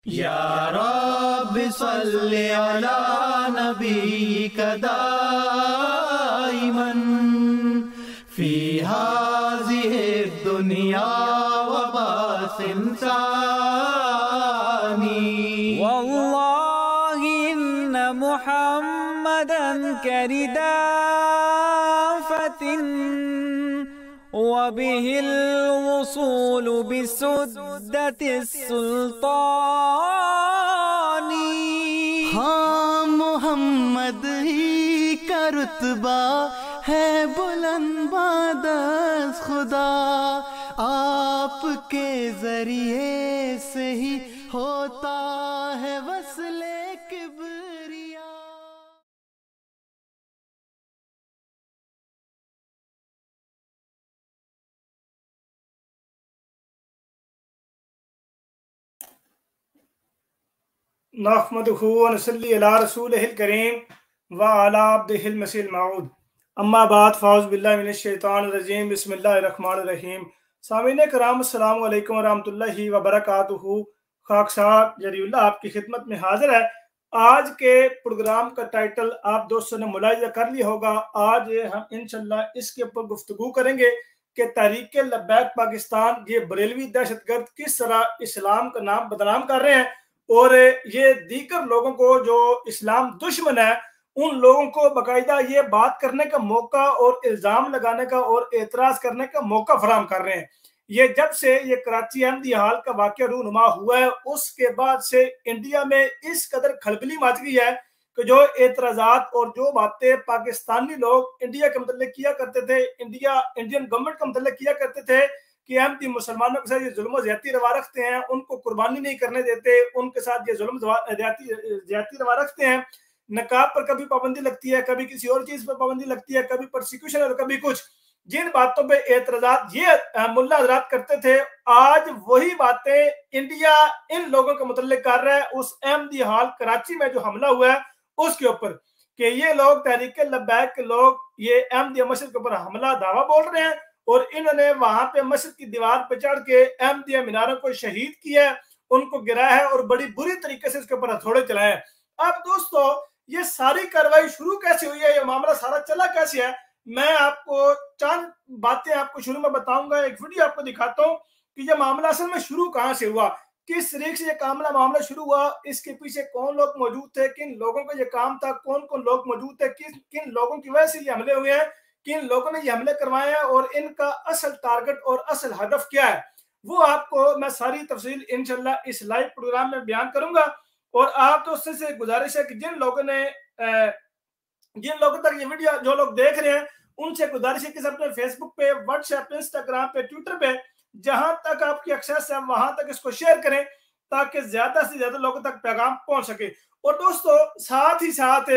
या रब्बि सल्लि अला नबीका दाइमन फी हाज़िहि दुनिया व बातिन सानी। वल्लाहि इन्न मुहम्मदन करिदाफतिन व बिहिल वसूल बिसुद्दतिस सुल्तानी। हाँ, मोहम्मद ही का रुतबा है बुलंद बादस खुदा, आपके जरिए से ही होता है वस्ले किबरिया। नहमदुहु व नसल्ली अला रसूलिहिल करीम व अला अब्दिहिल मसीहिल मऊद। अम्मा बाद फ़ाउज़ु बिल्लाहि मिनश शैतानिर रजीम। बिस्मिल्लाहिर रहमानिर रहीम। सामीन कराम, अस्सलामु अलैकुम व रहमतुल्लाहि व बरकातुहू। खाक साहब जरीउल्लाह आपकी खिदमत में हाजिर है। आज के प्रोग्राम का टाइटल आप दोस्तों ने मुलाहिज़ा कर लिया होगा। आज हम इंशाल्लाह इसके ऊपर गुफ्तगू करेंगे कि तहरीक लब्बैक पाकिस्तान, ये बरेलवी दहशतगर्द किस तरह इस्लाम का नाम बदनाम कर रहे हैं और ये दीगर लोगों को जो इस्लाम दुश्मन है उन लोगों को बाकायदा ये बात करने का मौका और इल्ज़ाम लगाने का और एतराज़ करने का मौका फराहम कर रहे हैं। ये जब से ये कराची अहमदी हाल का वाक़या रूनुमा हुआ है उसके बाद से इंडिया में इस कदर खलबली मच गई है कि जो एतराज़ात और जो बातें पाकिस्तानी लोग इंडिया के मतलब किया करते थे, इंडियन गवर्नमेंट का मतलब किया करते थे कि अहमदी मुसलमानों के साथ ये जुल्म ज़्यादती रवा रखते हैं, उनको कुर्बानी नहीं करने देते, उनके साथ ये जुल्म ज़्यादती रवा रखते हैं। नकाब पर कभी पाबंदी लगती है, कभी किसी और चीज पर पाबंदी लगती है, कभी प्रोसिक्यूशन और कभी कुछ। जिन बातों पे एतराज़ात ये मुल्ला हज़रात करते थे, आज वही बातें इंडिया इन लोगों के मुतल्लिक कर रहा है। उस अहमदी हाल कराची में जो हमला हुआ है उसके ऊपर कि ये लोग तहरीक लब्बैक के लोग ये अहमदिया मस्जिद के ऊपर हमला दावा बोल रहे हैं और इन्होंने वहां पे मस्जिद की दीवार पे चढ़ के अहमदिया मीनारों को शहीद किया है, उनको गिराया है और बड़ी बुरी तरीके से उसके ऊपर हथौड़े चलाए हैं। अब दोस्तों ये सारी कार्रवाई शुरू कैसे हुई है, ये मामला सारा चला कैसे है, मैं आपको चंद बातें आपको शुरू में बताऊंगा। एक वीडियो आपको दिखाता हूँ कि ये मामला असल में शुरू कहाँ से हुआ, किस तरीके से ये मामला शुरू हुआ, इसके पीछे कौन लोग मौजूद थे, किन लोगों का ये काम था, कौन कौन लोग मौजूद थे, किन लोगों की वजह से ये हमले हुए हैं, किन लोगों ने ये हमले करवाए हैं और इनका असल टारगेट और असल हदफ क्या है, वो आपको मैं सारी तफसील इंशाल्लाह इस लाइव प्रोग्राम में बयान करूंगा। और आप दोस्तों से गुजारिश है कि जिन लोगों तक ये वीडियो जो लोग देख रहे हैं उनसे गुजारिश है कि अपने फेसबुक पे, व्हाट्सएप, इंस्टाग्राम पे, ट्विटर पे जहां तक आपकी एक्सेस है वहां तक इसको शेयर करें ताकि ज्यादा से ज्यादा लोगों तक पैगाम पहुंच सके। और दोस्तों साथ ही साथ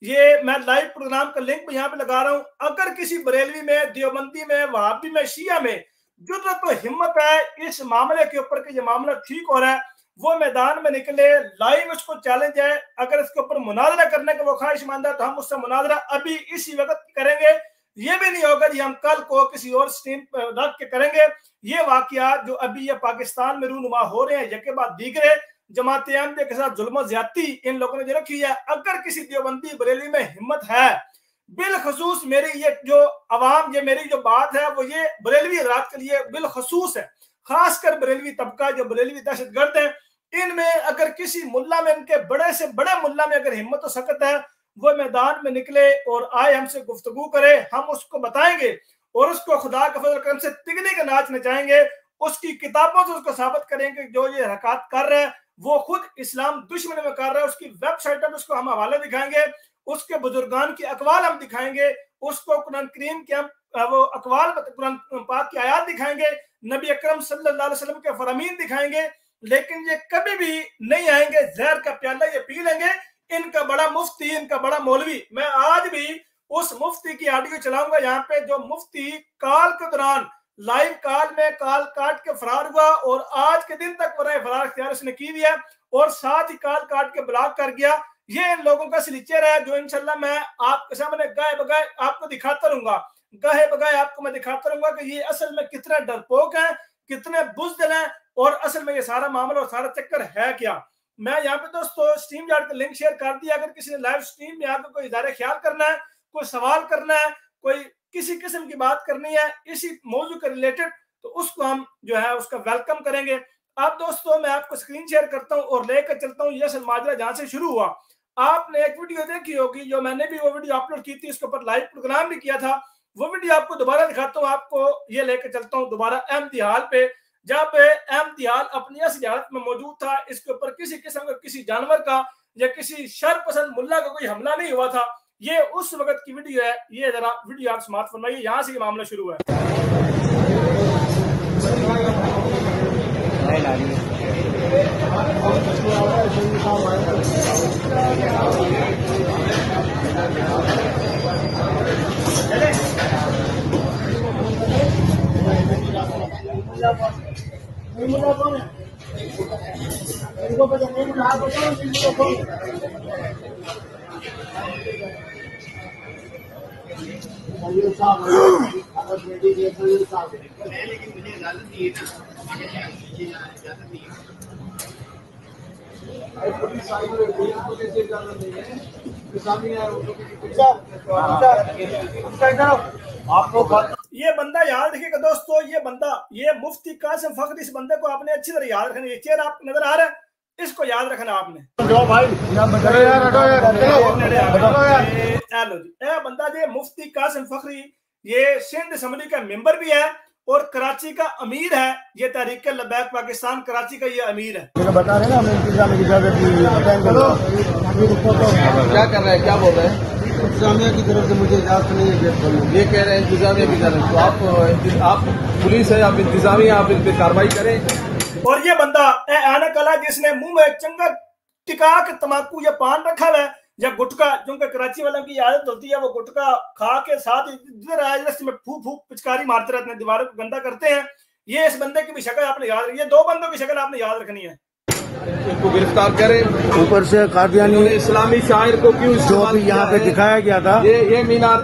ये मैं लाइव प्रोग्राम का लिंक यहाँ पे लगा रहा हूँ, अगर किसी बरेलवी में, देवबंदी में, वहाबी में, शिया में जुर्रत और हिम्मत है इस मामले के ऊपर कि ये मामला ठीक हो रहा है, वो मैदान में निकले, लाइव उसको चैलेंज है। अगर इसके ऊपर मुनाजरा करने का वो ख्वाहिशमंद है तो हम उससे मुनाजरा अभी इसी वक्त करेंगे। ये भी नहीं होगा जी हम कल को किसी और स्ट्रीम पर रख के करेंगे। ये वाकया जो अभी ये पाकिस्तान में रूनुमा हो रहे हैं यके बाद दीगरे जमात अहमदिया के साथ जुल्म ज्यादती इन लोगों ने जो रखी है, अगर किसी देवबंदी बरेली में हिम्मत है, बिलखसूस मेरी ये जो अवाम, ये मेरी जो बात है वो ये बरेलवी हज़रात के लिए बिलखसूस है, खासकर बरेलवी तबका जो बरेलवी दहशतगर्द है, इनमें अगर किसी मुल्ला में, इनके बड़े से बड़े मुल्ला में अगर हिम्मत और सकत है वो मैदान में निकले और आए हमसे गुफ्तगू करे, हम उसको बताएंगे और उसको खुदा के फजल करम से तिगने का नाच नचाएंगे, उसकी किताबों से उसको साबित करेंगे जो ये हरकत कर रहा है वो खुद इस्लाम दुश्मनी में कर रहा है। उसकी वेबसाइट पर उसको हम हवाले दिखाएंगे, उसके बुजुर्गान की अकवाल हम दिखाएंगे, उसको कुरान करीम के हम वो अकवाल कुरान पाक की आयात दिखाएंगे, नबी अकरम सल्लल्लाहु अलैहि वसल्लम के फरमीन दिखाएंगे, लेकिन ये कभी भी नहीं आएंगे जहर का प्याला ये पी लेंगे। इनका बड़ा मुफ्ती, इनका बड़ा मौलवी, मैं आज भी उस मुफ्ती की ऑडियो चलाऊंगा यहाँ पे जो मुफ्ती काल के दौरान लाइव काल में काल काट के फरार हुआ और आज के दिन तक फरार इख्तियार उसने की भी है और साथ ही काल काट के ब्लॉक कर गया। ये इन लोगों का सिग्नेचर है जो इंशाल्लाह मैं आपके सामने गाए बगाए आपको दिखाता रहूंगा, गाहे बगाए आपको मैं दिखाता रहूंगा कि ये असल में कितने डरपोक हैं, कितने बुज़दिल हैं और असल में ये सारा मामला और सारा चक्कर है क्या। मैं यहाँ पे दोस्तों स्ट्रीम यार्ड का लिंक शेयर कर दिया। अगर किसी ने लाइव स्ट्रीम में आकर कोई इज़हार ख्याल करना है, कोई सवाल करना है, कोई किसी किस्म की बात करनी है इसी मौजू के रिलेटेड, तो उसको हम जो है उसका वेलकम करेंगे। अब दोस्तों मैं आपको स्क्रीन शेयर करता हूँ और लेकर चलता हूँ ये माजरा जहां से शुरू हुआ। आपने एक वीडियो देखी होगी, जो मैंने भी वो वीडियो अपलोड की थी, इसके ऊपर लाइव प्रोग्राम भी किया था। वो वीडियो आपको दोबारा दिखाता हूँ, आपको ये लेकर चलता हूँ दोबारा अहमदी हाल पे, जब अहमदी हाल अपनी असली हालत में मौजूद था। इसके ऊपर किसी किस्म का किसी जानवर का या किसी शर पसंद मुल्ला का कोई हमला नहीं हुआ था। ये उस वक्त की वीडियो है। ये जरा वीडियो आप समाप्त फरमाइए, यहाँ से ये मामला शुरू है। ये बंदा याद रखिएगा दोस्तों, ये बंदा, ये मुफ्ती कासिम फखरी, इस बंदे को आपने अच्छी तरह याद रखना। ये चेहरा आपको नजर आ रहा है, इसको याद रखना आपने। ये बंदा जो मुफ्ती कासिम फखरी, ये सिंध असम्बली का मेंबर भी है और कराची का अमीर है। ये तहरीक लबैक पाकिस्तान कराची का ये अमीर है। बता रहे ना क्या कर रहे हैं, क्या बोल रहे हैं? इंतजामिया की तरफ से मुझे इजाजत नहीं है गेट खोलने। ये कह रहे हैं इंतजामिया की तरफ, तो आप पुलिस है, आप इंतजामिया, आप इन पे कार्रवाई करें। और ये बंदा आने कला जिसने मुंह में चंगा टिका के तम्बाकू या पान रखा हुआ है या गुटखा, क्योंकि कराची वालों की आदत होती है वो गुटखा खा के साथ इधर आए में फूक फूक पिचकारी मारते रहते हैं, दीवारों को गंदा करते हैं। ये इस बंदे की भी शक्ल आपने याद रखनी है। दो बंदों की शक्ल आपने याद रखनी है। इनको गिरफ्तार करें। ऊपर से कादियानी इस्लामी शायर को क्यों जो भी यहाँ पे दिखाया गया था, ये मीनार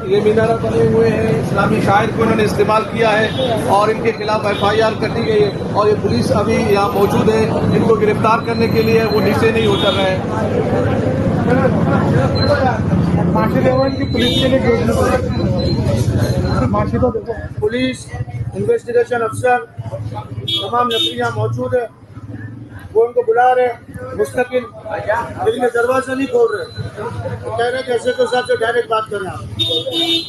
बने हुए हैं, इस्लामी शायर को इन्होंने इस्तेमाल किया है और इनके खिलाफ FIR कटी गई है और ये पुलिस अभी यहाँ मौजूद है इनको गिरफ्तार करने के लिए। वो नीचे नहीं उतर रहे हैं। पुलिस, इन्वेस्टिगेशन अफसर, तमाम नफरियाँ मौजूद है, वो उनको बुला रहे मुस्तकिल, लेकिन दरवाजा नहीं खोल रहे। तो कह रहे हैं कैसे तो साहब से डायरेक्ट बात कर रहे हैं आप।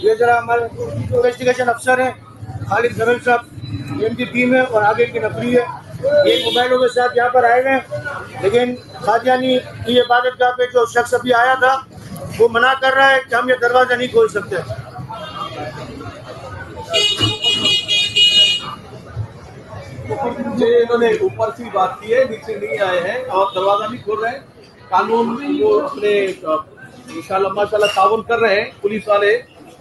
ये जरा हमारे इन्वेस्टिगेशन अफसर हैं खालिद गरल साहब, ये इनकी टीम है और आगे इनकी नफरी है। ये मोबाइलों के साथ यहाँ पर आए हैं, लेकिन कादियानी की इबादत गाह पे जो शख्स अभी आया था वो मना कर रहा है कि हम ये दरवाजा नहीं खोल सकते। इन्होंने ऊपर से बात की है, नीचे नहीं आए हैं और दरवाजा नहीं खोल रहे हैं। कानून वो अपने इंशाल्लाह माशाल्लाह ताउन कर रहे हैं पुलिस वाले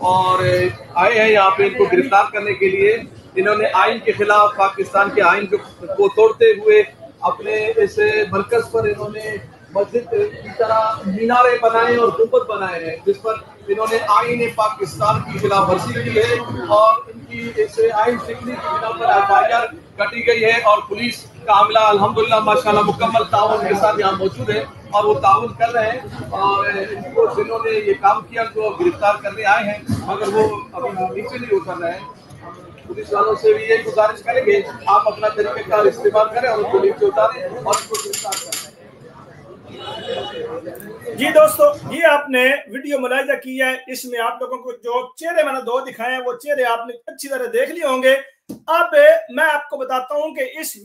और आए हैं यहाँ पे इनको गिरफ्तार करने के लिए। इन्होंने आइन के खिलाफ, पाकिस्तान के आइन को तोड़ते हुए अपने इस मरकज पर इन्होंने मस्जिद की तरह मीनारे बनाए और गुंबद बनाए हैं, जिस पर इन्होंने आइन पाकिस्तान की खिलाफ वर्जी की है और इनकी इस आइन शिकनी की खिलाफ पर FIR कटी गई है। और पुलिस का अमला अल्हम्दुलिल्लाह माशाल्लाह मुकम्मल ताउन के साथ यहाँ मौजूद है और वो ताउन कर रहे हैं और इनको जिन्होंने ये काम किया तो गिरफ्तार करने आए हैं, मगर वो अभी नीचे नहीं उतर रहे हैं। पुलिस वालों से भी ये गुजारिश करेंगे आप अपना तरीक़ेकार इस्तेमाल करें और उनको नीचे उतारें और उनको गिरफ्तार करें। जी दोस्तों, ये आपने वीडियो मुलाहिजा की है, इसमें आप लोगों को जो चेहरे मैंने दो दिखाए हैं वो चेहरे आपने अच्छी तरह देख लिए होंगे। अब मैं आपको बताता हूं कि इस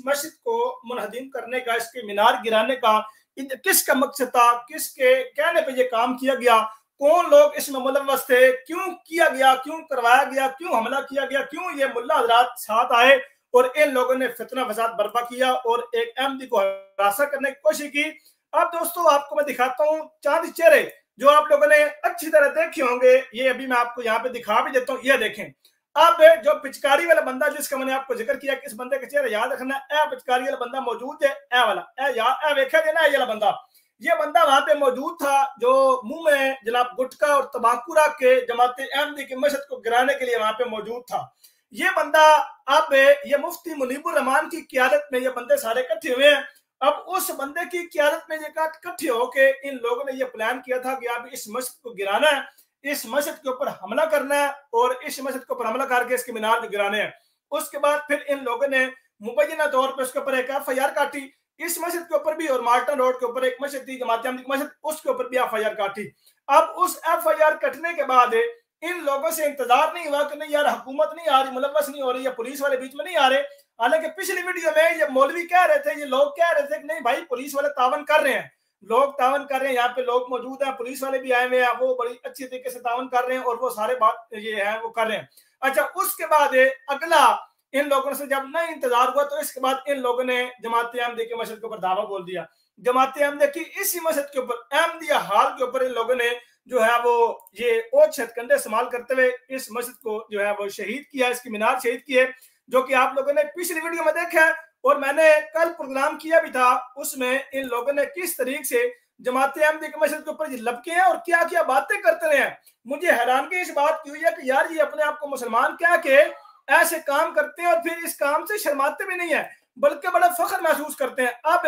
मस्जिद को मुनहदिम करने का, इसके मीनार गिराने का किसका मकसद था, किसके कहने पे ये काम किया गया, कौन लोग इसमें मुलव्वस थे, क्यों किया गया, क्यों करवाया गया, क्यों हमला किया गया, क्यों ये मुल्ला हजरात साथ आए और इन लोगों ने फितना फसाद बर्पा किया और एक अहमदी को हरासा करने की कोशिश की। अब दोस्तों आपको मैं दिखाता हूँ चांद चेहरे जो आप लोगों ने अच्छी तरह देखे होंगे। ये अभी मैं आपको यहाँ पे दिखा भी देता हूँ, ये देखें। अब जो पिचकारी वाला बंदा जिसका मैंने आपको जिक्र किया, किस बंदे का चेहरा याद रखना, ए पिचकारी वाला बंदा मौजूद है, ए वाला, ए देखा जाए ना, ये वाला बंदा, ये बंदा वहां पे मौजूद था जो मुंह में जनाब गुटखा और तंबाकू रख के जमात अहमदी की मस्जिद को गिराने के लिए वहां पे मौजूद था। ये बंदा, अब ये मुफ्ती मुनीबुर रहमान की क़ियादत में ये बंदे सारे इकट्ठे हुए हैं अब उस बंदे की क़यादत में ये इकट्ठे होके इन लोगों ने ये प्लान किया था कि अब इस मस्जिद को गिराना है, इस मस्जिद के ऊपर हमला करना है और इस मस्जिद के ऊपर हमला करके इसके मीनार को गिराने हैं। उसके बाद फिर इन लोगों ने मुबैना तौर पर उसके ऊपर एक FIR काटी, इस मस्जिद के ऊपर भी, और मार्टन रोड के ऊपर एक मस्जिद थी जमात-ए अहमदी की मस्जिद, उसके ऊपर भी FIR काटी। अब उस FIR कटने के बाद इन लोगों से इंतजार नहीं हुआ कि नहीं यार हुकूमत नहीं आ रही, मुलव्वस नहीं हो रही, या पुलिस वाले बीच में नहीं आ रहे। हालांकि पिछली वीडियो में ये मौलवी कह रहे थे, ये लोग कह रहे थे कि नहीं भाई पुलिस वाले तावन कर रहे हैं, लोग तावन कर रहे हैं, यहाँ पे लोग मौजूद हैं, पुलिस वाले भी आए हुए हैं, वो बड़ी अच्छी तरीके से तावन कर रहे हैं और वो सारे बात ये है वो कर रहे हैं। अच्छा, उसके बाद अगला इन लोगों से जब नहीं इंतजार हुआ तो इसके बाद इन लोगों ने जमात-ए अहमदी के मस्जिद के ऊपर दावा बोल दिया। जमात-ए अहमदी की इसी मस्जिद के ऊपर, अहमदिया हाल के ऊपर इन लोगों ने जो है वो ये ओछ छतकंडे इस्तेमाल करते हुए इस मस्जिद को जो है वो शहीद किया, इसकी मीनार शहीद की है, जो कि आप लोगों ने पिछली वीडियो में देखा है और मैंने कल प्रोग्राम किया भी था। उसमें इन लोगों ने किस तरीके से जमात-ए अहमदी के मस्जिद के ऊपर लपके हैं और क्या क्या बातें करते रहे हैं। मुझे हैरानगी इस बात की हुई है कि यार ये अपने आप को मुसलमान क्या के ऐसे काम करते हैं और फिर इस काम से शर्माते भी नहीं है, बल्कि बड़ा फख्र महसूस करते हैं। अब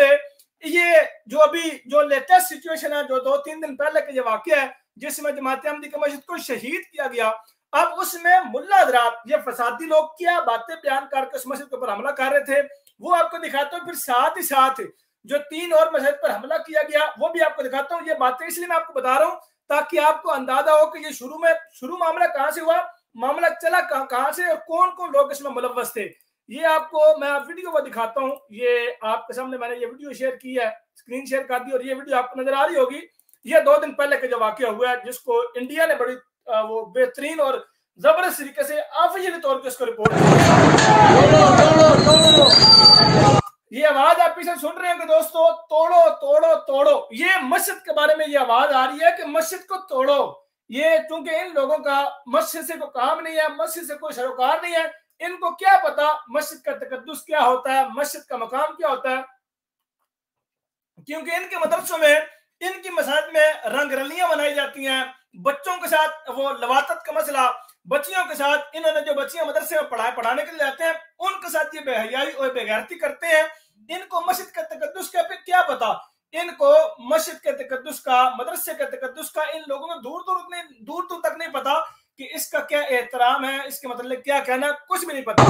ये जो अभी जो लेटेस्ट सिचुएशन है, जो 2-3 दिन पहले का ये वाकया है जिसमें जमात-ए अहमदी के मस्जिद को शहीद किया गया, अब उसमें मुल्ला हज़रात ये फसादी लोग क्या बातें बयान करके उस मस्जिद के ऊपर हमला कर रहे थे वो आपको दिखाता हूँ। फिर साथ ही साथ जो 3 और मस्जिद पर हमला किया गया वो भी आपको दिखाता हूँ। ये बातें इसलिए मैं आपको बता रहा हूँ ताकि आपको अंदाजा हो कि ये शुरू मामला कहाँ से हुआ, मामला चला कहाँ से और कौन कौन लोग इसमें मुलव्वस थे। ये आपको मैं वीडियो को दिखाता हूँ। ये आपके सामने मैंने ये वीडियो शेयर की है, स्क्रीन शेयर कर दी और ये वीडियो आपको नजर आ रही होगी। ये 2 दिन पहले का जो वाकया हुआ है जिसको इंडिया ने बड़ी वो बेहतरीन और जबरदस्त तरीके से ऑफिशियली तौर पर इसको रिपोर्ट किया। ये आवाज आप पीछे सुन रहे हैं कि दोस्तों तोड़ो तोड़ो तोड़ो, ये मस्जिद के बारे में ये आवाज आ रही है कि मस्जिद को तोड़ो। ये क्योंकि इन लोगों का मस्जिद से कोई काम नहीं है, मस्जिद से कोई सरोकार नहीं है, इनको क्या पता मस्जिद का तकद्दुस क्या होता है, मस्जिद का मकाम क्या होता है। क्योंकि इनके मदरसों में, इनकी मसाजिद में रंगरलियां बनाई जाती हैं, बच्चों के साथ वो लवातत का मसला, बच्चियों के साथ इन्होंने जो बच्चियां मदरसे में पढ़ाने के लिए आते हैं उनके साथ ये बेहयाई और बेगैरती करते हैं। इनको मस्जिद का तकद्दुस का क्या पता, इनको मस्जिद के तकद्दुस का, मदरसे के तकद्दुस का इन लोगों को दूर दूर तक नहीं पता कि इसका क्या एहतराम है, इसके मतलब क्या कहना, कुछ भी नहीं पता।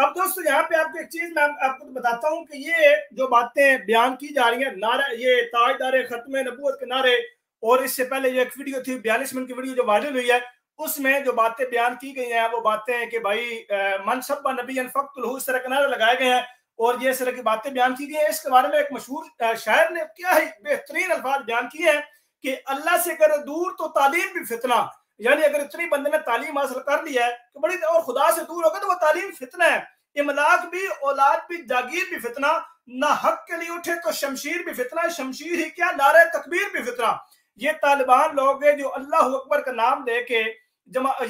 अब दोस्तों यहाँ पे आपको एक चीज मैं आपको तो बताता हूँ कि ये जो बातें बयान की जा रही हैं, नारा ये ताजदारे खत्म नबूवत के नारे, और इससे पहले ये एक वीडियो थी 42 मिनट की वीडियो जो वायरल हुई है, उसमें जो बातें बयान की गई हैं वो बातें हैं कि भाई मन सब्बा नबिय्यन फक़्तुलहू, इस तरह के नारे लगाए गए हैं और ये इस तरह की बातें बयान की गई हैं। इसके बारे में एक मशहूर शायर ने क्या ही बेहतरीन अल्फाज बयान किए हैं कि अल्लाह से करे दूर तो तालीम भी फितना, यानी अगर इतनी बंदे ने तालीम हासिल कर ली है तो बड़ी, और खुदा से दूर होगा तो वो तालीम फितना है। इमलाक भी, औलाद भी, जागीर भी फितना, ना हक के लिए उठे तो शमशीर भी फितना, शमशीर ही क्या नारे तकबीर भी फितना। ये तालिबान लोग हैं जो अल्लाह अकबर का नाम लेके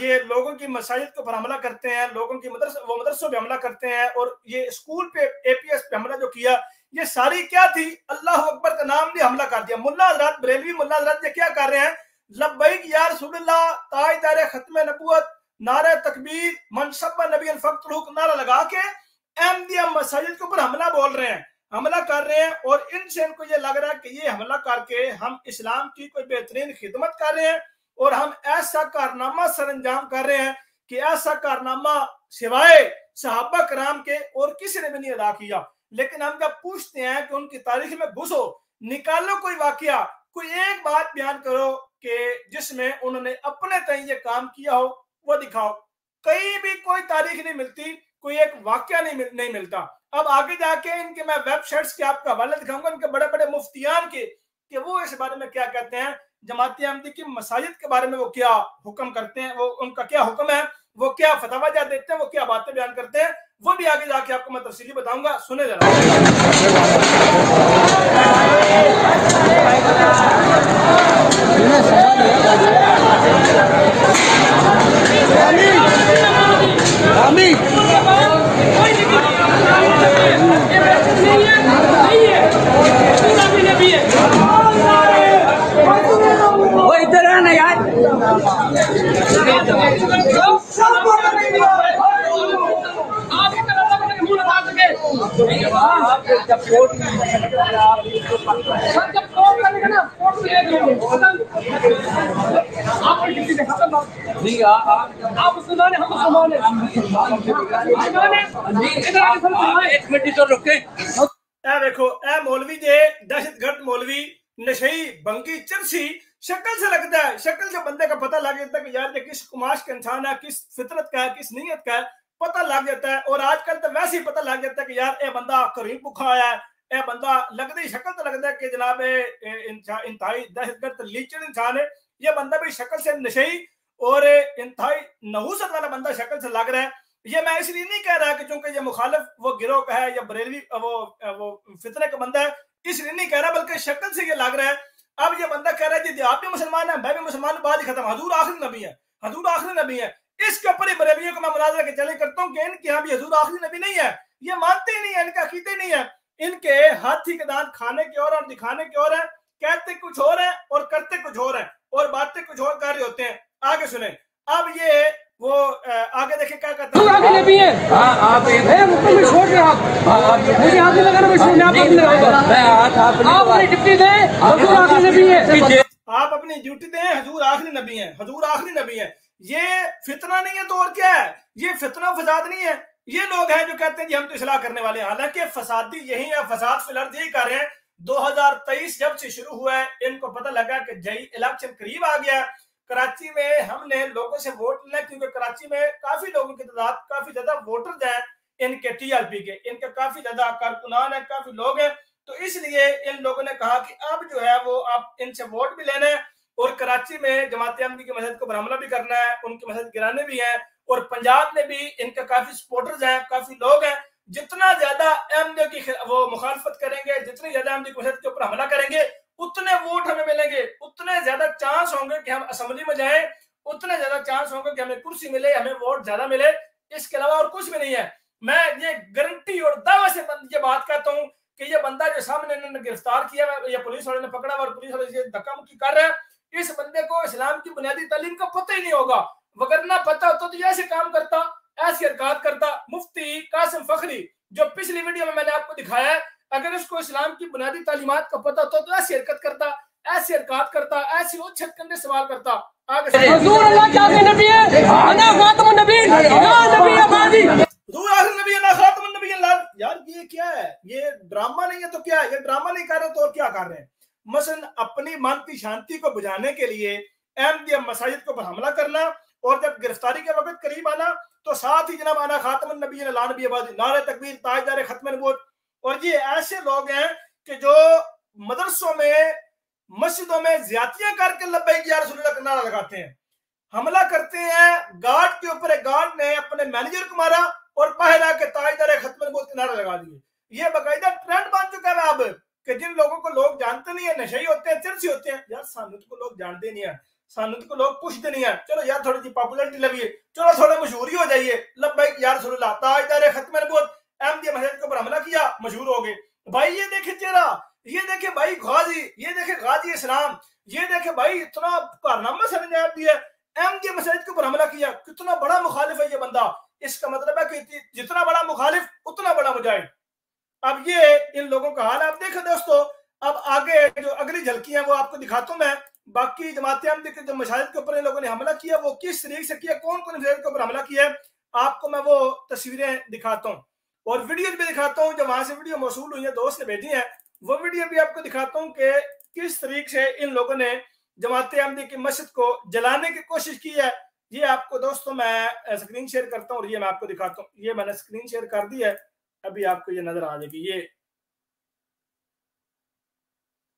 ये लोगों की मसाजिद के ऊपर हमला करते हैं, लोगों की मदरसों पे हमला करते हैं, और ये स्कूल पे APS पे हमला जो किया ये सारी क्या थी, अल्लाह अकबर का नाम ने हमला कर दिया। मुल्ला हज़रात, बरेलवी मुल्ला हज़रात ये क्या कर रहे हैं, लब्बैक या रसूलल्लाह, ताजदारे खत्म नबूवत, नारे तकबीर, मन सब्बा नबिय्यन फक़्तुलहू नारा लगा के अहमदिया मसाजिद के ऊपर हमला बोल रहे हैं, हमला कर रहे हैं। और इनसे इनको ये लग रहा है कि ये हमला करके हम इस्लाम की कोई बेहतरीन खिदमत कर रहे हैं और हम ऐसा कारनामा सरअंजाम कर रहे हैं कि ऐसा कारनामा सिवाय सहाबा कराम के और किसी ने भी नहीं अदा किया। लेकिन हम जब पूछते हैं कि उनकी तारीख में घुसो, निकालो कोई वाकया, कोई एक बात बयान करो कि जिसमें उन्होंने अपने तय ये काम किया हो, वो दिखाओ। कहीं भी कोई तारीख नहीं मिलती, कोई एक वाकया नहीं मिलता। अब आगे जाके इनके मैं वेबसाइट्स के आपका हवाला दिखाऊंगा, इनके बड़े बड़े मुफ्तियान के, कि वो इस बारे में क्या कहते हैं, जमात-ए अहमदी की मसाजिद के बारे में वो क्या हुक्म करते हैं, वो उनका क्या हुक्म है, वो क्या फतवा देते हैं, वो क्या बातें बयान करते हैं, वो भी आगे जाके आपको मैं तफसीली बताऊंगा। सुने जरा। देखो ए मौलवी जे दहशतगर्द मौलवी नशई भंगी चरसी शक्ल से लगता है, शक्ल से बंदे का पता लग जाता है कि यार ये किस कुमाश का इंसान है, किस फितरत का है, किस नीयत का है, पता लग जाता है। और आजकल तो वैसे ही पता लग जाता है कि यार ये बंदा करीब भुखा आया है, ये बंदा लगता ही शक्ल तो लगता है कि जनाब इंतहाई दहशतगर्द लीचड़ इंसान है। ये बंदा भी शक्ल से नशई और इंतहाई नहूसत वाला बंदा शक्ल से लग रहा है। ये मैं इसलिए नहीं कह रहा कि चूंकि ये मुखालिफ वो गिरोह का है या बरेलवी वो फितरे का बंदा है, इसलिए नहीं कह रहा, बल्कि शक्ल से ये लग रहा है। अब ये बंदा कह रहा है जी आप भी मुसलमान है, मैं भी मुसलमान, बात खत्म, हजूर आखिरी नबी है, हजूर आखिरी नबी है। इसके ऊपर ही बरेलवियों को मैं मुनाजरा के चले करता हूँ कि इनके यहाँ भी हजूर आखिरी नबी नहीं है, ये मानते ही नहीं है, इनका अकीदे नहीं है। इनके हाथी के दांत खाने की और दिखाने की और है, कहते कुछ और है और करते कुछ और है और बातें कुछ और कर रहे होते हैं। आगे सुने, अब ये वो आगे देखे क्या कहता है। आप छोड़ रहे आप मुझे हाथ नहीं लगाना, आप अपनी ड्यूटी दें, हजूर आखिरी नबी है, आप अपनी ड्यूटी दें, हजूर आखिरी नबी है, हजूर आखिरी नबी है। ये फितना नहीं है तो और क्या है, ये फितना फसाद नहीं है। ये लोग हैं जो कहते हैं जी हम तो इस्लाह करने वाले हैं, हालांकि फसादी यही है, फसाद फिलहाल यही कर रहे हैं। 2023 जब से शुरू हुआ है, इनको पता लगा कि जई इलेक्शन करीब आ गया, कराची में हमने लोगों से वोट लेना, क्योंकि कराची में काफी लोगों की तादाद, काफी ज्यादा वोटर हैं इनके टीआरपी के, इनके काफी ज्यादा कारकुनान है, काफी लोग हैं। तो इसलिए इन लोगों ने कहा कि अब जो है वो आप इनसे वोट भी लेना है और कराची में जमात अहमदी की मस्जिद को हमला भी करना है, उनकी मस्जिद गिराने भी है। और पंजाब में भी इनके काफी सपोर्टर्स हैं, काफी लोग हैं। जितना ज्यादा अहमदियों की वो मुखालफत करेंगे, जितनी ज्यादा अहमदी की मस्जिद के ऊपर हमला करेंगे, उतने वोट हमें मिलेंगे, उतने ज्यादा चांस होंगे कि हम असेंबली में जाएं, उतने ज्यादा चांस होंगे कि हमें कुर्सी मिले, हमें वोट ज्यादा मिले। इसके अलावा और कुछ भी नहीं है। मैं ये गारंटी और दावा से ये बात कहता हूँ कि ये बंदा जो सामने इन्होंने गिरफ्तार किया है या पुलिस वाले ने पकड़ा और पुलिस वाले धक्का मुक्की कर रहे हैं, इस बंदे को इस्लाम की बुनियादी तालीम का पता ही नहीं होगा। वगरना पता होता तो ऐसे काम करता, ऐसी हरकत करता। मुफ्ती कासिम फखरी जो पिछली वीडियो में मैंने आपको दिखाया है, अगर उसको इस्लाम की बुनियादी तालीमात का पता होता तो ऐसी हरकत करता, ऐसी हरकत करता, ऐसी उच्छत कंधे सवाल करता। आगे हजूर अल्लाह के आखिरी नबी है, अना खातमुन नबी, या नबी आबादी, हजूर आखिरी नबी है, ना खातमुन नबी। यार ये क्या है, ये ड्रामा नहीं है तो क्या है? ये ड्रामा नहीं कर रहे तो और क्या कर रहे हैं? मसलन अपनी मन की शांति को बुझाने के लिए अहमदिया मसाजिद के ऊपर हमला करना और जब गिरफ्तारी के वक्त करीब आना तो साथ ही जनाब आना खातमुन नबी ला नबी आबादी, नारे तकबीर, ताजदार खत्म नबूवत। और ये ऐसे लोग हैं कि जो मदरसों में, मस्जिदों में ज्यादतियां करके लब्बैक या रसूलुल्लाह का नारा लगाते हैं, हमला करते हैं। गार्ड के ऊपर एक गार्ड ने अपने मैनेजर को मारा और बाहर आके ताजदार खत्म नबूवत के नारा लगा दिए। ये बाकायदा ट्रेंड बन चुका है अब कि जिन लोगों को लोग जानते नहीं है, नशे होते हैं, चिरसी होते हैं। यार सानुत को लोग जानते नहीं है, सानुत को लोग पूछते नहीं है, चलो यार थोड़ी सी पॉपुलरिटी लगी, चलो थोड़ा मशहूरी हो जाइए, लब्बैक या रसूलुल्लाह, ताजदार खत्म नबूवत, अहमदिया मस्जिद के ऊपर हमला किया, मशहूर हो गए। भाई ये देखे चेहरा, ये देखे भाई गाजी, ये देखे गाजी इस्लाम, ये देखे भाई इतना कारनामा समझ दिया, अहमदिया मस्जिद के ऊपर हमला किया, कितना बड़ा मुखालिफ है ये बंदा। इसका मतलब है कि जितना बड़ा मुखालिफ उतना बड़ा मुजाहिद। अब ये इन लोगों का हाल आप देखो दोस्तों। अब आगे जो अगली झलकी है वो आपको दिखाता हूं मैं। बाकी जमात अहमदी के जो मसाजिद के ऊपर इन लोगों ने हमला किया वो किस तरीके से किया, कौन कौन मसाजिद के ऊपर हमला किया है, आपको मैं वो तस्वीरें दिखाता हूँ और वीडियो भी दिखाता हूँ। जो वहां से वीडियो मौसूल हुई है, दोस्त ने भेजी है, वो वीडियो भी आपको दिखाता हूँ कि किस तरीके से इन लोगों ने जमात अहमदी की मस्जिद को जलाने की कोशिश की है। ये आपको दोस्तों मैं स्क्रीन शेयर करता हूँ और ये मैं आपको दिखाता हूँ। ये मैंने स्क्रीन शेयर कर दी है, अभी आपको ये नजर आ जाएगी।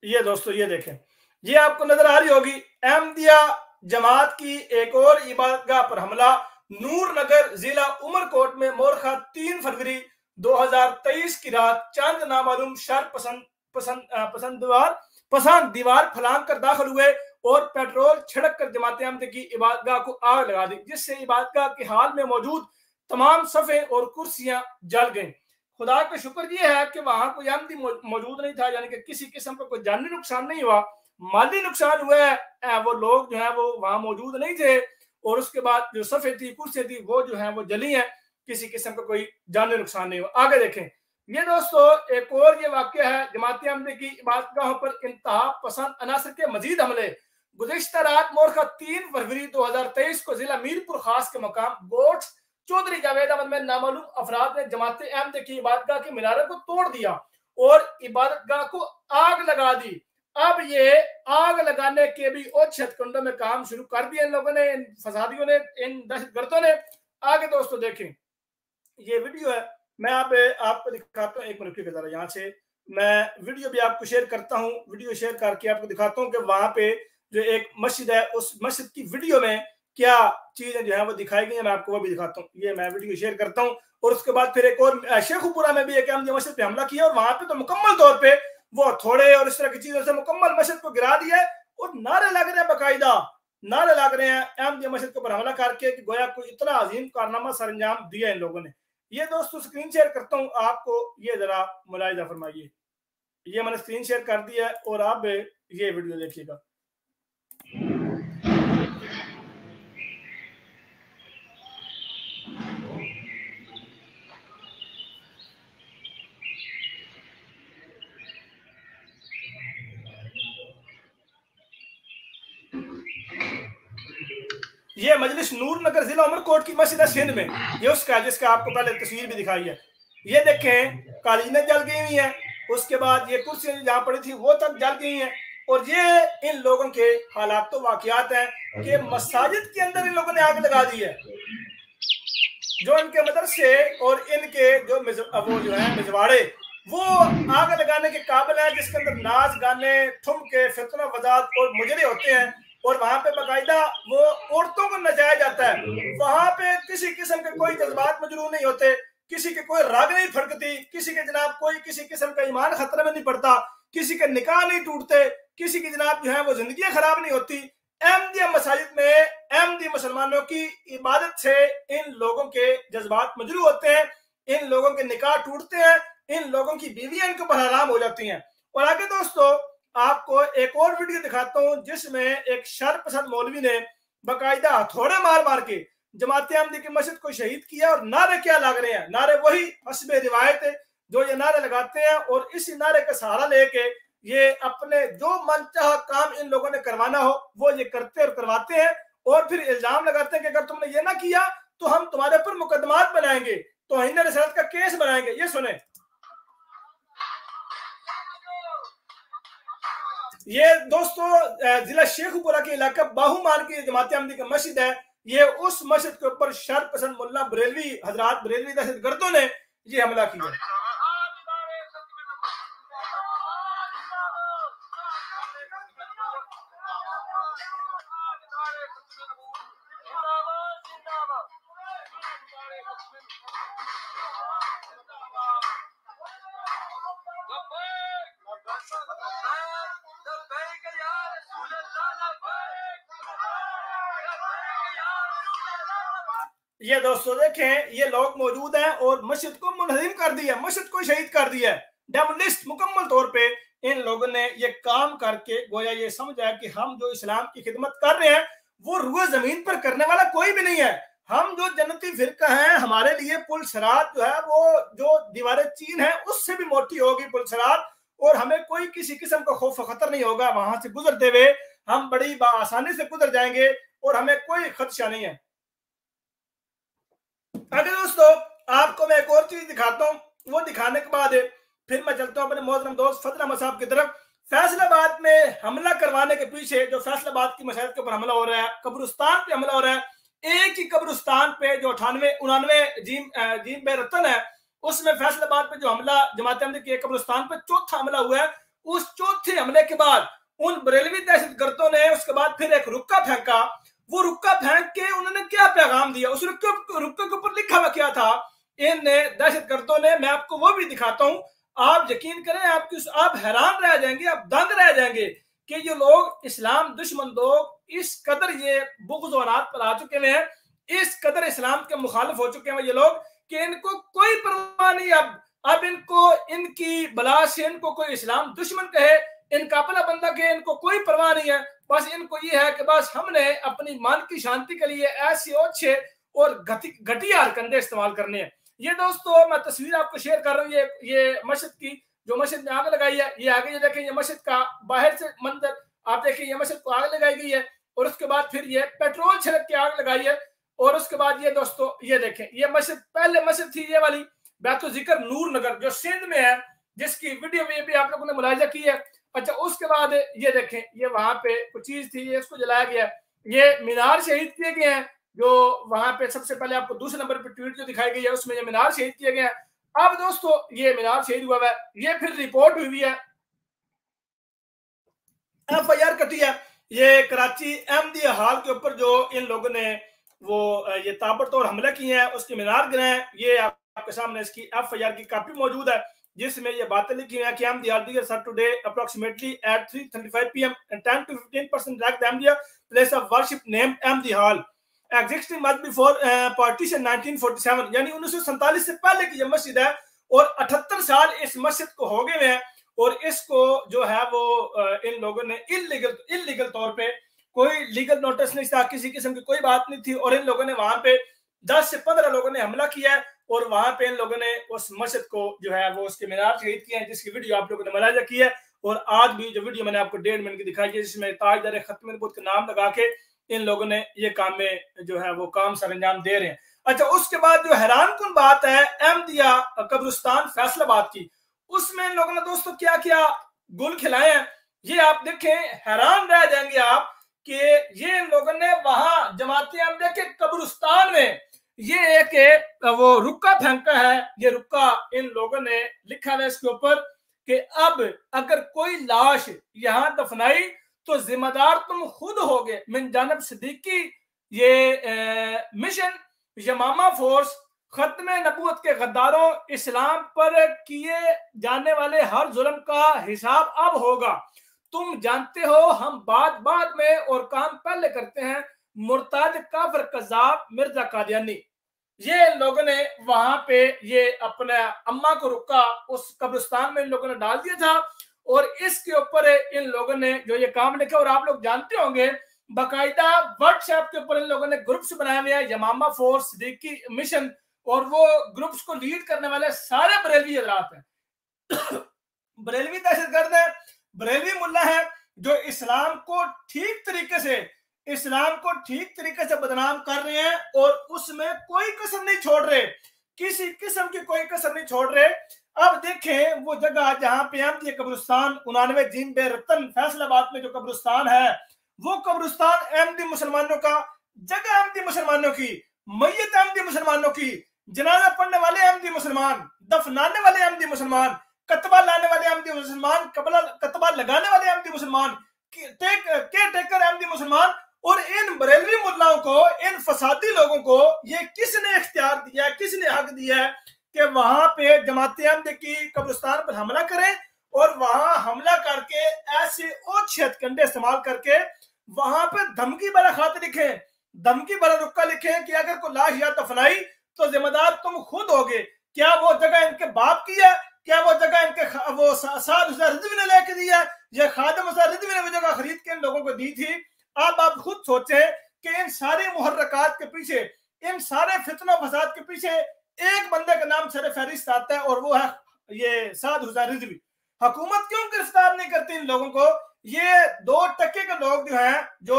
ये दोस्तों ये देखें, ये आपको नजर आ रही होगी। अहमदिया जमात की एक और इबादतगाह पर हमला, नूरनगर जिला उमरकोट में मोरखा 3 फरवरी 2023 की रात चंद नामालूम शर पसंद दीवार फलांग कर दाखिल हुए और पेट्रोल छिड़क कर जमात अहमदी की इबादतगाह को आग लगा दी, जिससे इबादतगाह के हाल में मौजूद तमाम सफ़े और कुर्सियां जल गईं। खुदा का शुक्र ये है कि वहां कोई अहमदी मौजूद नहीं था, यानी कि किसी किस्म का कोई जानी नुकसान नहीं हुआ, माली नुकसान हुआ है। वो लोग जो है वो वहां मौजूद नहीं थे और उसके बाद जो सफ़े थी, कुर्सियां थी, वो जो है वो जली हैं, किसी किस्म का कोई जानी नुकसान नहीं हुआ। आगे देखें, ये दोस्तों एक और ये वाकया है जमात अहमदी की इबादतगाहों पर इंतहा पसंद अनासर के मजीद हमले। गुज़िश्ता रात मोरखा 3 फरवरी 2023 को जिला मीरपुर खास के मकाम गोठ चौधरी जावेद अहमद में नामालूम अफराद ने जमात अहमदी की इबादतगाह की मीनारों को तोड़ दिया और इबादतगाह को आग लगा दी। अब ये आग लगाने के भी और छतकुंडों में काम शुरू कर दिया इन लोगों ने, इन फसादियों ने, इन दहशतगर्दों ने। आगे दोस्तों देखें ये वीडियो है, मैं आपको दिखाता हूँ। 1 मिनट की जरा यहाँ से मैं वीडियो भी आपको शेयर करता हूँ। वीडियो शेयर करके आपको दिखाता हूँ कि वहां पे जो एक मस्जिद है उस मस्जिद की वीडियो में क्या चीजें जो है वो दिखाई गई है, मैं आपको वो भी दिखाता हूँ। ये मैं वीडियो शेयर करता हूँ। और उसके बाद फिर एक और शेखुपुरा में भी एक अहमदी मस्जिद पे हमला किया और वहां पे तो मुकम्मल तौर पे वो थोड़े और इस तरह की चीजों से मुकम्मल मस्जिद को गिरा दिया है और नारे लग रहे हैं, बाकायदा नारे लग रहे हैं अहमदी मस्जिद के ऊपर हमला करके कि गोया कोई इतना अजीम कारनामा सरंजाम दिया इन लोगों ने। ये दोस्तों स्क्रीन शेयर करता हूँ आपको, ये जरा मुलाहिजा फरमाइए। ये मैंने स्क्रीन शेयर कर दिया है और आप ये वीडियो देखिएगा। ये मजलिस नूर नगर जिला उमरकोट की मस्जिद है सिंध में, ये उसका जिसका आपको पहले तस्वीर भी दिखाई है। ये देखें कालीनें जल गई हुई हैं, उसके बाद ये कुर्सियां जहां पड़ी थी वो तक जल गई हैं। और ये इन लोगों के हालात तो वाकयात हैं कि मसाजिद के अंदर इन लोगों ने आग लगा दी है। जो इनके मदरसे और इनके जो वो जो है मिजवाड़े वो आग लगाने के काबिल है, जिसके अंदर नाच गाने ठुमके फितना वजात और मुजरे होते हैं और वहां पे बाकायदा वो औरतों को नचाया जाता है। वहां पे किसी किस्म के कोई जज्बात मजरू नहीं होते, किसी के कोई राग नहीं फड़कती, किसी के जनाब कोई किसी किस्म का ईमान खतरे में नहीं पड़ता, किसी के निकाह नहीं टूटते, किसी की जनाब जो है वो जिंदगी खराब नहीं होती। अहमदिया मसाजिद में अहमदी मुसलमानों की इबादत से इन लोगों के जज्बात मजरू होते हैं, इन लोगों के निकाह टूटते हैं, इन लोगों की बीवियां इनके ऊपर हराम हो जाती हैं। और आगे दोस्तों आपको एक और वीडियो दिखाता हूं जिसमें एक शरपसंद मौलवी ने बाकायदा हथौड़े मार मार के जमात अहमदी की मस्जिद को शहीद किया। और नारे क्या लग रहे हैं, नारे वही हस्बे रिवायत है जो ये नारे लगाते हैं और इसी नारे का सहारा लेके ये अपने जो मनचाहा काम इन लोगों ने करवाना हो वो ये करते और करवाते हैं और फिर इल्जाम लगाते हैं कि अगर तुमने ये ना किया तो हम तुम्हारे ऊपर मुकदमात बनाएंगे, तौहीन रिसालत का केस बनाएंगे। ये सुने, ये दोस्तों जिला शेखुपुरा के इलाका बाहुमान की जमात अहमदी की मस्जिद है। ये उस मस्जिद के ऊपर शरपसंद मुल्ला बरेलवी हजरात बरेलवी दहशतगर्दों ने ये हमला किया। ये दोस्तों देखें ये लोग मौजूद हैं और मस्जिद को मुनहदिम कर दिया, मस्जिद को शहीद कर दिया, डेमोलिस्ट मुकम्मल तौर पे इन लोगों ने ये काम करके गोया ये समझा कि हम जो इस्लाम की खिदमत कर रहे हैं वो रुए जमीन पर करने वाला कोई भी नहीं है। हम जो जन्नती फिरका है, हमारे लिए पुल सिरात जो है वो जो दीवारें चीन है उससे भी मोटी होगी पुल सिरात और हमें कोई किसी किस्म का खौफ खतर नहीं होगा। वहां से गुजरते हुए हम बड़ी आसानी से गुजर जाएंगे और हमें कोई खदशा नहीं है। अगर दोस्तों आपको मैं एक और चीज दिखाता हूँ, वो दिखाने के बाद फिर मैं चलता हूँ अपने मोहतरम दोस्त फजल अहमद साहब की तरफ। फैसलाबाद में हमला करवाने के पीछे जो फैसलाबाद की मस्जिद के ऊपर हमला हो रहा है, कब्रिस्तान पे हमला हो रहा है, एक ही कब्रिस्तान पे जो 98-99 जीम बे रतन है उसमें फैसलाबाद पे जो हमला जमात अहमदी के कब्रिस्तान पे चौथा हमला हुआ है। उस चौथे हमले के बाद उन बरेलवी दहशतगर्दों ने उसके बाद फिर एक रुक्का फेंका। वो रुक्का फेंक के उन्होंने क्या पैगाम दिया, उस रुक्के के ऊपर लिखा हुआ क्या था इन दहशतगर्दों ने, मैं आपको वो भी दिखाता हूँ। आप यकीन करें आप हैरान रह जाएंगे, आप दंग रह जाएंगे कि ये लोग इस्लाम दुश्मन लोग इस कदर ये बुग़्ज़ और अनात पर आ चुके हैं, इस कदर इस्लाम के मुखालिफ हो चुके हैं ये लोग कि इनको कोई परवाह नहीं। अब इनको इनकी बला से इनको कोई इस्लाम दुश्मन कहे, इनका अपना बंदा कहे, इनको कोई परवाह नहीं है। बस इनको ये है कि बस हमने अपनी मन की शांति के लिए ऐसे ओछे और घटिया हरकंदे इस्तेमाल करने हैं। ये दोस्तों मैं तस्वीर आपको शेयर कर रहा हूँ, ये मस्जिद की, जो मस्जिद में आग लगाई है। ये आगे ये देखें, ये मस्जिद का बाहर से मंजर आप देखें, ये मस्जिद को आग लगाई गई है और उसके बाद फिर ये पेट्रोल छिड़क के आग लगाई है। और उसके बाद ये दोस्तों ये देखें, ये मस्जिद पहले मस्जिद थी ये वाली बैतुल जिक्र नूर नगर जो सिंध में है, जिसकी वीडियो में भी आप लोगों ने मुलाहिजा की है। अच्छा, उसके बाद ये देखें, ये वहां पे कुछ चीज थी, ये इसको जलाया गया। ये मीनार शहीद किए गए हैं जो वहां पे सबसे पहले आपको दूसरे नंबर पे ट्वीट जो दिखाई गई है उसमें ये मीनार शहीद किए गए हैं। अब दोस्तों ये मीनार शहीद हुआ है, ये फिर रिपोर्ट हुई है, FIR कटी है। ये कराची अहमदी हाल के ऊपर जो इन लोगों ने वो ये ताबड़तोड़ हमला किए हैं, उसके मीनार गिरे हैं। ये आपके सामने इसकी FIR की कॉपी मौजूद है जिसमें ये बातें लिखी हुई हैं कि अहमदी हाल दिगर sir today approximately at 3:35 PM and 10 to 15% direct Ahmadiyya place of worship named Ahmadi hall existing much before partition 1947, यानी 1947 से पहले की ये मस्जिद है और 78 साल इस मस्जिद को हो गए हैं। और इसको जो है वो इन लोगों ने इलीगल तौर पे, कोई लीगल नोटिस नहीं था, किसी किस्म की कोई बात नहीं थी, और इन लोगों ने वहां पे 10 से 15 लोगों ने हमला किया है और वहां पे इन लोगों ने उस मस्जिद को जो है वो उसके मीनार शहीद किए हैं, जिसकी वीडियो आप लोगों ने मुलाहिजा की है। और आज भी जो वीडियो मैंने आपको 1.5 मिनट की दिखाई है जिसमें ताजदार खत्म नबूवत का नाम लगा के इन लोगों ने ये काम में जो है वो काम सर अंजाम दे रहे हैं। अच्छा, उसके बाद जो हैरानकुन बात है अहमदिया कब्रिस्तान फैसलाबाद की, उसमें इन लोगों ने दोस्तों क्या क्या गुल खिलाए हैं, ये आप देखें, हैरान रह जाएंगे आप कि ये इन लोगों ने वहां जमाती अहमदिया के कब्रिस्तान में ये एक वो रुक्का फेंका है। ये रुक्का इन लोगों ने लिखा है इसके ऊपर कि अब अगर कोई लाश यहां दफनाई तो जिम्मेदार तुम खुद होगे, मिन जानब सिद्दीकी ये मिशन यमामा फोर्स खत्म नबूवत के गद्दारों इस्लाम पर किए जाने वाले हर जुल्म का हिसाब अब होगा। तुम जानते हो हम बाद में और काम पहले करते हैं। मुर्ताद काफिर कज़ाब मिर्जा कादियानी, ये इन लोगों ने वहां पे ये अपने अम्मा को रुका उस कब्रिस्तान में इन लोगों ने डाल दिया था और इसके ऊपर इन लोगों ने जो ये काम लिखा। और आप लोग जानते होंगे बाकायदा व्हाट्सएप के ऊपर इन लोगों ने ग्रुप्स बनाए हुए हैं, यमामा फोर्स, सिद्दीकी मिशन, और वो ग्रुप्स को लीड करने वाले सारे बरेलवी हजरात हैं। बरेलवी दहशतगर्द है, बरेलवी मुल्ला है जो इस्लाम को ठीक तरीके से बदनाम कर रहे हैं और उसमें कोई कसर नहीं छोड़ रहे, किसी किस्म की कोई कसर नहीं छोड़ रहे। अब देखें वो जगह जहां पे अहमदी कब्रिस्तान 99 जीन बे रतन फैसलाबाद में जो कब्रिस्तान है, वो कब्रिस्तान अहमदी मुसलमानों का, जगह अहमदी मुसलमानों की, मैयत अहमदी मुसलमानों की, जनाजा पढ़ने वाले अहमदी मुसलमान, दफनाने वाले अहमदी मुसलमान, कतबा लाने वाले अहमदी मुसलमान, कतबा लगाने वाले अहमदी मुसलमान, केयर टेकर अहमदी मुसलमान। और इन बरेलवी मुल्लाओं को, इन फसादी लोगों को ये किसने इख्तियार दिया है, किसने हक दिया है कि वहां पे जमाती अहमदी की कब्रिस्तान पर हमला करें और वहां हमला करके ऐसे ओछे हथकंडे इस्तेमाल करके वहां पे धमकी भरा खत लिखे, धमकी भरा रुक्का लिखे कि अगर कोई लाश या दफनाई तो जिम्मेदार तुम खुद होगे। क्या वो जगह इनके बाप की है? क्या वो जगह इनके वो साद हुसैन रिजवी ने लेके दी है? ये खादिम हुसैन रिजवी ने वो जगह खरीद के इन लोगों को दी थी? अब आप खुद सोचें कि इन सारे मुहर्रकात के पीछे, इन सारे फितना फसाद के पीछे एक बंदे का नाम सर फहरिस्त आता है और वो है ये साद हुसैन रिजवी। हुकूमत क्यों गिरफ्तार नहीं करती इन लोगों को? ये 2 टके के लोग जो हैं, जो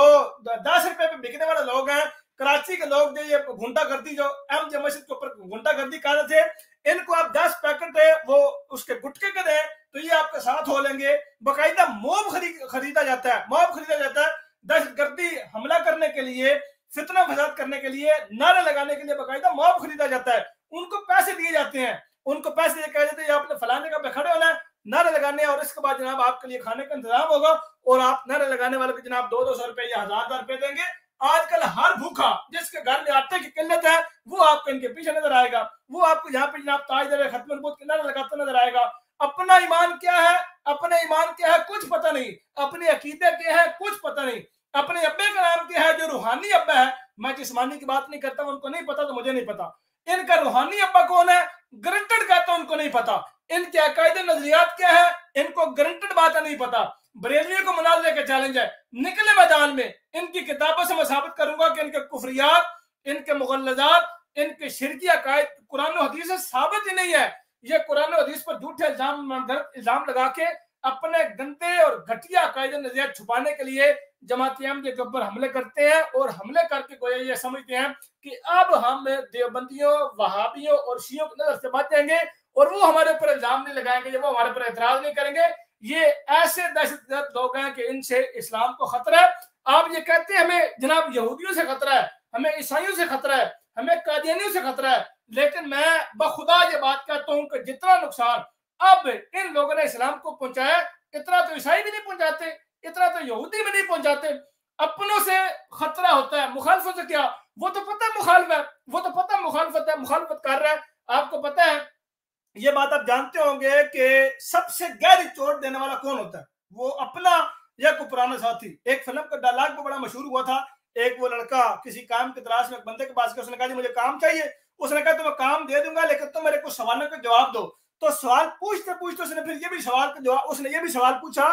10 रुपए पे बिकने वाले लोग हैं, कराची के लोग जो ये गुंडागर्दी, जो अहमदिया मस्जिद के ऊपर गुंडागर्दी कर रहे थे, इनको आप 10 पैकेट है वो उसके गुटके के दें तो ये आपके साथ हो लेंगे। बाकायदा मॉब खरीदा जाता है, मॉब खरीदा जाता है दहशतगर्दी हमला करने के लिए, फितना फसाद करने के लिए, नारे लगाने के लिए बाकायदा मॉब खरीदा जाता है। उनको पैसे दिए जाते हैं, उनको पैसे ये कह देते हैं आपने फलाने जगह पे खड़े होना है, नारे लगाने, और इसके बाद जनाब आपके लिए खाने का इंतजाम होगा और आप नारे लगाने वाले को जनाब 200 रुपए या 1000 रुपए देंगे। आजकल हर भूखा जिसके घर में आटे की किल्लत है वो आपको इनके पीछे नजर आएगा, वो आपको यहाँ पे जनाब ताजदार खत्म नबूवत के नारे लगाता नजर आएगा। अपना ईमान क्या है, अपने ईमान क्या है कुछ पता नहीं, अपने अकीदे क्या है कुछ पता नहीं, अपने अब्बे का नाम क्या है जो रूहानी अब्बा है। मैं जिस्मानी की बात नहीं करता, उनको नहीं पता तो मुझे नहीं पता। इनका रूहानी अब्बा कौन है, गारंटेड का तो उनको नहीं पता। इनके अकायदे नजरियात क्या है, इनको गारंटेड बात नहीं पता। बरेलवी को मुनाज़रे का चैलेंज है, निकले मैदान में, इनकी किताबों से मैं साबित करूंगा कि इनके कुफरियात, इनके मुगल्लजात इनके शिरकी अकायद कुरान और हदीस से साबित ही नहीं है। ये कुरान और हदीस पर झूठे इल्जाम लगा के अपने गंदे और घटिया अकायद नजरिया छुपाने के लिए जमात अहमदिया के ऊपर हमले करते हैं, और हमले करके गोया ये समझते हैं कि अब हम देवबंदियों, वहाबियों और शियों की नजर से बच जाएंगे और वो हमारे ऊपर इल्जाम नहीं लगाएंगे, वो हमारे ऊपर एतराज नहीं करेंगे। ये ऐसे दहशतगर्द लोग हैं कि इनसे इस्लाम को खतरा है। आप ये कहते हैं हमें जनाब यहूदियों से खतरा है, हमें ईसाइयों से खतरा है, हमें कादियानियों से खतरा है, लेकिन मैं बखुदा ये बात कहता हूं कि जितना नुकसान अब इन लोगों ने इस्लाम को पहुंचाया, इतना तो ईसाई भी नहीं पहुंचाते, इतना तो यहूदी भी नहीं पहुंचाते। अपनों से खतरा होता है, मुखालफों से क्या? वो तो पता है मुखालिफ है, वो तो पता मुखालफत है, मुखालफत कर रहा है। आपको पता है, ये बात आप जानते होंगे कि सबसे गहरी चोट देने वाला कौन होता है? वो अपना या कोई पुराना साथी। एक फिल्म का डायलॉग भी बड़ा मशहूर हुआ था। एक वो लड़का किसी काम की तलाश में एक बंदे के पास गया, उसने कहा जी मुझे काम चाहिए। उसने कहा तो मैं काम दे दूंगा, लेकिन तुम मेरे कुछ सवालों का जवाब दो। तो सवाल पूछते पूछते उसने फिर ये भी सवाल का जवाब, उसने ये भी सवाल पूछा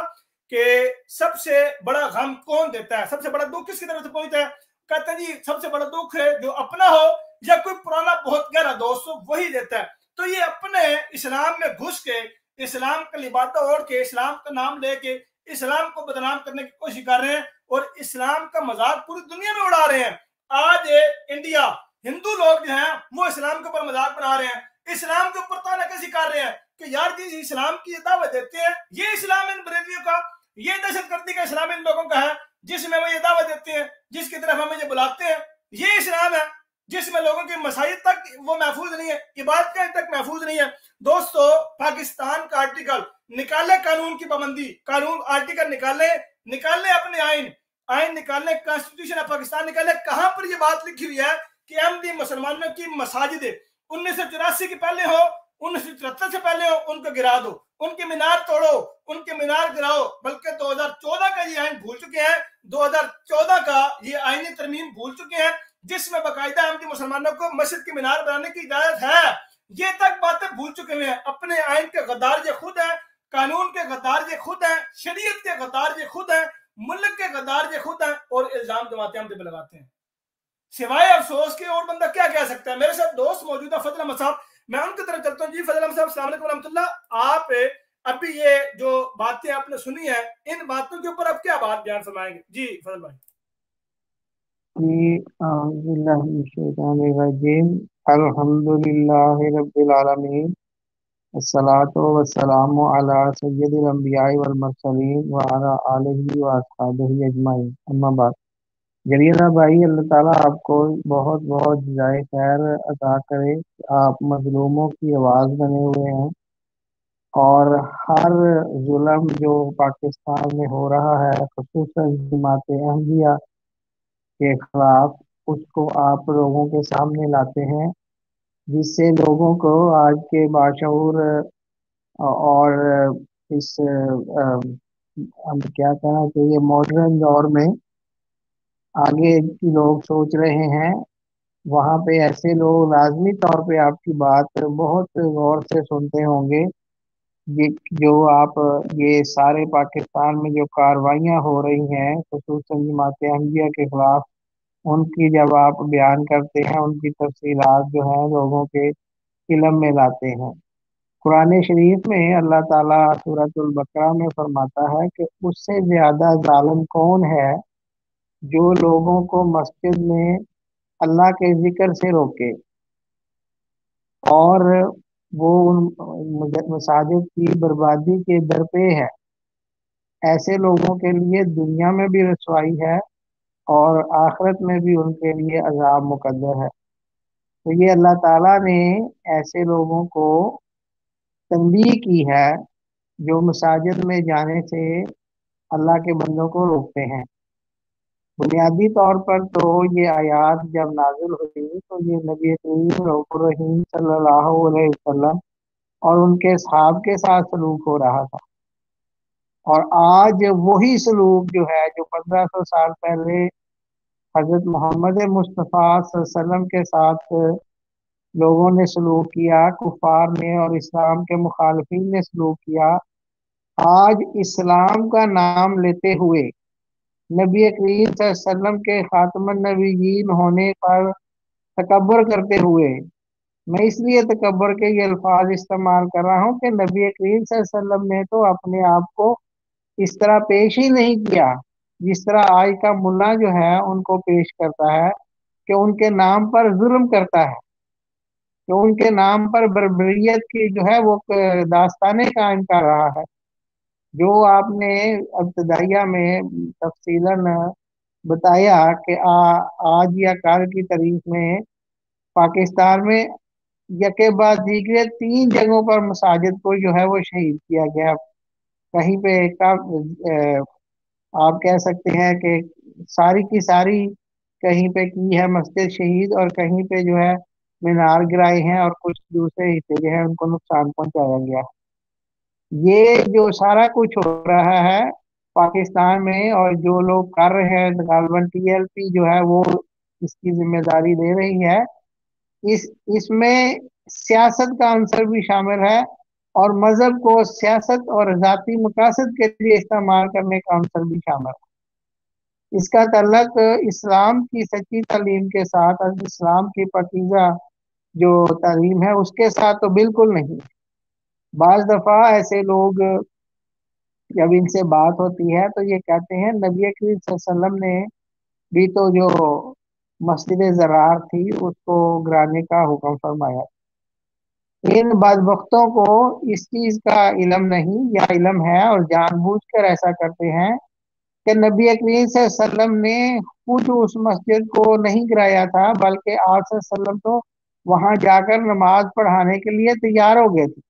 कि सबसे बड़ा गम कौन देता है, सबसे बड़ा दुख किसकी तरफ से पहुंचता है? कहते हैं जी सबसे बड़ा दुख है जो अपना हो या कोई पुराना बहुत गहरा दोस्त हो, वही देता है। तो ये अपने इस्लाम में घुस के, इस्लाम का लिबासा ओढ़ के, इस्लाम का नाम लेके इस्लाम को बदनाम करने की कोशिश कर रहे हैं और इस्लाम का मजाक पूरी दुनिया में उड़ा रहे हैं। आज इंडिया हिंदू लोग जो हैं वो इस्लाम के ऊपर मजाक बना रहे हैं, इस्लाम के ऊपर तानाकसी कर रहे हैं कि यार जी इस्लाम की दावत देते हैं, ये इस्लाम इन बरेलियों का, ये दहशतगर्दी का इस्लाम इन लोगों का है जिसमें वो ये दावत देते हैं, जिसकी तरफ हमें ये बुलाते हैं। ये इस्लाम है जिसमें लोगों की मसाइल तक वो महफूज नहीं है, इबादत तक महफूज नहीं है। दोस्तों, पाकिस्तान का आर्टिकल निकाले, कानून की पाबंदी, कानून आर्टिकल निकाले अपने आइन निकाले, कॉन्स्टिट्यूशन ऑफ पाकिस्तान निकाले। कहां पर ये बात लिखी हुई है कि अहमदी मुसलमानों की मसाजिद 1984 के पहले हो, 1973 से पहले हो, उनको गिरा दो, उनके मीनार तोड़ो, उनके मीनार गिराओ। बल्कि 2014 का ये आइन भूल चुके हैं, 2014 का ये आईनी तरमीम भूल चुके हैं जिसमें बाकायदा अहमदी मुसलमानों को मस्जिद की मीनार बनाने की इजाजत है। ये तक बातें भूल चुके हुए हैं। अपने आइन के गद्दार ये खुद है, कानून के गद्दार ये खुद है, शरीयत के गद्दार ये खुद है, मुल्क के गद्दार ये खुद है, और इल्जाम जमात अहमद पे लगाते हैं। सिवाय अफसोस के और बंदा क्या कह सकता है? मेरे साथ दोस्त मौजूद है फजल अहमद साहब, मैं उनकी तरफ चलता हूँ। जी फजल अहमद साहब, अस्सलाम वालेकुम रहमतुल्लाह। आप अभी ये जो बातें आपने सुनी है, इन बातों के ऊपर आप क्या बात बयान फरमाएंगे? जी फजल भाई। अल्हम्दुलिल्लाहि रब्बिल आलमीन, अस्सलातु वस्सलामु अला सय्यिदिल अंबिया'i वल मुरसलीन व अला आलिहि व अस्हाबिहि अजमाइन, अम्मा बाद। जरीना भाई, अल्लाह ताला आपको बहुत बहुत जज़ाए खैर अता करे। आप मजलूमों की आवाज़ बने हुए हैं और हर जुल्म जो पाकिस्तान में हो रहा है, खुसूसन जमात अहमदिया के खिलाफ, उसको आप लोगों के सामने लाते हैं, जिससे लोगों को आज के बाशऊर और इस हम क्या कहना चाहिए मॉडर्न दौर में आगे की लोग सोच रहे हैं, वहाँ पे ऐसे लोग लाजमी तौर पे आपकी बात बहुत गौर से सुनते होंगे। ये जो आप ये सारे पाकिस्तान में जो कार्रवाइयाँ हो रही हैं खुसूसन जमात अहमदिया के खिलाफ, उनकी जब आप बयान करते हैं, उनकी तफसीलात जो हैं लोगों के इल्म में लाते हैं। कुरान शरीफ में अल्लाह ताला सूरतुल बकरा में फरमाता है कि उससे ज्यादा जालिम कौन है जो लोगों को मस्जिद में अल्लाह के जिक्र से रोके और वो उन मसाजिद की बर्बादी के दर पे है। ऐसे लोगों के लिए दुनिया में भी रसवाई है और आखिरत में भी उनके लिए अजाब मुकद्दर है। तो ये अल्लाह ताला ने ऐसे लोगों को तंबीह की है जो मसाजिद में जाने से अल्लाह के बंदों को रोकते हैं। बुनियादी तौर पर तो ये आयात जब नाजिल हुई तो ये नबी करीम सल्लल्लाहु अलैहि वसल्लम और उनके सहाब के साथ सलूक हो रहा था, और आज वही सलूक जो है जो 1500 साल पहले हजरत मोहम्मद मुस्तफ़ा सल्लल्लाहु अलैहि वसल्लम के साथ लोगों ने सलूक किया, कुफार ने और इस्लाम के मुखालिफिन ने सलूक किया, आज इस्लाम का नाम लेते हुए नबी करीम सल्लल्लाहु अलैहि वसल्लम के खातमुन नबिय्यीन होने पर तकब्बुर करते हुए। मैं इसलिए तकब्बुर के ये अल्फाज इस्तेमाल कर रहा हूँ कि नबी करीम सल्लल्लाहु अलैहि वसल्लम ने तो अपने आप को इस तरह पेश ही नहीं किया जिस तरह आज का मुल्ला जो है उनको पेश करता है, कि उनके नाम पर जुल्म करता है, कि उनके नाम पर बर्बरियत की जो है वो दास्तानें कायम कर रहा है। जो आपने इब्तदाइया में तफसीलन बताया कि आज या कल की तारीख में पाकिस्तान में यके बाद दीगरे 3 जगहों पर मसाजिद को जो है वो शहीद किया गया। कहीं पे आप कह सकते हैं कि सारी की सारी कहीं पे की है मस्जिद शहीद, और कहीं पे जो है मीनार गिराए हैं और कुछ दूसरे हिस्से जो है उनको नुकसान पहुंचाया गया। ये जो सारा कुछ हो रहा है पाकिस्तान में और जो लोग कर रहे हैं, गालबन टीएलपी जो है वो इसकी जिम्मेदारी ले रही है, इस इसमें सियासत का अंसर भी शामिल है और मजहब को सियासत और जाती मकासद के लिए इस्तेमाल करने का अंसर भी शामिल है। इसका तल्लक इस्लाम की सच्ची तालीम के साथ और इस्लाम की पाकीज़ा जो तालीम है उसके साथ तो बिल्कुल नहीं। बाज दफा ऐसे लोग जब इनसे बात होती है तो ये कहते हैं नबी करीम सल्लल्लाहु अलैहि वसल्लम ने भी तो जो मस्जिद ज़रार थी उसको गिराने का हुक्म फरमाया। इन बदबख्तों को इस चीज का इल्म नहीं, या इल्म है और जानबूझकर ऐसा करते हैं कि नबी करीम सल्लल्लाहु अलैहि वसल्लम ने खुद उस मस्जिद को नहीं गिराया था, बल्कि आप सल्लल्लाहु अलैहि वसल्लम तो वहां जाकर नमाज पढ़ाने के लिए तैयार हो गए थे।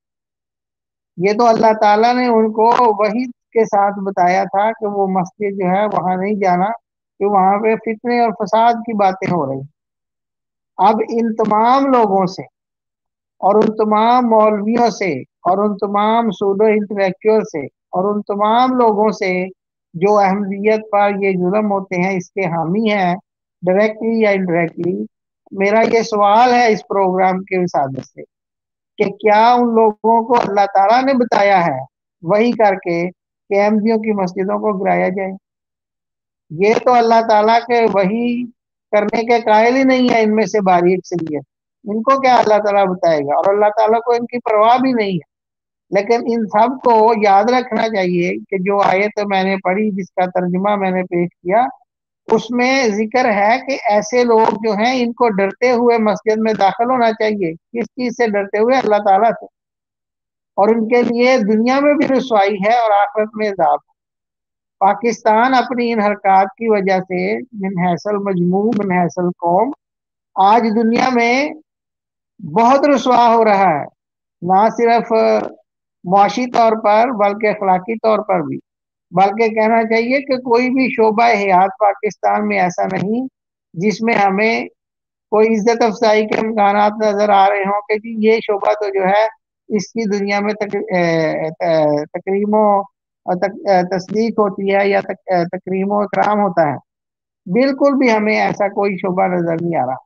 ये तो अल्लाह ताला ने उनको वही के साथ बताया था कि वो मस्जिद जो है वहां नहीं जाना, कि वहां पे फितने और फसाद की बातें हो रही। अब इन तमाम लोगों से और उन तमाम मौलवियों से और उन तमाम सूडो इंटेलेक्चुअल से और उन तमाम लोगों से जो अहमदियत पर ये जुल्म होते हैं इसके हामी हैं, डायरेक्टली या इनडायरेक्टली, मेरा ये सवाल है इस प्रोग्राम के विसादत से कि क्या उन लोगों को अल्लाह ताला ने बताया है वही करके कि अहमदियों की मस्जिदों को गिराया जाए? ये तो अल्लाह ताला के वही करने के कायल ही नहीं है इनमें से बारीक से लिए, इनको क्या अल्लाह ताला बताएगा, और अल्लाह ताला को इनकी परवाह भी नहीं है। लेकिन इन सब को याद रखना चाहिए कि जो आयत मैंने पढ़ी जिसका तर्जुमा मैंने पेश किया उसमें जिक्र है कि ऐसे लोग जो हैं इनको डरते हुए मस्जिद में दाखिल होना चाहिए। किस चीज से डरते हुए? अल्लाह ताला से। और उनके लिए दुनिया में भी रुसवाई है और आखिरत में अज़ाब। पाकिस्तान अपनी इन हरकत की वजह से मिनहसल मजमू मिनहसल कौम आज दुनिया में बहुत रुसवा हो रहा है, ना सिर्फ मुआशी तौर पर बल्कि अखलाकी तौर पर भी। बल्कि कहना चाहिए कि कोई भी शोबा हयात पाकिस्तान में ऐसा नहीं जिसमें हमें कोई इज्जत अफजाई के इम्कान नजर आ रहे हों कि जी ये शोबा तो जो है इसकी दुनिया में तकरीमो तस्दीक होती है या तकरीमो इकराम होता है। बिल्कुल भी हमें ऐसा कोई शोबा नजर नहीं आ रहा,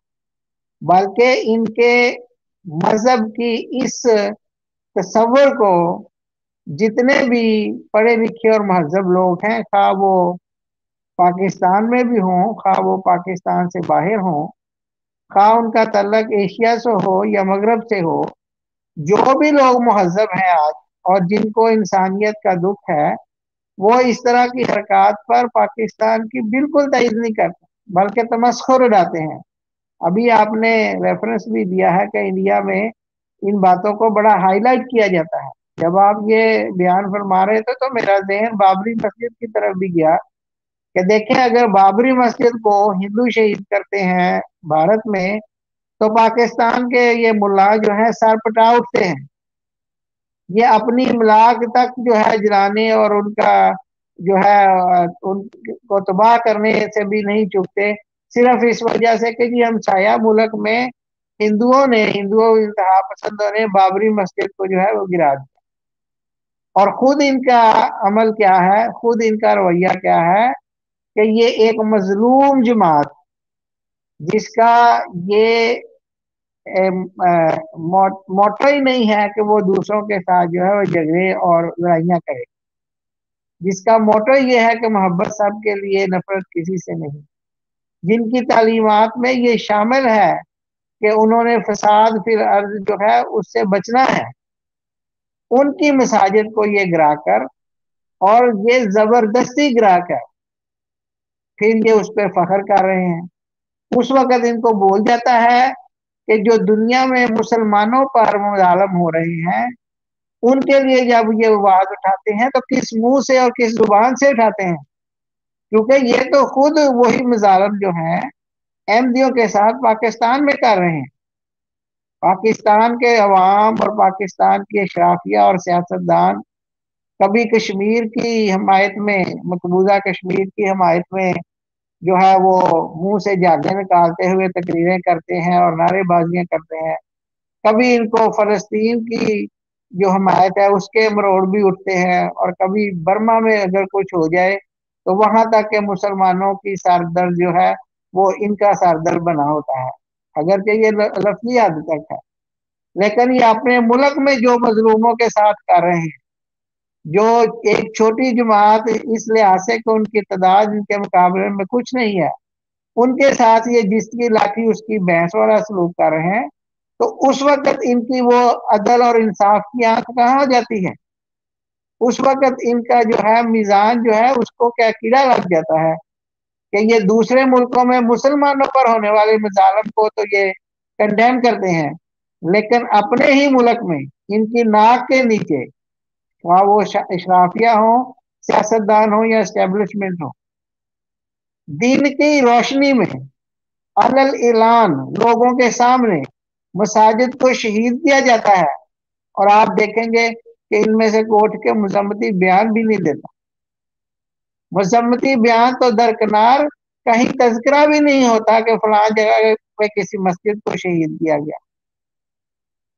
बल्कि इनके मजहब की इस तस्वर को जितने भी पढ़े लिखे और महजब लोग हैं, खा वो पाकिस्तान में भी हों, खा वो पाकिस्तान से बाहर हों, खा उनका तल्लक एशिया से हो या मगरब से हो, जो भी लोग महजब हैं आज और जिनको इंसानियत का दुख है, वो इस तरह की हरकत पर पाकिस्तान की बिल्कुल तइज़ नहीं करते बल्कि तमस्खुर उड़ाते हैं। अभी आपने रेफरेंस भी दिया है कि इंडिया में इन बातों को बड़ा हाईलाइट किया जाता है। जब आप ये बयान फरमा रहे थे तो मेरा जहन बाबरी मस्जिद की तरफ भी गया कि देखें अगर बाबरी मस्जिद को हिंदू शहीद करते हैं भारत में तो पाकिस्तान के ये मुल्ला जो है सर पटा उठते हैं। ये अपनी इमलाक तक जो है जलाने और उनका जो है उनको तबाह करने से भी नहीं चूकते, सिर्फ इस वजह से कि जी हम छाया मुल्क में हिंदुओं इंतहा पसंदों ने बाबरी मस्जिद को जो है वो गिरा दिया। और खुद इनका अमल क्या है, खुद इनका रवैया क्या है कि ये एक मजलूम जमात जिसका ये मोटो ही नहीं है कि वो दूसरों के साथ जो है वो झगड़े और लड़ाइयाँ करे, जिसका मोटो ये है कि मोहब्बत सब के लिए, नफरत किसी से नहीं, जिनकी तालीमात में ये शामिल है कि उन्होंने फसाद फिर अर्ज जो है उससे बचना है, उनकी मसाजिद को ये गिरा कर, और ये जबरदस्ती गिरा कर फिर ये उस पर फख्र कर रहे हैं। उस वक्त इनको बोल जाता है कि जो दुनिया में मुसलमानों पर मुजालम हो रहे हैं, उनके लिए जब ये आवाज उठाते हैं तो किस मुंह से और किस जुबान से उठाते हैं, क्योंकि ये तो खुद वही मुजालम जो है अहमदियों के साथ पाकिस्तान में कर रहे हैं। पाकिस्तान के अवाम और पाकिस्तान के अशराफिया और सियासतदान कभी कश्मीर की हमायत में, मकबूजा कश्मीर की हमायत में जो है वो मुंह से झागे निकालते हुए तकरीरें करते हैं और नारेबाजियां करते हैं, कभी इनको फलस्तीन की जो हमायत है उसके मरोड़ भी उठते हैं, और कभी बर्मा में अगर कुछ हो जाए तो वहां तक के मुसलमानों की सरदर्द जो है वो इनका सरदर्द बना होता है, अगर कि ये लफ्जी हद तक है। लेकिन ये अपने मुल्क में जो मजलूमों के साथ कर रहे हैं, जो एक छोटी जमात इस लिहाज से कि उनकी तादाद इनके मुकाबले में कुछ नहीं है, उनके साथ ये जिसकी लाठी उसकी भैंस वाला सलूक कर रहे हैं, तो उस वक्त इनकी वो अदल और इंसाफ की आंख कहाँ हो जाती है। उस वक्त इनका जो है मीजान जो है उसको क्या कीड़ा लग जाता है कि ये दूसरे मुल्कों में मुसलमानों पर होने वाले मजालम को तो ये कंडेम करते हैं, लेकिन अपने ही मुल्क में इनकी नाक के नीचे, वहाँ वो इशराफिया हो, सियासतदान हो या एस्टेब्लिशमेंट हो, दिन की रोशनी में अलल ऐलान लोगों के सामने मसाजिद को शहीद किया जाता है, और आप देखेंगे कि इनमें से कोर्ट के मजम्मती बयान भी नहीं देता। मजम्मती बयान तो दरकिनार, कहीं तज़किरा भी नहीं होता कि फलां जगह पे किसी मस्जिद को शहीद किया गया।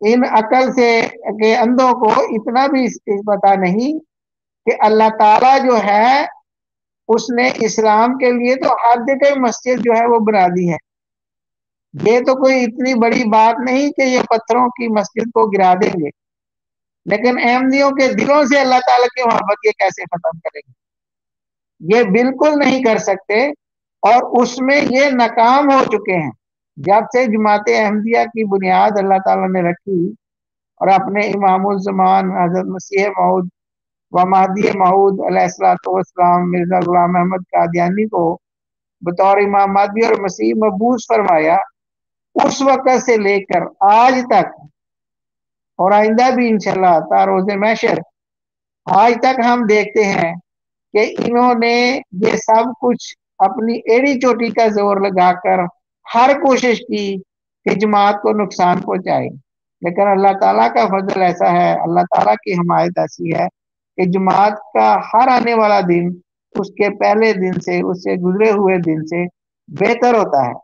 इन अकल से के अंधों को इतना भी पता नहीं कि अल्लाह ताला जो है उसने इस्लाम के लिए तो हर जगह मस्जिद जो है वो बना दी है। ये तो कोई इतनी बड़ी बात नहीं कि ये पत्थरों की मस्जिद को गिरा देंगे, लेकिन अहमदियों के दिलों से अल्लाह ताला की मोहब्बत ये कैसे खत्म करेंगे? ये बिल्कुल नहीं कर सकते, और उसमें ये नाकाम हो चुके हैं। जब से जमात अहमदिया की बुनियाद अल्लाह ताला ने रखी और अपने इमामुल ज़मान हज़रत मसीह मऊद व महदी मऊद अलैहिस्सलाम मिर्जा गुलाम अहमद कादियानी को बतौर इमाम महदी और मसीह मबूस फरमाया, उस वक्त से लेकर आज तक और आइंदा भी इंशाल्लाह तारोज़े महशर आज तक हम देखते हैं कि इन्होंने ये सब कुछ अपनी एड़ी चोटी का जोर लगाकर हर कोशिश की कि जमात को नुकसान पहुंचाए, लेकिन अल्लाह ताला का फजल ऐसा है, अल्लाह ताला की हमायत ऐसी है कि जमात का हर आने वाला दिन उसके पहले दिन से, उससे गुजरे हुए दिन से बेहतर होता है।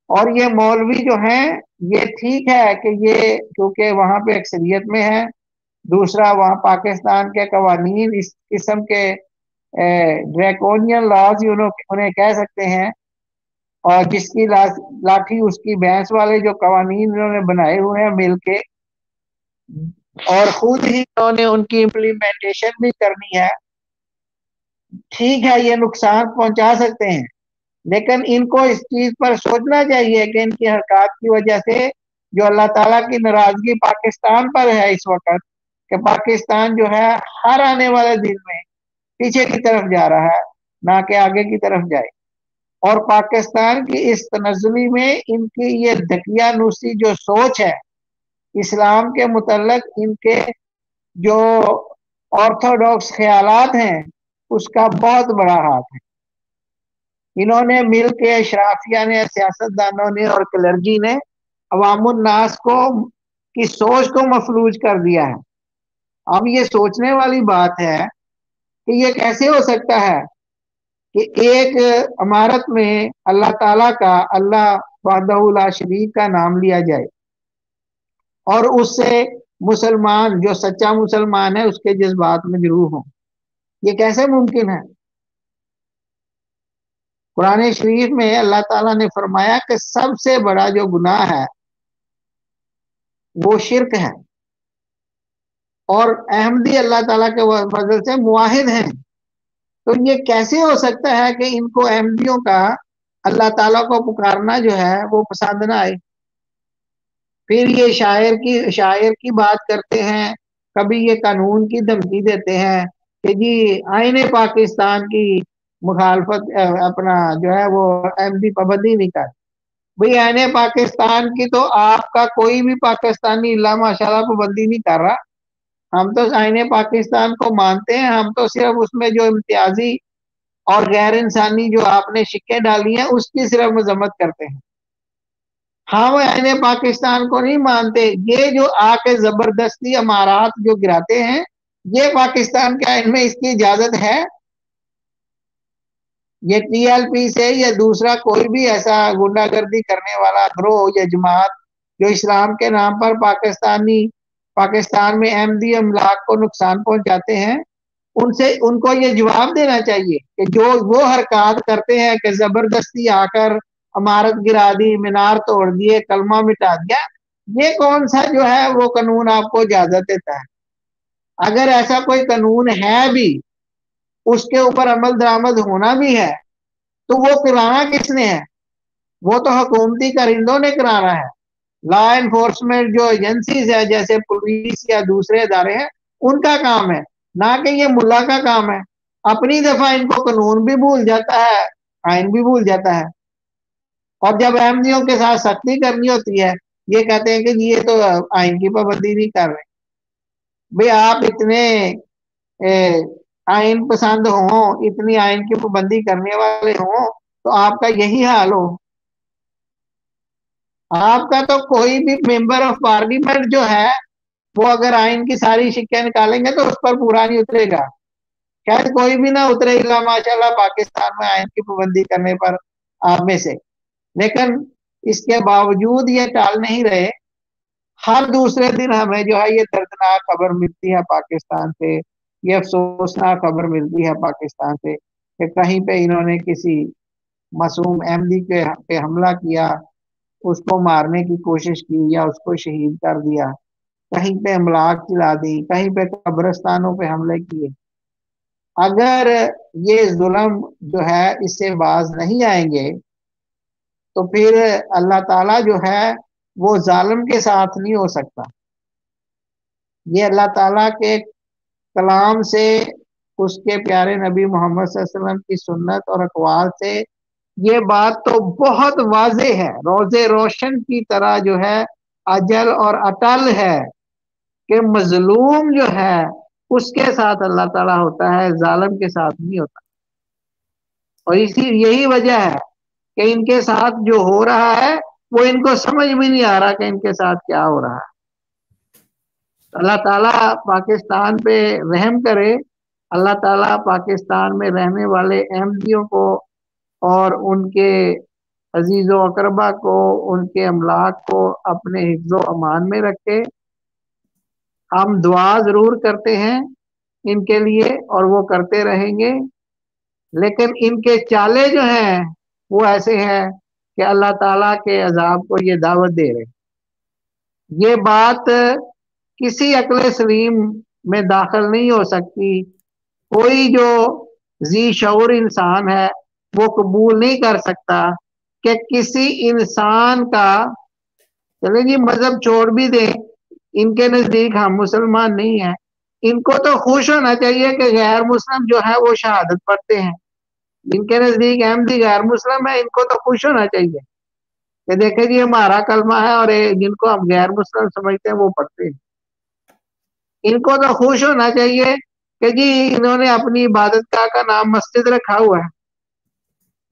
और ये मौलवी जो हैं, ये ठीक है कि ये क्योंकि वहां पे अक्सरियत में है, दूसरा वहां पाकिस्तान के कवानीन इस किस्म के ड्रैकोनियन लॉज उन्हें कह सकते हैं, और जिसकी लाठी उसकी भैंस वाले जो कवानीन इन्होंने बनाए हुए हैं मिलके, और खुद ही इन्होंने उनकी इम्प्लीमेंटेशन भी करनी है। ठीक है, ये नुकसान पहुंचा सकते हैं, लेकिन इनको इस चीज पर सोचना चाहिए कि इनकी हरकत की वजह से जो अल्लाह ताला की नाराजगी पाकिस्तान पर है इस वक्त, कि पाकिस्तान जो है हर आने वाले दिन में पीछे की तरफ जा रहा है, ना कि आगे की तरफ जाए। और पाकिस्तान की इस तनज़्ज़ुली में इनकी ये दकियानूसी जो सोच है इस्लाम के मुतल्लक, इनके जो ऑर्थोडॉक्स ख्यालात हैं उसका बहुत बड़ा हाथ है। इन्होंने मिल के, अशराफिया ने, सियासतदानों ने और क्लर्जी ने अवामुन नास को की सोच को मफलूज कर दिया है। अब ये सोचने वाली बात है कि ये कैसे हो सकता है कि एक इमारत में अल्लाह ताला का, अल्लाह वहदहू ला शरीक का नाम लिया जाए और उससे मुसलमान, जो सच्चा मुसलमान है, उसके जज्बात मजरूह हों। ये कैसे मुमकिन है? कुरान शरीफ में अल्लाह ताला ने फरमाया कि सबसे बड़ा जो गुनाह है वो शिर्क है, और अहमदी अल्लाह ताला के फजल से मुआहिद हैं। तो ये कैसे हो सकता है कि इनको अहमदियों का अल्लाह ताला को पुकारना जो है वो पसंद ना आए? फिर ये शायर की बात करते हैं, कभी ये कानून की धमकी देते हैं कि जी आईने पाकिस्तान की मुखालफत, अपना जो है वो एमडी पाबंदी नहीं कर। भाई आईने पाकिस्तान की तो आपका कोई भी पाकिस्तानी इल्ला माशाल्लाह पाबंदी नहीं कर रहा। हम तो आईने पाकिस्तान को मानते हैं, हम तो सिर्फ उसमें जो इम्तियाजी और गैर इंसानी जो आपने शिक्के डाली हैं उसकी सिर्फ मजम्मत करते हैं। हम आईने पाकिस्तान को नहीं मानते। ये जो आके जबरदस्ती अमारात जो गिराते हैं, ये पाकिस्तान के आईन में इसकी इजाजत है? ये टीएलपी से या दूसरा कोई भी ऐसा गुंडागर्दी करने वाला ग्रोह या जमात जो इस्लाम के नाम पर पाकिस्तान में अहमदी अमलाक को नुकसान पहुंचाते हैं, उनसे उनको ये जवाब देना चाहिए कि जो वो हरकत करते हैं कि जबरदस्ती आकर इमारत गिरा दी, मीनार तोड़ दिए, कलमा मिटा दिया, ये कौन सा जो है वो कानून आपको इजाजत देता है? अगर ऐसा कोई कानून है भी, उसके ऊपर अमल दरामद होना भी है, तो वो कराना किसने है? वो तो हुकूमती कारिंदों ने कराना है। लॉ एनफोर्समेंट जो एजेंसीज है जैसे पुलिस या दूसरे इदारे हैं, उनका काम है, ना कि ये मुल्ला का काम है। अपनी दफा इनको कानून भी भूल जाता है, आइन भी भूल जाता है, और जब अहमदियों के साथ सख्ती करनी होती है ये कहते हैं कि ये तो आइन की पाबंदी नहीं कर रहे। भाई आप इतने आइन पसंद हो, इतनी आइन की पाबंदी करने वाले हो, तो आपका यही हाल हो। आपका तो कोई भी मेंबर ऑफ पार्लियामेंट जो है वो अगर आइन की सारी शिक्के निकालेंगे तो उस पर पूरा नहीं उतरेगा। शायद कोई भी ना उतरे इल्ला माशाल्लाह पाकिस्तान में आइन की पाबंदी करने पर आप में से। लेकिन इसके बावजूद ये टाल नहीं रहे। हर दूसरे दिन हमें जो है ये दर्दनाक खबर मिलती है पाकिस्तान से, ये अफसोसनाक खबर मिलती है पाकिस्तान से कि कहीं पे इन्होंने किसी मासूम अहमदी पे हमला किया, उसको मारने की कोशिश की या उसको शहीद कर दिया, कहीं पे अमलाक चला दी, कहीं पे कब्रिस्तानों पे हमले किए। अगर ये जुल्म जो है इससे बाज नहीं आएंगे तो फिर अल्लाह ताला जो है वो जालिम के साथ नहीं हो सकता। ये अल्लाह ताला के कलाम से, उसके प्यारे नबी मोहम्मद सल्लल्लाहु अलैहि वसल्लम की सुन्नत और अकवाल से ये बात तो बहुत वाजे है, रोजे रोशन की तरह जो है अजल और अटल है कि मजलूम जो है उसके साथ अल्लाह ताला होता है, जालिम के साथ नहीं होता। और इसी यही वजह है कि इनके साथ जो हो रहा है वो इनको समझ में नहीं आ रहा कि इनके साथ क्या हो रहा है। अल्लाह ताला पाकिस्तान पे रहम करे। अल्लाह ताला पाकिस्तान में रहने वाले अहमदियों को और उनके अजीज़ो अकरबा को, उनके अमलाक को अपने हिफ्ज़ो अमान में रखे। हम दुआ जरूर करते हैं इनके लिए और वो करते रहेंगे, लेकिन इनके चाले जो हैं वो ऐसे हैं कि अल्लाह ताला के अजाब को ये दावत दे रहे। ये बात किसी अक्ल सलीम में दाखिल नहीं हो सकती। कोई जो जी शऊर इंसान है वो कबूल नहीं कर सकता कि किसी इंसान का, चले जी मजहब छोड़ भी दें, इनके नजदीक हम मुसलमान नहीं है, इनको तो खुश होना चाहिए कि गैर मुस्लिम जो है वो शहादत पढ़ते हैं। इनके नजदीक अहमदी गैर मुस्लिम है, इनको तो खुश होना चाहिए कि देखे जी हमारा कलमा है और जिनको हम गैर मुस्लिम समझते हैं वो पढ़ते हैं। इनको तो खुश होना चाहिए कि जी इन्होंने अपनी इबादत का नाम मस्जिद रखा हुआ है,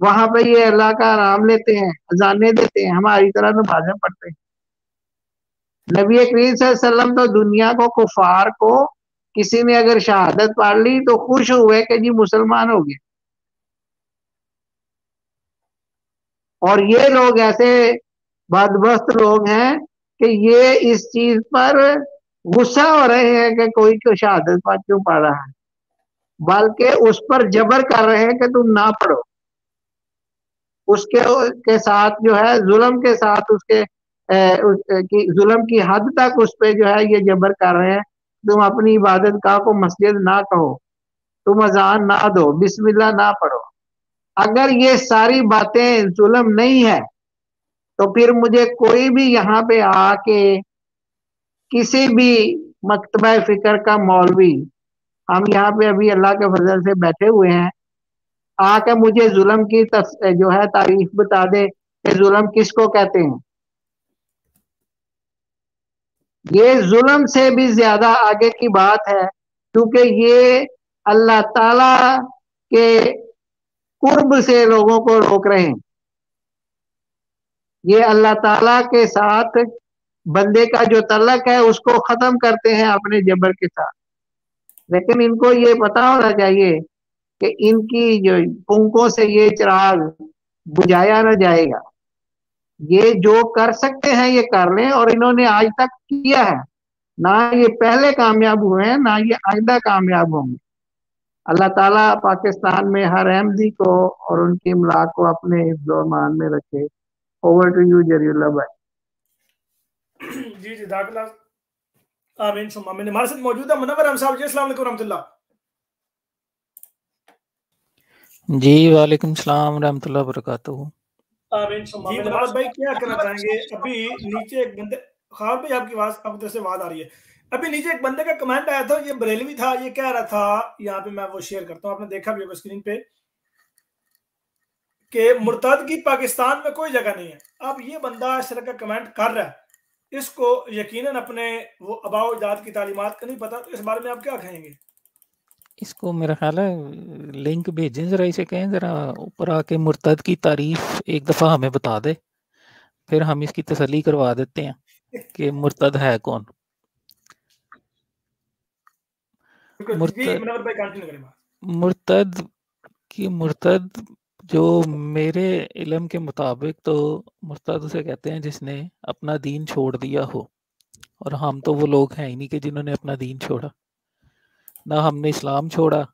वहां पे ये अल्लाह का नाम लेते हैं, अजाने देते हैं, हमारी तरह नमाजें पढ़ते हैं। नबी करीम सल्लल्लाहु अलैहि वसल्लम तो दुनिया को, कुफार को, किसी ने अगर शहादत पढ़ ली तो खुश हुए कि जी मुसलमान हो गए। और ये लोग ऐसे बदबख्त लोग हैं कि ये इस चीज पर गुस्सा हो रहे हैं कि कोई क्यों शहादत पाठ क्यों पढ़ रहा है, बल्कि उस पर जबर कर रहे हैं कि तुम ना पढ़ो। उसके के साथ जो है जुल्म के साथ उसके जुल्म की हद तक उस पर जो है ये जबर कर रहे हैं। तुम अपनी इबादत गाह को मस्जिद ना कहो, तुम अजान ना दो, बिस्मिल्लाह ना पढ़ो। अगर ये सारी बातें जुल्म नहीं है तो फिर मुझे कोई भी यहाँ पे आके किसी भी मकतबा फिक्र का मौलवी, हम यहाँ पे अभी अल्लाह के फजल से बैठे हुए हैं, आके मुझे जुल्म की जो है तारीफ बता दे कि जुल्म किसको कहते हैं। ये जुल्म से भी ज्यादा आगे की बात है, क्योंकि ये अल्लाह ताला के कुर्ब से लोगों को रोक रहे हैं। ये अल्लाह ताला के साथ बंदे का जो तल्लक है उसको खत्म करते हैं अपने जबर के साथ। लेकिन इनको ये पता होना चाहिए कि इनकी जो फुंकों से ये चिराग बुझाया न जाएगा। ये जो कर सकते हैं ये कर लें, और इन्होंने आज तक किया है। ना ये पहले कामयाब हुए हैं, ना ये आइंदा कामयाब होंगे। अल्लाह ताला पाकिस्तान में हर अहमदी को और उनकी इमलाक को अपने मान में रखे। ओवर टू यू जरीउल्लाह भाई। जी जी दाखिला आमीन सुम्मा आमीन। हमारे साथ मौजूद है मुनव्वर अहमद साहब जी, अस्सलाम वालेकुम रहमतुल्लाह। जी वालेकुम सलाम रहमतुल्लाह बरकातहू। आमीन सुम्मा आमीन। मुनव्वर भाई क्या कहना चाहेंगे? अभी नीचे एक बंदे, खान भाई आपकी आवाज अब तरफ से आवाज आ रही है। अभी नीचे एक बंदे का कमेंट आया था, ये बरेलवी था, ये कह रहा था, यहाँ पे मैं वो शेयर करता हूँ, आपने देखा भी होगा स्क्रीन पे, कि मुर्तद की पाकिस्तान में कोई जगह नहीं है। अब ये बंदा इस तरह का कमेंट कर रहा है, इसको यकीनन अपने वो अबाओ जात की तालीमात का नहीं पता, तो इस बारे में आप क्या कहेंगे? इसको मेरा ख्याल है लिंक भेजें ज़रा, इसे कहें ज़रा ऊपर आके मुर्तद की तारीफ एक दफ़ा हमें बता दे, फिर हम इसकी तसल्ली करवा देते हैं कि मुर्तद है कौन। मुर्तद जो मेरे इल्म के मुताबिक तो मुर्तद उसे कहते हैं जिसने अपना दीन छोड़ दिया हो, और हम तो वो लोग हैं ही नहीं कि जिन्होंने अपना दीन छोड़ा। ना हमने इस्लाम छोड़ा,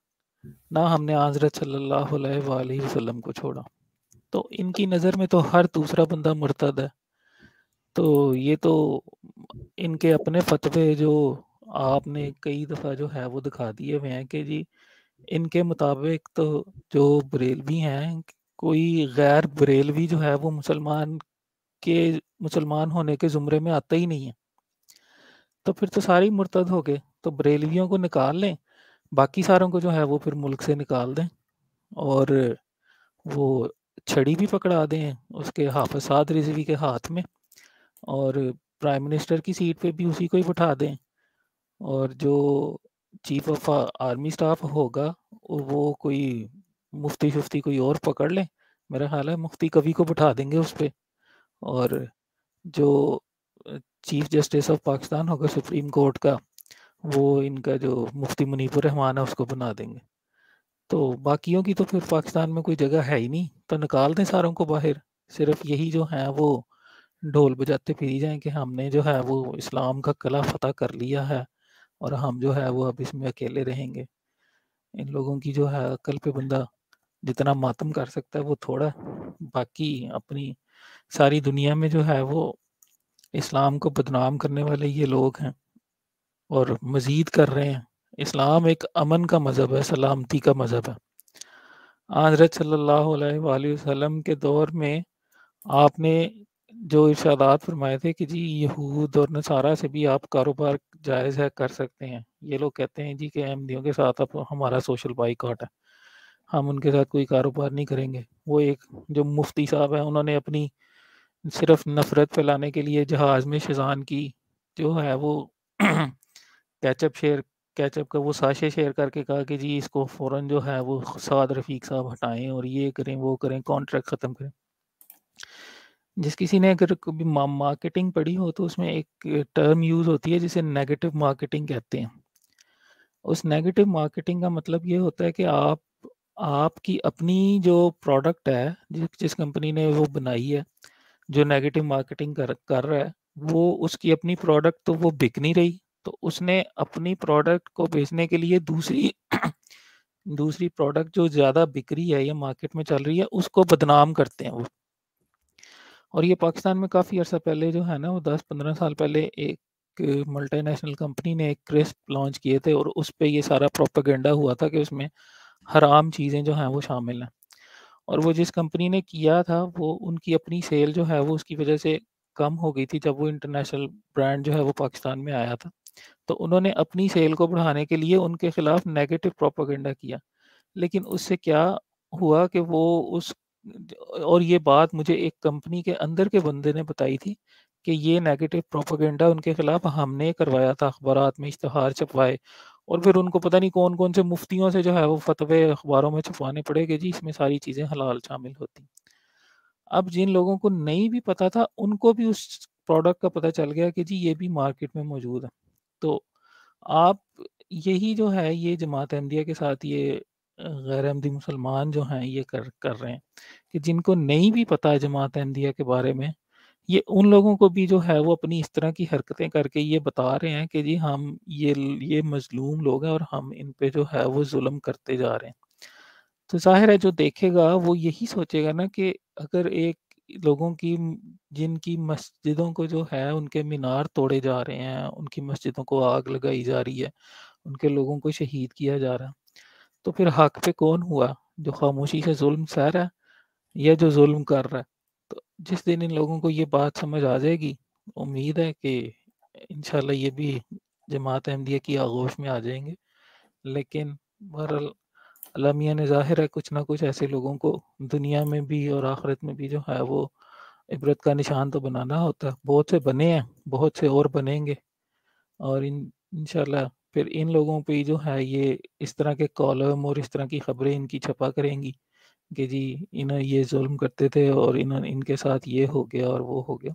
ना हमने हज़रत सल्लल्लाहु अलैहि वसल्लम को छोड़ा। तो इनकी नज़र में तो हर दूसरा बंदा मुर्तद है। तो ये तो इनके अपने फतवे जो आपने कई दफ़ा जो है वो दिखा दिए हुए हैं कि जी इनके मुताबिक तो जो बरेलवी हैं, कोई गैर बरेलवी जो है वो मुसलमान होने के ज़ुमरे में आता ही नहीं है। तो फिर तो सारे ही मुर्तद हो गए। तो बरेलवियों को निकाल लें, बाकी सारों को जो है वो फिर मुल्क से निकाल दें, और वो छड़ी भी पकड़ा दें उसके हाफिज़ साद रिज़वी के हाथ में, और प्राइम मिनिस्टर की सीट पे भी उसी को ही बिठा दें, और जो चीफ ऑफ आर्मी स्टाफ होगा वो कोई मुफ्ती शुफ्ती कोई और पकड़ लें। मेरा ख्याल है मुफ्ती कभी को बिठा देंगे उस पर, और जो चीफ जस्टिस ऑफ पाकिस्तान होगा सुप्रीम कोर्ट का, वो इनका जो मुफ्ती मुनीपुर रहमान है उसको बना देंगे। तो बाकियों की तो फिर पाकिस्तान में कोई जगह है ही नहीं, तो निकाल दें सारों को बाहर। सिर्फ यही जो है वो ढोल बजाते फिरी जाएं कि हमने जो है वो इस्लाम का किला फतह कर लिया है और हम जो है वो अब इसमें अकेले रहेंगे। इन लोगों की जो है अकल पे बंदा जितना मातम कर सकता है वो थोड़ा, बाकी अपनी सारी दुनिया में जो है वो इस्लाम को बदनाम करने वाले ये लोग हैं और मज़ीद कर रहे हैं। इस्लाम एक अमन का मज़हब है, सलामती का मज़हब है। हज़रत सल्लल्लाहु अलैहि वसल्लम के दौर में आपने जो इरशादात फरमाए थे कि जी यहूद और नसारा से भी आप कारोबार जायज़ है, कर सकते हैं। ये लोग कहते हैं जी कि अहमदियों के साथ अब हमारा सोशल बाइकॉट है, हम उनके साथ कोई कारोबार नहीं करेंगे। वो एक जो मुफ्ती साहब हैं उन्होंने अपनी सिर्फ नफ़रत फैलाने के लिए जहाज़ में शज़ान की जो है वो कैचअप का वो साशे शेयर करके कहा कि जी इसको फ़ौरन जो है वो साद रफ़ीक साहब हटाएं और ये करें वो करें, कॉन्ट्रैक्ट ख़त्म करें। जिस किसी ने अगर कभी मार्केटिंग पढ़ी हो तो उसमें एक टर्म यूज़ होती है जिसे नेगेटिव मार्केटिंग कहते हैं। उस नेगेटिव मार्केटिंग का मतलब ये होता है कि आपकी अपनी जो प्रोडक्ट है जिस कंपनी ने वो बनाई है, जो नेगेटिव मार्केटिंग कर रहा है, वो उसकी अपनी प्रोडक्ट तो वो बिक नहीं रही, तो उसने अपनी प्रोडक्ट को बेचने के लिए दूसरी दूसरी प्रोडक्ट जो ज़्यादा बिक रही है या मार्केट में चल रही है उसको बदनाम करते हैं वो। और ये पाकिस्तान में काफ़ी अर्सा पहले जो है ना वो 10-15 साल पहले एक मल्टीनेशनल कंपनी ने एक क्रिस्प लॉन्च किए थे और उस पे ये सारा प्रोपेगेंडा हुआ था कि उसमें हराम चीज़ें जो हैं वो शामिल हैं। और वो जिस कंपनी ने किया था वो उनकी अपनी सेल जो है वो उसकी वजह से कम हो गई थी जब वो इंटरनेशनल ब्रांड जो है वो पाकिस्तान में आया था। तो उन्होंने अपनी सेल को बढ़ाने के लिए उनके खिलाफ नेगेटिव प्रोपेगेंडा किया। लेकिन उससे क्या हुआ कि वो उस और ये बात मुझे एक कंपनी के अंदर के बंदे ने बताई थी कि ये नेगेटिव प्रोपेगेंडा उनके खिलाफ हमने करवाया था, अखबारात में इश्तहार छपवाए और फिर उनको पता नहीं कौन-कौन से मुफ्तियों से जो है वो फतवे अखबारों में छपवाने पड़े कि जी इसमें सारी चीज़ें हलाल शामिल होती। अब जिन लोगों को नहीं भी पता था उनको भी उस प्रोडक्ट का पता चल गया कि जी ये भी मार्केट में मौजूद है। तो आप यही जो है ये जमात अहमदिया के साथ ये गैर अहमदी मुसलमान जो हैं ये कर रहे हैं कि जिनको नहीं भी पता है जमात अहमदिया के बारे में, ये उन लोगों को भी जो है वो अपनी इस तरह की हरकतें करके ये बता रहे हैं कि जी हम ये मज़लूम लोग हैं और हम इन पे जो है वो ज़ुल्म करते जा रहे हैं। तो ज़ाहिर है जो देखेगा वो यही सोचेगा ना कि अगर एक लोगों की जिनकी मस्जिदों को जो है उनके मीनार तोड़े जा रहे हैं, उनकी मस्जिदों को आग लगाई जा रही है, उनके लोगों को शहीद किया जा रहा है, तो फिर हक पे कौन हुआ? जो खामोशी से ज़ुल्म सह रहा है या जो ज़ुल्म कर रहा है? तो जिस दिन इन लोगों को ये बात समझ आ जाएगी, उम्मीद है कि इंशाल्लाह ये भी जमात अहमदिया की आगोश में आ जाएँगे। लेकिन बहरहाल अल्लाह मियाँ ने ज़ाहिर है कुछ ना कुछ ऐसे लोगों को दुनिया में भी और आखिरत में भी जो है वो इबरत का निशान तो बनाना होता है। बहुत से बने हैं, बहुत से और बनेंगे और इंशाल्लाह फिर इन लोगों पे ही जो है ये इस तरह के कॉलम और इस तरह की खबरें इनकी छपा करेंगी कि जी इन्हें ये ज़ुल्म करते थे और इनके साथ ये हो गया और वो हो गया।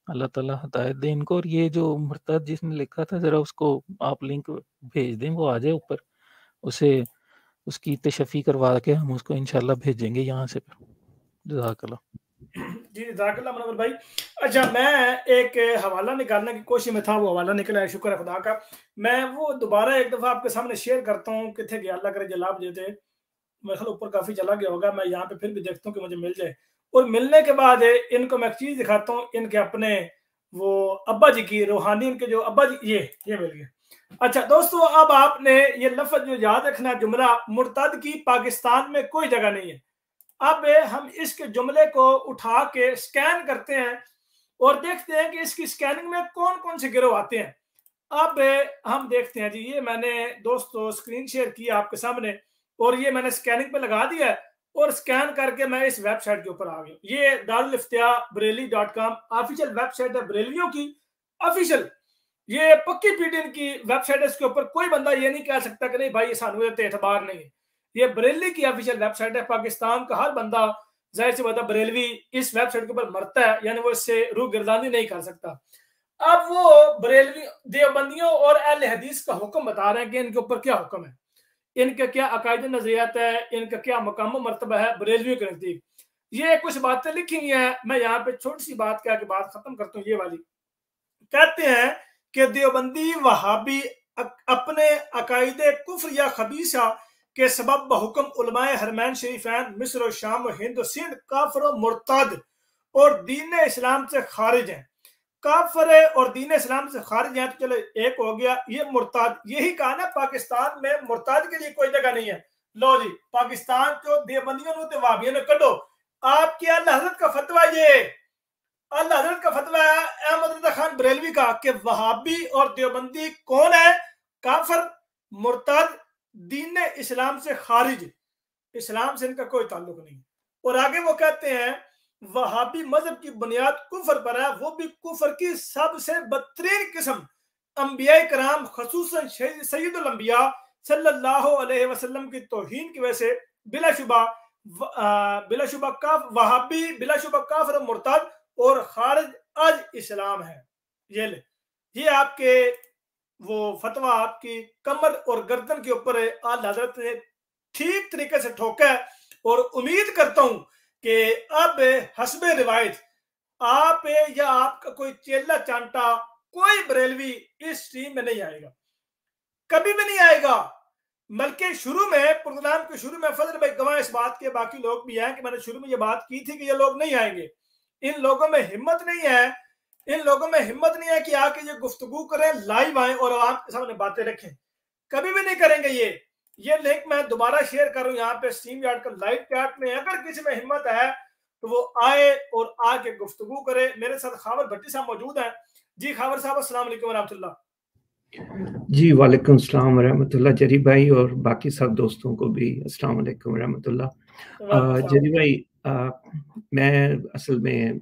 अल्लाह ताला हिदायत दे इनको और ये जो मुर्तद जिसने लिखा था ज़रा उसको आप लिंक भेज दें, वो आ जाए ऊपर। उसे उसकी तशफ़ी करवा के हम उसको इंशाल्लाह भेजेंगे यहाँ से फिर। जज़ाकल्लाह। जी जज़ाकल्लाह मुनव्वर भाई। अच्छा, मैं एक हवाला निकालने की कोशिश में था, वो हवाला निकला है, शुक्र है खुदा का। मैं वो दोबारा एक दफ़ा आपके सामने शेयर करता हूँ। कितने गया अल्लाह करे जलाब देते, मेरे ख्याल ऊपर काफ़ी चला गया होगा। मैं यहाँ पे फिर भी देखता हूँ कि मुझे मिल जाए। और मिलने के बाद इनको मैं एक चीज़ दिखाता हूँ, इनके अपने वो अब्बा जी की रूहानी, इनके जो अब्बा जी, ये मिल गया। अच्छा दोस्तों, अब आपने ये लफ्ज़ जो याद रखना, जुमला मुर्तद की पाकिस्तान में कोई जगह नहीं है। अब हम इसके जुमले को उठा के स्कैन करते हैं और देखते हैं कि इसकी स्कैनिंग में कौन कौन से गिरोह आते हैं। अब हम देखते हैं जी, ये मैंने दोस्तों स्क्रीन शेयर किया आपके सामने और ये मैंने स्कैनिंग पे लगा दिया है और स्कैन करके मैं इस वेबसाइट के ऊपर आ गया। ये daruliftiyabreili.com ऑफिशियल वेबसाइट है, बरेलियों की ऑफिशियल। ये पक्की पीटीएन की वेबसाइट है। इसके ऊपर कोई बंदा ये नहीं कह सकता कि नहीं भाई ये सानू एतबार नहीं है। ये बरेली की ऑफिशियल वेबसाइट है। पाकिस्तान का हर बंदा, जाहिर सी बात है, बरेलवी इस वेबसाइट के ऊपर मरता है, यानी वो इससे रूहगिरदानी नहीं कर सकता। अब वो बरेलवी देवबंदियों और अहले हदीस का हुक्म बता रहे हैं कि इनके ऊपर क्या हुक्म है, इनका क्या अकायद नजरियात है, इनका क्या मकाम मर्तबा है बरेलवियों के नजदीक। ये कुछ बातें लिखी हुई हैं। मैं यहाँ पे छोटी सी बात कह के बात खत्म करता हूँ। ये वाली कहते हैं कि देवबंदी वहाबी अपने अकायद कुफ्र या खबीसा के सबब बहुक्म उलमाए हरमैन शरीफैन मिस्र और शाम और हिंद और सिंध काफर और मुर्तद और दीन इस्लाम से खारिज हैं। काफर और दीन इस्लाम से खारिज हैं तो चलो एक हो गया। ये मुर्तद, यही कहा ना पाकिस्तान में मुर्तद के लिए कोई जगह नहीं है। लो जी, पाकिस्तान को देवबंदियों ने वाबियों ने कटो। आपके अल्लाह हज़रत का फतवा, ये अल्लाह हज़रत का फतवा है अहमद रज़ा खान बरेलवी का कि वहाबी और देवबंदी कौन है? काफर, मुर्तद, दीन इस्लाम से खारिज, इस्लाम से इनका कोई ताल्लुक नहीं। और आगे वो कहते हैं वहाबी मजहब की बुनियाद कुफर पर है, वो भी कुफर की सबसे बदतरीन किस्म। अंबिया कराम खसूसन सैयदुल अंबिया सल्लल्लाहु अलैहि वसल्लम की तौहीन की वजह से बिलाशुबा वहाबी बिलाशुबा काफिर मुर्तद और खारिज अज इस्लाम है। ये आपके वो फतवा आपकी कमर और गर्दन के ऊपर आला हज़रत ने ठीक तरीके से ठोका है। और उम्मीद करता हूं कि अब हस्बे रिवायत आप या आपका कोई चेला चांटा कोई बरेलवी इस टीम में नहीं आएगा, कभी भी नहीं आएगा। बल्कि शुरू में प्रोग्राम के शुरू में फजल भाई गवाह इस बात के, बाकी लोग भी हैं कि मैंने शुरू में ये बात की थी कि ये लोग नहीं आएंगे। इन लोगों में हिम्मत नहीं है, इन लोगों में हिम्मत नहीं है कि आके ये गुफ्तगू करें, लाइव आए और आपके सामने बातें रखें। कभी भी नहीं करेंगे ये। ये लिंक मैं दोबारा शेयर कर रहा हूँ यहाँ पे स्ट्रीम यार्ड का लाइव चैट में। अगर किसी में हिम्मत है तो वो आए और आके गुफ्तगू करे। मेरे साथ खावर भट्टी साहब मौजूद हैं। जी खावर साहब, अस्सलाम वालेकुम रहमतुल्लाह। जी वालेकुम सलाम रहमतुल्लाह जरी भाई, और बाकी सब दोस्तों को भी अस्सलाम वालेकुम रहमतुल्लाह। जरी भाई, मैं असल में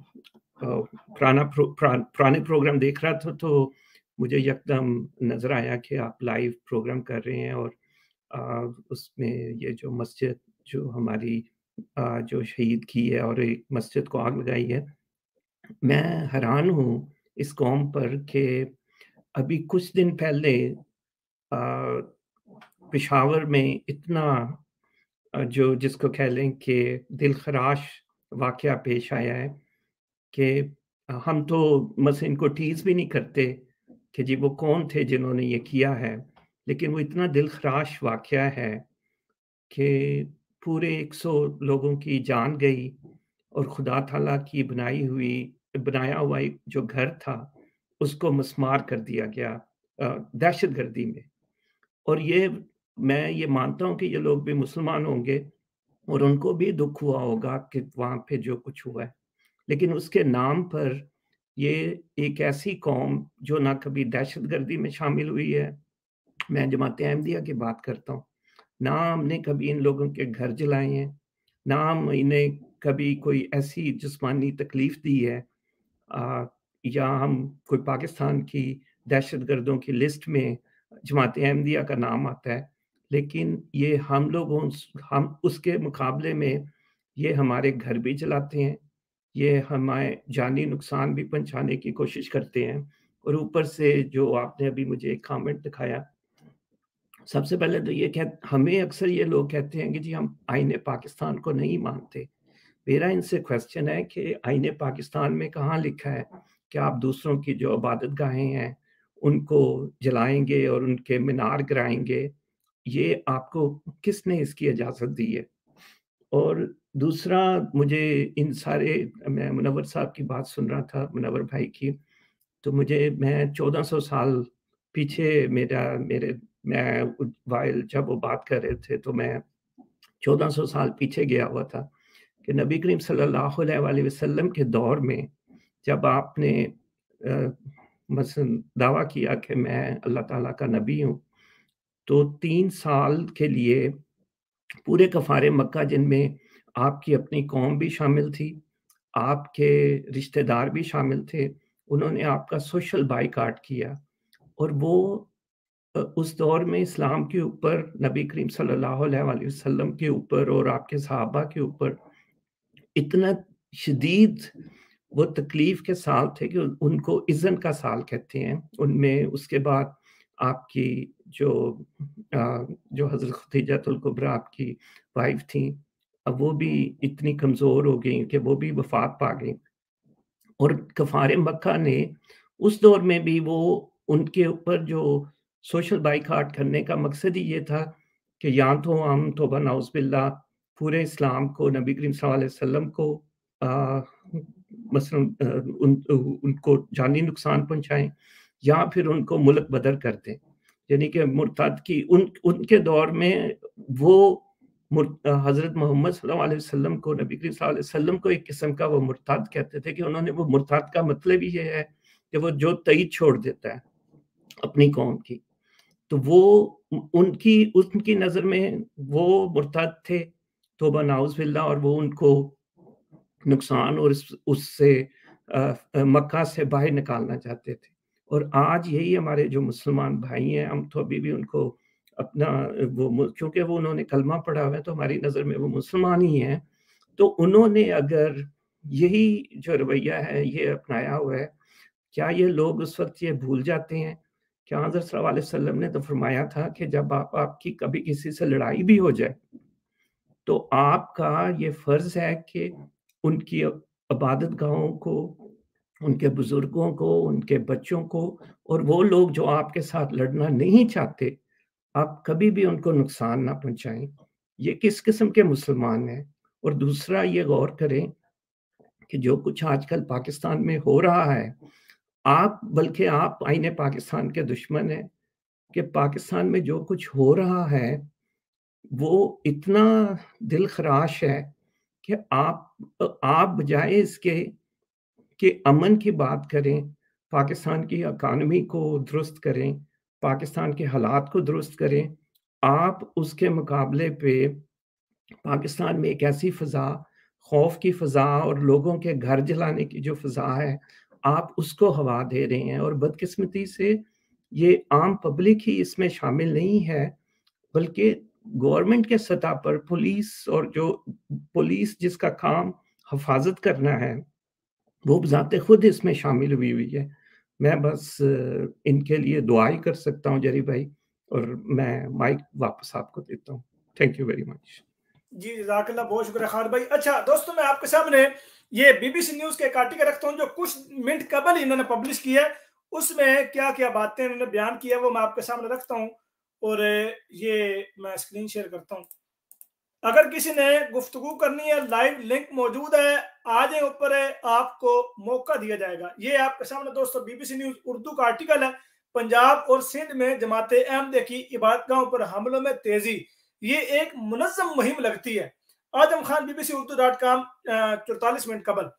पुराने प्रोग्राम देख रहा था तो मुझे यकदम नज़र आया कि आप लाइव प्रोग्राम कर रहे हैं, और उसमें ये जो मस्जिद जो हमारी जो शहीद की है और एक मस्जिद को आग लगाई है, मैं हैरान हूँ इस कौम पर कि अभी कुछ दिन पहले पेशावर में इतना जो जिसको कह लें कि दिलखराश वाक़या पेश आया है कि हम तो मसलन इनको टीज़ भी नहीं करते कि जी वो कौन थे जिन्होंने ये किया है, लेकिन वो इतना दिलखराश वाक़या है कि पूरे 100 लोगों की जान गई और खुदा ताला की बनाया हुआ एक जो घर था उसको मस्मार कर दिया गया दहशतगर्दी में। और मैं ये मानता हूँ कि ये लोग भी मुसलमान होंगे और उनको भी दुख हुआ होगा कि वहाँ पे जो कुछ हुआ है, लेकिन उसके नाम पर ये एक ऐसी कौम जो ना कभी दहशतगर्दी में शामिल हुई है, मैं जमात अहमदिया की बात करता हूँ, ना हमने कभी इन लोगों के घर जलाए हैं, ना हम इन्हें कभी कोई ऐसी जिस्मानी तकलीफ दी है, या हम कोई पाकिस्तान की दहशतगर्दों की लिस्ट में जमात अहमदिया का नाम आता है, लेकिन ये हम उसके मुकाबले में ये हमारे घर भी जलाते हैं, ये हमें जानी नुकसान भी पहुंचाने की कोशिश करते हैं, और ऊपर से जो आपने अभी मुझे एक कमेंट दिखाया, सबसे पहले तो हमें अक्सर ये लोग कहते हैं कि जी हम आईने पाकिस्तान को नहीं मानते। मेरा इनसे क्वेश्चन है कि आईने पाकिस्तान में कहाँ लिखा है कि आप दूसरों की जो इबादतगाहें हैं उनको जलाएंगे और उनके मीनार गिराएंगे? ये आपको किसने इसकी इजाज़त दी है? और दूसरा, मुझे मैं मुनव्वर साहब की बात सुन रहा था, मुनव्वर भाई की, तो मैं 1400 साल पीछे जब वो बात कर रहे थे तो मैं 1400 साल पीछे गया हुआ था कि नबी करीम सल्लल्लाहु अलैहि वसल्लम के दौर में जब आपने मसलन दावा किया कि मैं अल्लाह ताला का नबी हूँ, तो 3 साल के लिए पूरे कफ़ारे मक्का, जिनमें आपकी अपनी कौम भी शामिल थी, आपके रिश्तेदार भी शामिल थे, उन्होंने आपका सोशल बायकॉट किया। और वो उस दौर में इस्लाम के ऊपर, नबी करीम सल्लल्लाहु अलैहि वसल्लम के ऊपर और आपके सहाबा के ऊपर इतना शदीद वो तकलीफ के साल थे कि उनको इज़्ज़न का साल कहते हैं। उनमें उसके बाद आपकी जो हज़रत खदीजतुल कुबरा आपकी वाइफ थी, अब वो भी इतनी कमज़ोर हो गई कि वो भी वफ़ात पा गई। और कफ़ारे मक्का ने उस दौर में भी उनके ऊपर जो सोशल बायकॉट करने का मकसद ही ये था कि या तो हम तौबा नाउज़ बिल्लाह पूरे इस्लाम को, नबी करीम सल्लल्लाहु अलैहि वसल्लम को मसलन उनको जानी नुकसान पहुँचाएँ, या फिर उनको मुल्क बदर कर दें। यानी कि मुर्तद की उनके दौर में हज़रत मोहम्मद सल्लल्लाहु अलैहि वसल्लम को, नबी करीम सल्लल्लाहु अलैहि वसल्लम को एक किस्म का वो मुर्तद कहते थे कि वो मुर्तद का मतलब ही ये है कि वो जो तईद छोड़ देता है अपनी कौम की, तो वो उनकी नज़र में वो मुर्तद थे, तौबा नाउज़ बिल्लाह, और वो उनको नुकसान और उससे मक्का से बाहर निकालना चाहते थे। और आज यही हमारे जो मुसलमान भाई हैं, हम तो अभी भी उनको अपना क्योंकि उन्होंने कलमा पढ़ा हुआ है तो हमारी नज़र में वो मुसलमान ही हैं। तो उन्होंने अगर यही जो रवैया है ये अपनाया हुआ है, क्या ये लोग उस वक़्त ये भूल जाते हैं? क्या हज़रत सल्लल्लाहु अलैहि वसल्लम ने तो फरमाया था कि जब आपकी कभी किसी से लड़ाई भी हो जाए, तो आपका ये फ़र्ज़ है कि उनकी इबादतगाहों को, उनके बुज़ुर्गों को, उनके बच्चों को, और वो लोग जो आपके साथ लड़ना नहीं चाहते, आप कभी भी उनको नुकसान ना पहुँचाएँ। ये किस किस्म के मुसलमान हैं? और दूसरा, ये गौर करें कि जो कुछ आजकल पाकिस्तान में हो रहा है, बल्कि आप आईने पाकिस्तान के दुश्मन हैं कि पाकिस्तान में जो कुछ हो रहा है, वो इतना दिल खराश है कि आप बजाय इसके कि अमन की बात करें, पाकिस्तान की इकॉनमी को दुरुस्त करें, पाकिस्तान के हालात को दुरुस्त करें, आप उसके मुकाबले पे पाकिस्तान में एक ऐसी फ़ज़ा, खौफ की फ़ज़ा और लोगों के घर जलाने की जो फ़ज़ा है, आप उसको हवा दे रहे हैं। और बदकिस्मती से ये आम पब्लिक ही इसमें शामिल नहीं है, बल्कि गवर्नमेंट के सतह पर पुलिस, और जो पुलिस जिसका काम हिफाज़त करना है, वो बज़ाते खुद इसमें शामिल हुई है। मैं बस इनके लिए दुआ ही कर सकता हूँ जरी भाई, और मैं माइक वापस आपको देता हूँ। Thank you very much. जी जज़ाकल्लाह, बहुत शुक्रिया खालिद भाई। अच्छा दोस्तों, मैं आपके सामने ये BBC न्यूज़ के एक आर्टिकल रखता हूँ जो कुछ मिनट कबल इन्होंने पब्लिश किया है। उसमें क्या क्या बातें इन्होंने बयान किया वो मैं आपके सामने रखता हूँ, और ये मैं स्क्रीन शेयर करता हूँ। अगर किसी ने गुफ्तगू करनी है, लाइव लिंक मौजूद है, आ जाए ऊपर है, आपको मौका दिया जाएगा। ये आपके सामने दोस्तों BBC न्यूज़ उर्दू का आर्टिकल है। पंजाब और सिंध में जमाते अहमदिया की इबादतगाहों पर हमलों में तेजी, ये एक मुनज़्ज़म मुहिम लगती है। आजम खान BBC-Urdu.com 44 मिनट कबल।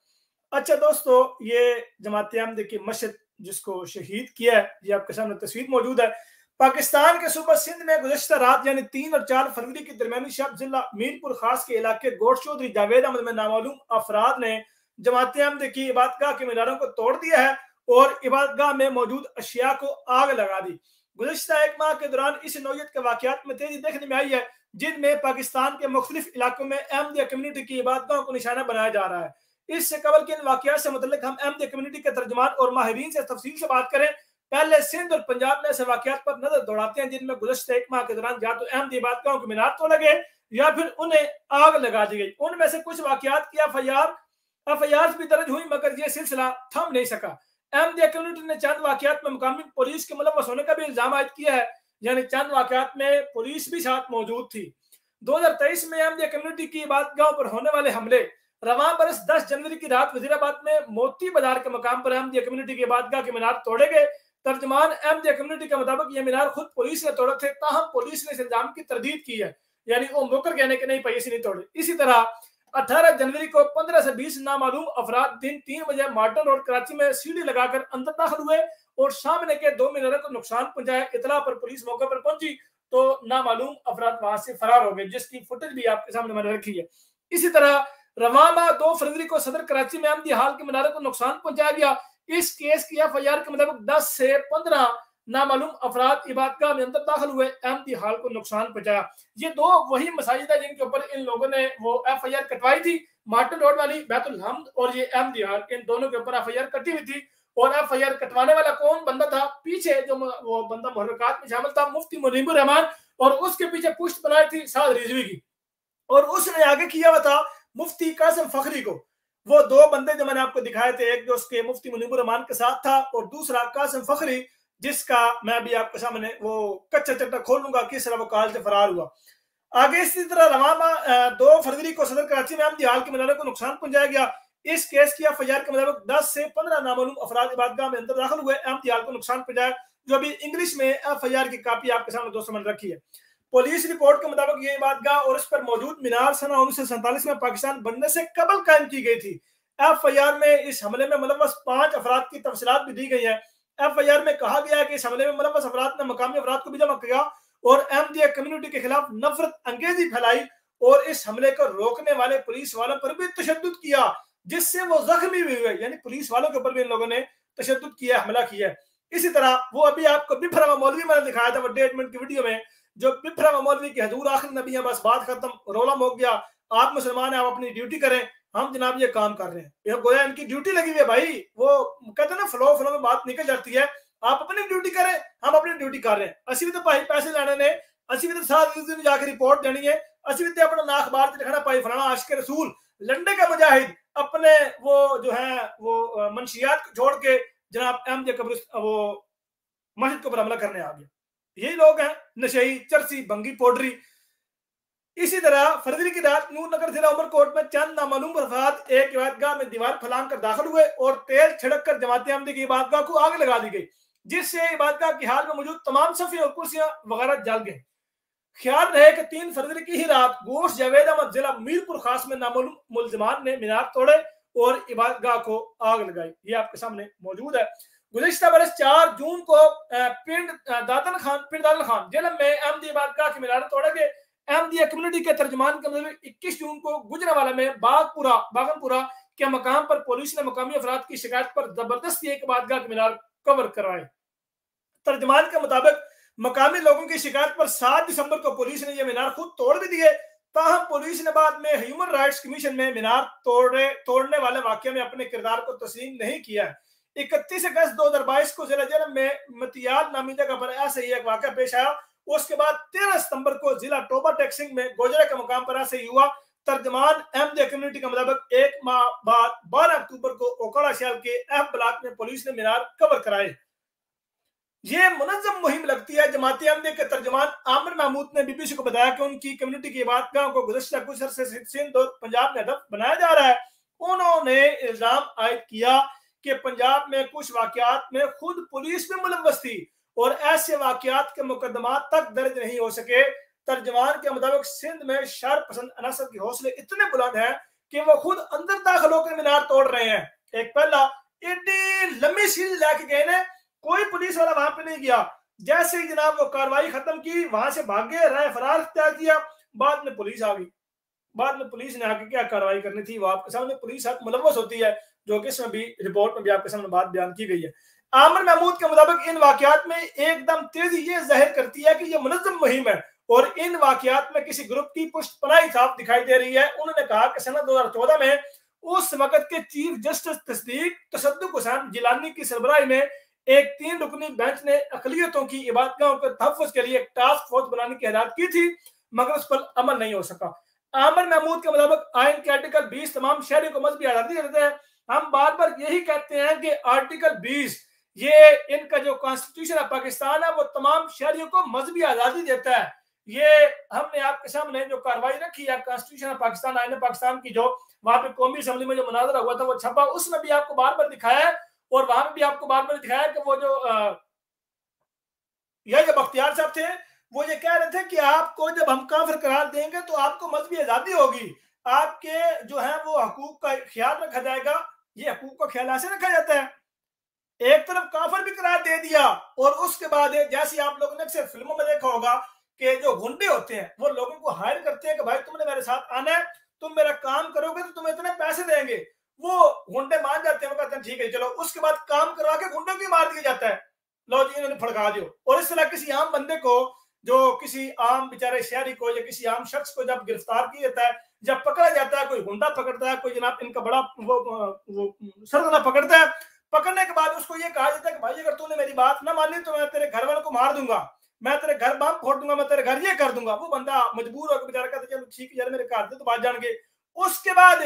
अच्छा दोस्तों, ये जमाते अहमदिया की मस्जिद जिसको शहीद किया है, ये आपके सामने तस्वीर मौजूद है। पाकिस्तान के सूबा सिंध में गुज़श्ता रात यानी 3 और 4 फरवरी की दरमियानी शब जिला मीरपुर खास के इलाके गोट चौधरी जावेद अहमद में नामालूम अफराद ने जमात अहमदिया की इबादतगाह के मीनारों को तोड़ दिया है और इबादतगाह में मौजूद अशिया को आग लगा दी। गुज़श्ता एक माह के दौरान इस नौयत के वाक़यात में तेजी देखने में आई है, जिनमें पाकिस्तान के मुख्तलिफ इलाकों में अहमदिया कम्युनिटी की इबादतगाहों को निशाना बनाया जा रहा है। इससे कबल के इन वाक़यात से मुतल्लिक हम अहमदिया कम्युनिटी के तर्जुमान और माहिरीन से तफसील से बात करें। पहले सिंध और पंजाब में ऐसे वाक़यात पर नजर दौड़ाते हैं जिनमें गुज़श्ता एक माह के दौरान या तो अहमदिया इबादतगाहों के मीनार तोड़े गए या फिर उन्हें आग लगा दी गई। उनमें से कुछ वाक़यात की एफआईआर भी दर्ज हुई, मगर यह सिलसिला थम नहीं सका। अहमदिया कम्युनिटी ने चंद वाक़यात में मुकामी पुलिस के मुलव्वस होने का भी इल्जाम आयद किया है, यानी चंद वाक़यात में पुलिस भी साथ मौजूद थी। 2023 में अहमदिया कम्युनिटी की इबादतगाहों पर होने वाले हमले, रवां बरस 10 जनवरी की रात वजीराबाद में मोती बाजार के मकाम पर अहमदिया कम्युनिटी की इबादतगाह के मीनार तोड़े गए। तर्जमान अहमदिया कम्युनिटी के मुताबिक ये मीनार खुद पुलिस ने तोड़े थे, ताहम पुलिस ने इस इल्जाम की तरदीद की है, यानी वो मुकर कहने के नहीं पैसे नहीं तोड़े। इसी तरह 18 जनवरी को 15 से 20 नामालूम अफराद दिन 3 बजे मार्टन रोड कराची में सीढ़ी लगाकर अंदर दाखिल हुए और सामने के 2 मीनारों को नुकसान पहुंचाया। इतला पर पुलिस मौके पर पहुंची तो नामालूम अफराद वहां से फरार हो गए, जिसकी फुटेज भी आपके सामने मैंने रखी है। इसी तरह रवाना 2 फरवरी को सदर कराची में अहमदिया हाल के मीनारों को नुकसान पहुंचाया गया। इस केस की एफआईआर के मुताबिक 10 से 15 नामालूम अफराद इबादतगाह में अंदर दाखिल हुए, अहमदिया हाल को नुकसान पहुंचाया। ये 2 वही मसाजिद है जिनके ऊपर इन लोगों ने वो एफआईआर कटवाई थी, मार्टन रोड वाली बैतुल हम्द और ये अहमदिया हाल, इन दोनों के ऊपर एफआईआर कटी हुई थी। और एफआईआर कटवाने वाला कौन बंदा था, पीछे जो वो बंदा मुहर्रिकात में शामिल था, मुफ्ती मुनीबुर रहमान, और उसके पीछे पुश्त बनाई थी साद रिजवी की, और उसने आगे किया हुआ था मुफ्ती कासिम फखरी को। वो 2 बंदे जो मैंने आपको दिखाए थे, एक जो उसके मुफ्ती मुनीबुर रहमान के साथ था और दूसरा कासिम फखरी, जिसका मैं भी आपके सामने वो कच्चा चट्टा खोलूंगा किस तरह वो काल से फरार हुआ। आगे इसी तरह रवाना 2 फरवरी को सदर कराची में अहमदिया हाल के मीनारों को नुकसान पहुंचाया गया। इस केस की एफआईआर के मुताबिक 10 से 15 नामालूम अफराद इबादतगाह में अंदर दाखिल हुए, अहमदिया हाल को नुकसान पहुंचाया, जो अभी इंग्लिश में एफआईआर की कॉपी आपके सामने दोस्तों मैंने रखी है। पुलिस रिपोर्ट के मुताबिक ये इबादतगाह और इस पर मौजूद मीनार सन 1947 में पाकिस्तान बनने से कबल कायम की गई थी। एफआईआर में इस हमले में मुलव्वस 5 अफराद की तफसीलात भी दी गई है। एफआईआर में कहा गया है कि इस हमले में मुलव्वस अफराद ने मकामी अफराद को भी जमा किया और अहमदिया कम्युनिटी के खिलाफ नफरत अंगेजी फैलाई और इस हमले को रोकने वाले पुलिस वालों पर भी तशद्दुद किया, जिससे वो जख्मी भी हुए, यानी पुलिस वालों के ऊपर भी इन लोगों ने तशद्दुद किया, हमला किया। इसी तरह वो अभी आपको बिफरा मौलवी मैंने दिखाया था 1.5 मिनट की वीडियो में, जो बिफरा मौलवी की हजूर आखिर नबी है, बस बात खत्म, रोला हो गया, आप मुसलमान हैं, आप अपनी ड्यूटी करें, हम जनाब ये काम कर रहे हैं। ये गोया इनकी ड्यूटी लगी हुई है भाई, वो कहते हैं ना फ्लो में बात निकल जाती है, आप अपनी ड्यूटी करें, हम अपनी ड्यूटी कर रहे हैं। असि भी तो भाई पैसे लेने ने, असि भी तो साथ दिन जाकर रिपोर्ट देनी है, असि भी तो अपना ना अखबार से लिखना पाई फलाना आशिक रसूल लंडे का मुजाहिद अपने वो जो है वो मंशियात को छोड़ के जनाब अहमदिया कब्र वो मस्जिद के ऊपर हमला करने आ गया। यही लोग हैं, नशेई, चरसी, भंगी, पोडरी। इसी तरह फरवरी की रात नूर नगर जिला उमरकोट में चंद नामालूम अफराद एक इबादतगाह में दीवार फलांग कर दाखिल हुए और तेल छिड़क कर जमात अहमदिया की इबादतगाह को आग लगा दी गई, जिससे इबादतगाह की हाल में मौजूद तमाम सफ़े और कुर्सियां वगैरह जल गए। ख्याल रहे कि 3 फरवरी की ही रात गोश जावेद अहमद जिला मीरपुर खास में नामालूम मुलजमान ने मीनार तोड़े और इबादतगाह को आग लगाई। ये आपके सामने मौजूद है। गुज़िश्ता बरस 4 जून को पिंड दादन खान जेलम में अहमदी इबादतगाह के मीनार तोड़े गए। अहमदिया कम्युनिटी के तर्जमान के मुताबिक 21 जून को गुजरावाला में बागनपुरा के मकाम पर पुलिस ने मकामी अफराद की शिकायत पर जबरदस्ती एक इबादतगाह के मीनार कवर करवाए। तर्जमान के मुताबिक मकामी लोगों की शिकायत पर 7 दिसंबर को पुलिस ने यह मीनार खुद तोड़ भी दिए। ताहम पुलिस ने बाद में ह्यूमन राइट्स कमीशन में मीनार तोड़ने वाले वाकये में अपने किरदार को तस्लीम नहीं किया। 31 अगस्त 2022 को जिला जेलम में मतियाल नामी जगह पर ऐसे ही एक वाकया पेश आया। उसके बाद 13 सितंबर को जिला टोबा टेक्सिंग में गोजरा के मुकाम पर ऐसे ही हुआ। तर्जमान अहमदिया कम्युनिटी के मुताबिक 1 माह बाद 12 अक्टूबर को ओकाड़ा शहर के एफ ब्लॉक में पुलिस ने मीनार कवर कराए। ये मुनज़्ज़म मुहिम लगती है। जमाती अहमदिया के तर्जमान आमिर महमूद ने बीबीसी को बताया कि उनकी कम्युनिटी की इबादतगाह को गुज़श्ता कुछ अरसे से सिंध और पंजाब में हदफ बनाया जा रहा है। उन्होंने इल्जाम आयद किया कि पंजाब में कुछ वाकयात में खुद पुलिस भी मुलव्वस थी और ऐसे वाकयात के मुकदमात तक दर्ज नहीं हो सके। तर्जमान के मुताबिक सिंध में शर पसंद अनासर के हौसले इतने बुलंद हैं कि वो खुद अंदर दाखिल होकर मीनार तोड़ रहे हैं। एक पहला एडी लंबी सीढ़ी लेके गए ने, कोई पुलिस वाला वहां पे नहीं गया। जैसे ही जनाब वो कार्रवाई खत्म की, वहां से भागे, राय फरार इख्तियार किया। बाद में पुलिस आ गई। बाद में पुलिस ने आके क्या कार्रवाई करनी थी वो आपके सामने पुलिस हक मुलव्वस होती है, जो कि इसमें भी रिपोर्ट में भी आपके सामने बात बयान की गई है। आमिर महमूद के मुताबिक इन वाकयात में एकदम तेजी ये जाहिर करती है कि ये मुनज़्ज़म मुहिम है और इन वाकयात में किसी ग्रुप की पुष्टपनाही साफ दिखाई दे रही है। उन्होंने कहा कि सन 2014 में उस वक्त के चीफ जस्टिस तस्दीक तसद्दुक हुसैन जिलानी की सरबराही में एक 3 रुकनी बेंच ने अक़लियतों की इबादतगाहों के तहफ़्फ़ुज़ के लिए एक टास्क फोर्स बनाने की हिदायत की थी, मगर उस पर अमल नहीं हो सका। आमिर महमूद के मुताबिक आइन के आर्टिकल 20 तमाम शहरियों को मजहबी आज़ादी देता है। हम बार बार यही कहते हैं कि आर्टिकल 20 ये इनका जो कॉन्स्टिट्यूशन है पाकिस्तान है, वो तमाम शहरियों को मजहबी आज़ादी देता है। ये हमने आपके सामने जो कार्रवाई रखी है कॉन्स्टिट्यूशन पाकिस्तान, आईन पाकिस्तान की, जो वहां पे कौमी असेंबली में जो मुनाजरा हुआ था वो छपा, उसमें भी आपको बार बार दिखाया है और वहां भी आपको बार बार दिखाया कि वो जो बख्तियार साहब थे वो ये कह रहे थे कि आपको जब हम काफिर करार देंगे तो आपको मजहबी आजादी होगी, आपके जो है वो हकूक का ख्याल रखा जाएगा। ये हकूक का ख्याल ऐसे रखा जाता है, एक तरफ काफिर भी करार दे दिया और उसके बाद जैसे आप लोगों ने अक्सर फिल्मों में देखा होगा कि जो गुंडे होते हैं वो लोगों को हायर करते हैं कि भाई तुमने मेरे साथ आना है, तुम मेरा काम करोगे तो तुम्हें इतने पैसे देंगे। वो गुंडे मान जाते हैं, वो कहते हैं ठीक है चलो। उसके बाद काम करवा के गुंडों को मार दिया जाता है, लो जी इन्होंने फड़का दियो। और इस तरह किसी आम बंदे को, जो किसी आम बेचारे शहरी को या किसी आम शख्स को जब गिरफ्तार किया जाता है, जब पकड़ा जाता है, कोई गुंडा पकड़ता है, कोई जनाब इनका बड़ा वो सरगना पकड़ता है, पकड़ने के बाद उसको ये कहा जाता है कि भाई अगर तूने मेरी बात ना मानी तो मैं तेरे घर वालों को मार दूंगा, मैं तेरे घर बम फोड़ दूंगा, मैं तेरे घर ये कर दूंगा। वो बंदा मजबूर होकर बेचारा कहता चलो ठीक है यार मेरे घर से तो बात जान गए। उसके बाद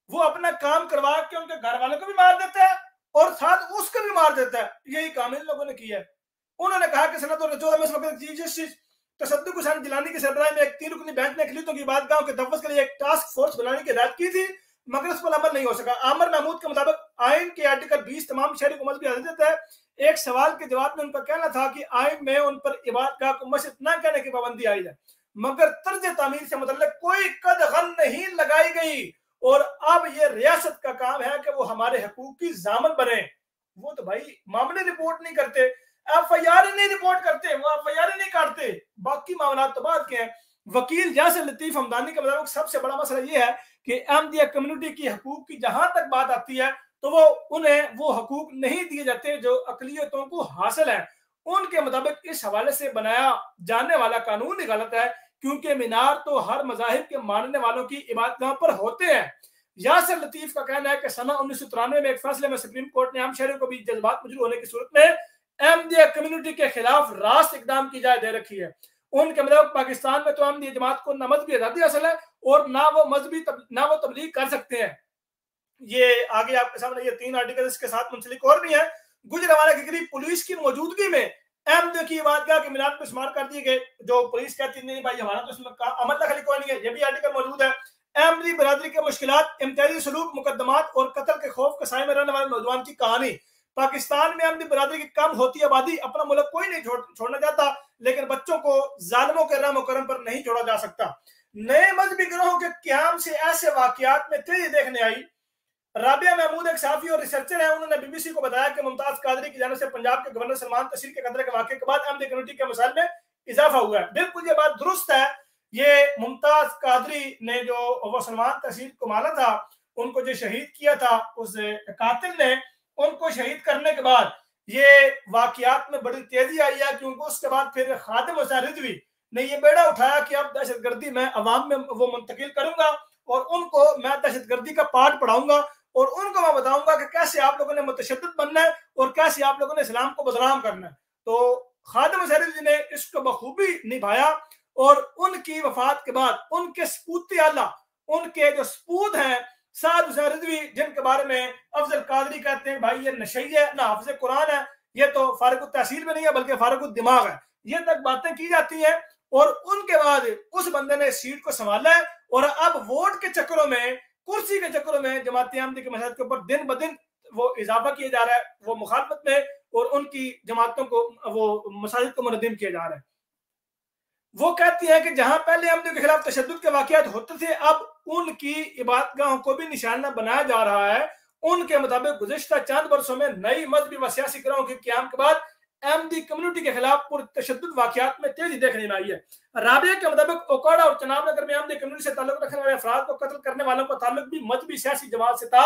वो अपना काम करवा के उनके घर वालों को भी मार देता है और साथ उसको भी मार देता है। यही काम इन लोगों ने किया है। उन्होंने कहा कि सन 2014 में इस वक्त चीफ जस्टिस तसद्दुक हुसैन जिलानी की सरबराही में एक 3 रुकनी बेंच ने अक़लियतों की इबादतगाहों के तहफ़्फ़ुज़ के लिए एक टास्क फोर्स बनाने की हिदायत की थी, मगर उस पर अमल नहीं हो सका। आमिर महमूद के मुताबिक आइन के आर्टिकल 20 तमाम शहरी को मजहबी आज़ादी देता है। एक सवाल के जवाब में उनका कहना था कि आइन में उन पर इबादतगाह को मस्जिद न कहने की पाबंदी आई है, मगर तर्ज तामीर से मुतल्लिक़ कोई कदगन नहीं लगाई गई। और अब ये रियासत का काम है कि वो हमारे हकूक की ज़ामन बने। वो तो भाई मामले रिपोर्ट नहीं करते, FIR नहीं रिपोर्ट करते, वो FIR नहीं काटते, बाकी मामला तो बात के हैं। वकील यासिर लतीफ हमदानी के मुताबिक सबसे बड़ा मसला ये है कि अहमदिया कम्युनिटी की हकूक की जहां तक बात आती है तो वो उन्हें वो हकूक नहीं दिए जाते जो अक़लियतों को हासिल है। उनके मुताबिक इस हवाले से बनाया जाने वाला कानून ही गलत है, क्योंकि मीनार तो हर मज़ाहिब के मानने वालों की इबादतगाह पर होते हैं। यासिर लतीफ का कहना है कि सना 1993 में एक फैसले में सुप्रीम कोर्ट ने आम शहरियों को भी जज्बात मजबूर होने की सूरत में अहमदिया कम्युनिटी के खिलाफ रास्त इकदाम की इजाजत दे रखी है। उनके मुताबिक पाकिस्तान में तो अहमदिया जमात को न मजहबी आज़ादी हासिल है और ना वो तबलीग कर सकते हैं। ये आगे आपके सामने ये 3 आर्टिकल इसके साथ मुंसलिक और भी है। गुजरावाला के करीब पुलिस की मौजूदगी में अहमदिया की इबादतगाह के मीनार पर शुमार कर दिए गए, जो पुलिस कहती नहीं भाई हमारा तो इसमें अमल दखल कोई नहीं है। ये भी आर्टिकल मौजूद है। अहमदी बरादरी के मुश्किलात, इम्तियाजी सलूक, मुकदमात और कत्ल के खौफ के साए में रहने वाले नौजवान की कहानी। पाकिस्तान में अहमदी बरादरी की कम होती आबादी, अपना मुल्क कोई नहीं छोड़ना चाहता, लेकिन बच्चों को जालिमों के रहम करम पर नहीं छोड़ा जा सकता। नए मजहबी गिरोहों के क्याम से ऐसे वाकयात में तेजी देखने आई। राबिया महमूद एक साफी और रिसर्चर है, उन्होंने बीबीसी को बताया कि मुमताज कादरी की जानिब से पंजाब के गवर्नर सलमान तहसील के कतरे के वाक़े के बाद अहमदी कम्युनिटी के मसाइल में इजाफा हुआ है। बिल्कुल ये बात दुरुस्त है। ये मुमताज कादरी ने जो वो सलमान तहसील को मारा था, उनको जो शहीद किया था उस कातिल ने, उनको शहीद करने के बाद ये वाकयात में बड़ी तेजी आई है, क्योंकि उसके बाद फिर खादिम हुसैन रिजवी ने ये बेड़ा उठाया कि अब दहशतगर्दी मैं अवाम में वो मुंतकिल करूंगा और उनको मैं दहशतगर्दी का पाठ पढ़ाऊंगा और उनको मैं बताऊंगा कि कैसे आप लोगों ने मुतशद्दिद बनना है और कैसे आप लोगों ने इस्लाम को बदनाम करना है। तो खादिम हुसैन रिजवी ने इसको बखूबी निभाया और उनकी वफात के बाद उनके सपूती आला, उनके जो सपूत हैं साद हुसैन रिजवी, जिनके बारे में अफजल कादरी कहते हैं भाई ये नशई है ना हाफिज कुरान है, ये तो फारिग तहसील में नहीं है बल्कि फारिग दिमाग है, ये तक बातें की जाती हैं। और उनके बाद उस बंदे ने सीट को संभाला है और अब वोट के चक्करों में, कुर्सी के चक्करों में जमात अहमदी के मसाजिद के ऊपर दिन ब दिन वो इजाफा किया जा रहा है, वो मुखालफत में और उनकी जमातों को वो मसाजिद को मुनज़्ज़िम किया जा रहा है। वो कहती है कि जहां पहले अहमदियों के खिलाफ तशद्दुद के वाकयात होते थे, अब उनकी इबादतगाहों को भी निशाना बनाया जा रहा है। उनके मुताबिक गुज़िश्ता चंद वर्षों में नई मजहबी व सियासी गिरोहों के क़याम के बाद अहमदी कम्युनिटी के खिलाफ पुरतशद्दुद वाकयात में तेजी देखने में आई है। राबिया के मुताबिक ओकाड़ा और चनाब नगर में अहमदी कम्युनिटी से ताल्लुक रखने वाले अफराद को कत्ल करने वालों का ताल्लुक भी मजहबी सियासी जमात से था।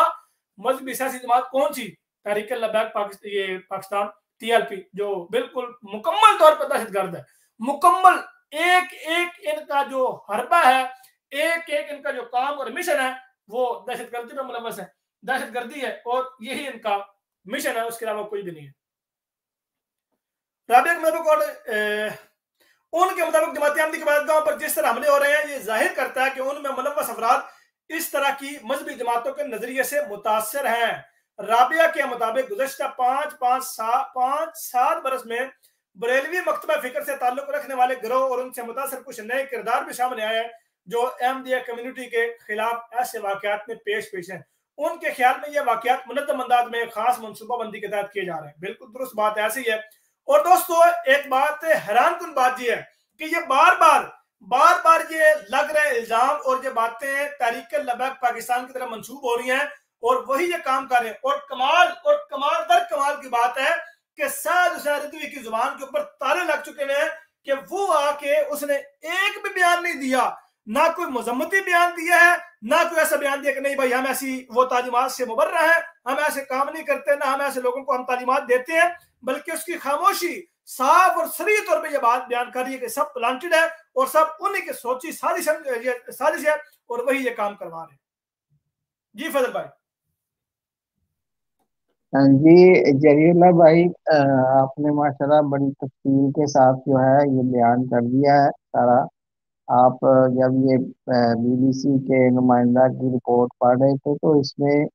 मजहबी सियासी जमात कौन सी? तहरीक लबैक पाकिस्तान TLP, जो बिल्कुल मुकम्मल तौर पर दहशतगर्द है। मुकम्मल एक एक इनका जो हरबा है, एक एक इनका जो काम और मिशन है वो दहशतगर्दी में मुलव्वस है, दहशतगर्दी है और यही इनका मिशन है, उसके अलावा कोई भी नहीं है। राबिया के मुताबिक उनके मुताबिक जमात अहमदी की इबादतगाहों पर जिस तरह हमले हो रहे हैं, ये जाहिर करता है कि उनमें मुलव्वस अफराद इस तरह की मजहबी जमातों के नजरिए से मुतासर हैं। राबिया के मुताबिक गुज़श्ता 5-7 बरस में बरेलवी मकतबा फिक्र से ताल्लुक रखने वाले गिरोह और उनसे मुतासर कुछ नए किरदार भी सामने आए हैं जो अहमदिया कम्युनिटी के खिलाफ ऐसे वाकयात में पेश हैं। उनके ख्याल में ये वाकयात मुनज़्ज़म अंदाज में खास मनसूबाबंदी के तहत किए जा रहे हैं। बिल्कुल दुरुस्त बात ऐसी है। और दोस्तों एक बात हैरानकुन बात ये है कि ये बार बार ये लग रहे इल्जाम और ये बातें तहरीक लबैक पाकिस्तान की तरफ मंसूब हो रही हैं और वही ये काम कर रहे हैं। और कमाल दर कमाल की बात है कि साद हुसैन रिजवी की जुबान के ऊपर ताले लग चुके हैं कि वो आके उसने एक भी बयान नहीं दिया, ना कोई मजम्मती बयान दिया है, ना कोई ऐसा बयान दिया कि नहीं भाई हम ऐसी वो तालीमात से मुबर्रा है, हम ऐसे काम नहीं करते, ना हम ऐसे लोगों को हम तालीमात देते हैं, बल्कि उसकी खामोशी साफ और सरी तौर पे ये बात बयान कर रही है कि सब प्लांटेड है और सब उन्हीं की सोची साजिश है और वही ये काम करवा रहे हैं। जी फजल भाई। जी जरीला भाई, आपने माशाल्लाह बड़ी तफसील के साथ जो है ये बयान कर दिया है सारा। आप जब ये BBC के नुमाइंदा की रिपोर्ट पढ़ रहे थे तो इसमें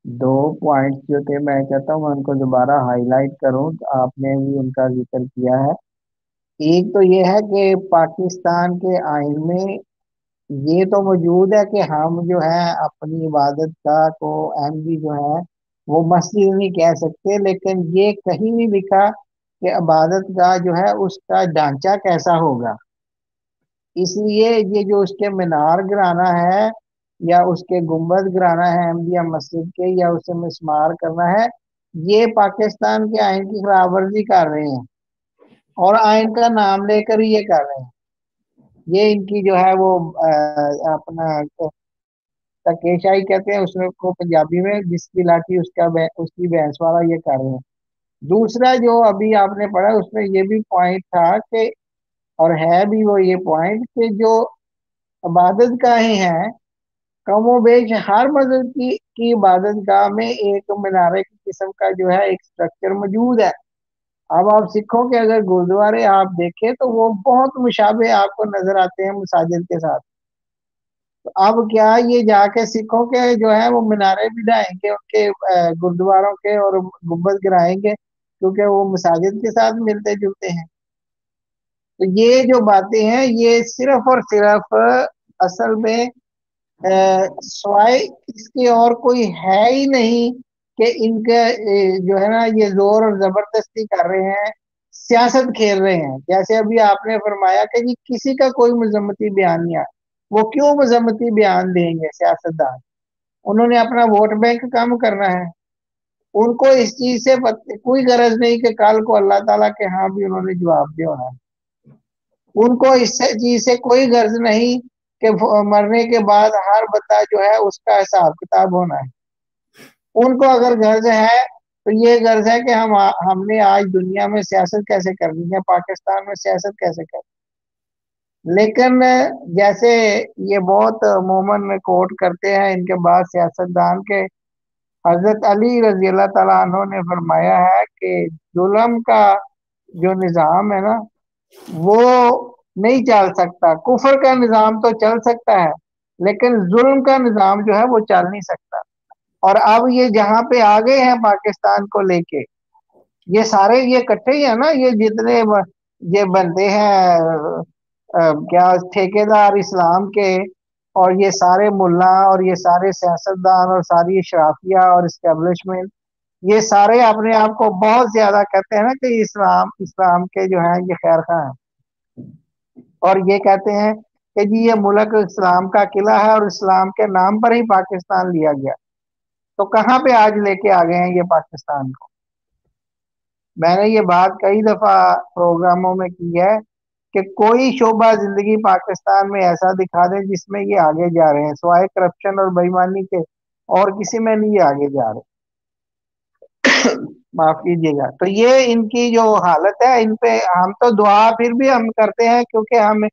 2 पॉइंट्स जो थे मैं चाहता हूँ मैं उनको दोबारा हाईलाइट करूँ, तो आपने भी उनका जिक्र किया है। एक तो ये है कि पाकिस्तान के आइन में ये तो मौजूद है कि हम जो है अपनी इबादत का को अहमदी जो है वो मस्जिद नहीं कह सकते, लेकिन ये कहीं नहीं लिखा कि इबादत का जो है उसका ढांचा कैसा होगा। इसलिए ये जो उसके मीनार गिराना है या उसके गुंबद गिराना है अहमदिया मस्जिद के, या उसे मिसमार करना है, ये पाकिस्तान के आइन की खिलाफवर्जी कर रहे हैं और आइन का नाम लेकर ही ये कर रहे हैं। ये इनकी जो है वो अपना तकेशाही कहते हैं उसमें को पंजाबी में, जिसकी लाठी उसकी भैंस वाला ये कर रहे हैं। दूसरा जो अभी आपने पढ़ा उसमें ये भी पॉइंट था कि, और है भी वो ये पॉइंट कि जो इबादत गाहें हैं कमोबेश हर मजहब की इबादत गाह में एक मीनारे की किस्म का जो है एक स्ट्रक्चर मौजूद है। अब आप सिखों के अगर गुरुद्वारे आप देखें तो वो बहुत मुशाबे आपको नजर आते हैं मसाजिद के साथ। तो अब क्या ये जाके सिखों के जो है वो मीनारे भी ढाएंगे उनके गुरुद्वारों के और गुंबद गिराएंगे क्योंकि वो मसाजिद के साथ मिलते जुलते हैं। तो ये जो बातें हैं ये सिर्फ और सिर्फ असल में सवाए इसके और कोई है ही नहीं कि इनके जो है ना ये जोर और जबरदस्ती कर रहे हैं, सियासत खेल रहे हैं। जैसे अभी आपने फरमाया कि जी किसी का कोई मजम्मती बयान नहीं आया, वो क्यों मजम्मती बयान देंगे सियासतदान? उन्होंने अपना वोट बैंक कम करना है। उनको इस चीज से कोई गरज नहीं कि कल को अल्लाह ताला के यहाँ भी उन्होंने जवाब दिया होना है। उनको इस चीज से कोई गर्ज नहीं कि मरने के बाद हर बंदा जो है उसका हिसाब किताब होना है। उनको अगर गर्ज है तो ये गर्ज है कि हमने आज दुनिया में सियासत कैसे करनी है, पाकिस्तान में सियासत कैसे करनी। लेकिन जैसे ये बहुत मोमन में कोट करते हैं इनके बाद सियासतदान के, हजरत अली रजी अल्लाह तआला अन्हु ने फरमाया है कि जुल्म का जो निज़ाम है ना वो नहीं चल सकता। कुफर का निज़ाम तो चल सकता है लेकिन जुल्म का निज़ाम जो है वो चल नहीं सकता। और अब ये जहाँ पे आ गए हैं पाकिस्तान को लेके, ये सारे ये इकट्ठे ही है ना, ये जितने ये बनते हैं क्या ठेकेदार इस्लाम के, और ये सारे मुल्ला और ये सारे सियासतदान और सारी शराफिया और इस्टेब्लिशमेंट, ये सारे अपने आप को बहुत ज्यादा कहते हैं ना कि इस्लाम के जो है ये खैर खा हैं, और ये कहते हैं कि जी ये मुल्क इस्लाम का किला है और इस्लाम के नाम पर ही पाकिस्तान लिया गया। तो कहाँ पे आज लेके आ गए हैं ये पाकिस्तान को? मैंने ये बात कई दफा प्रोग्रामों में की है कि कोई शोबा जिंदगी पाकिस्तान में ऐसा दिखा दें जिसमें ये आगे जा रहे हैं, सिवाय करप्शन और बेईमानी के और किसी में नहीं ये आगे जा रहे। माफ कीजिएगा। तो ये इनकी जो हालत है, इन पे हम तो दुआ फिर भी हम करते हैं क्योंकि हम,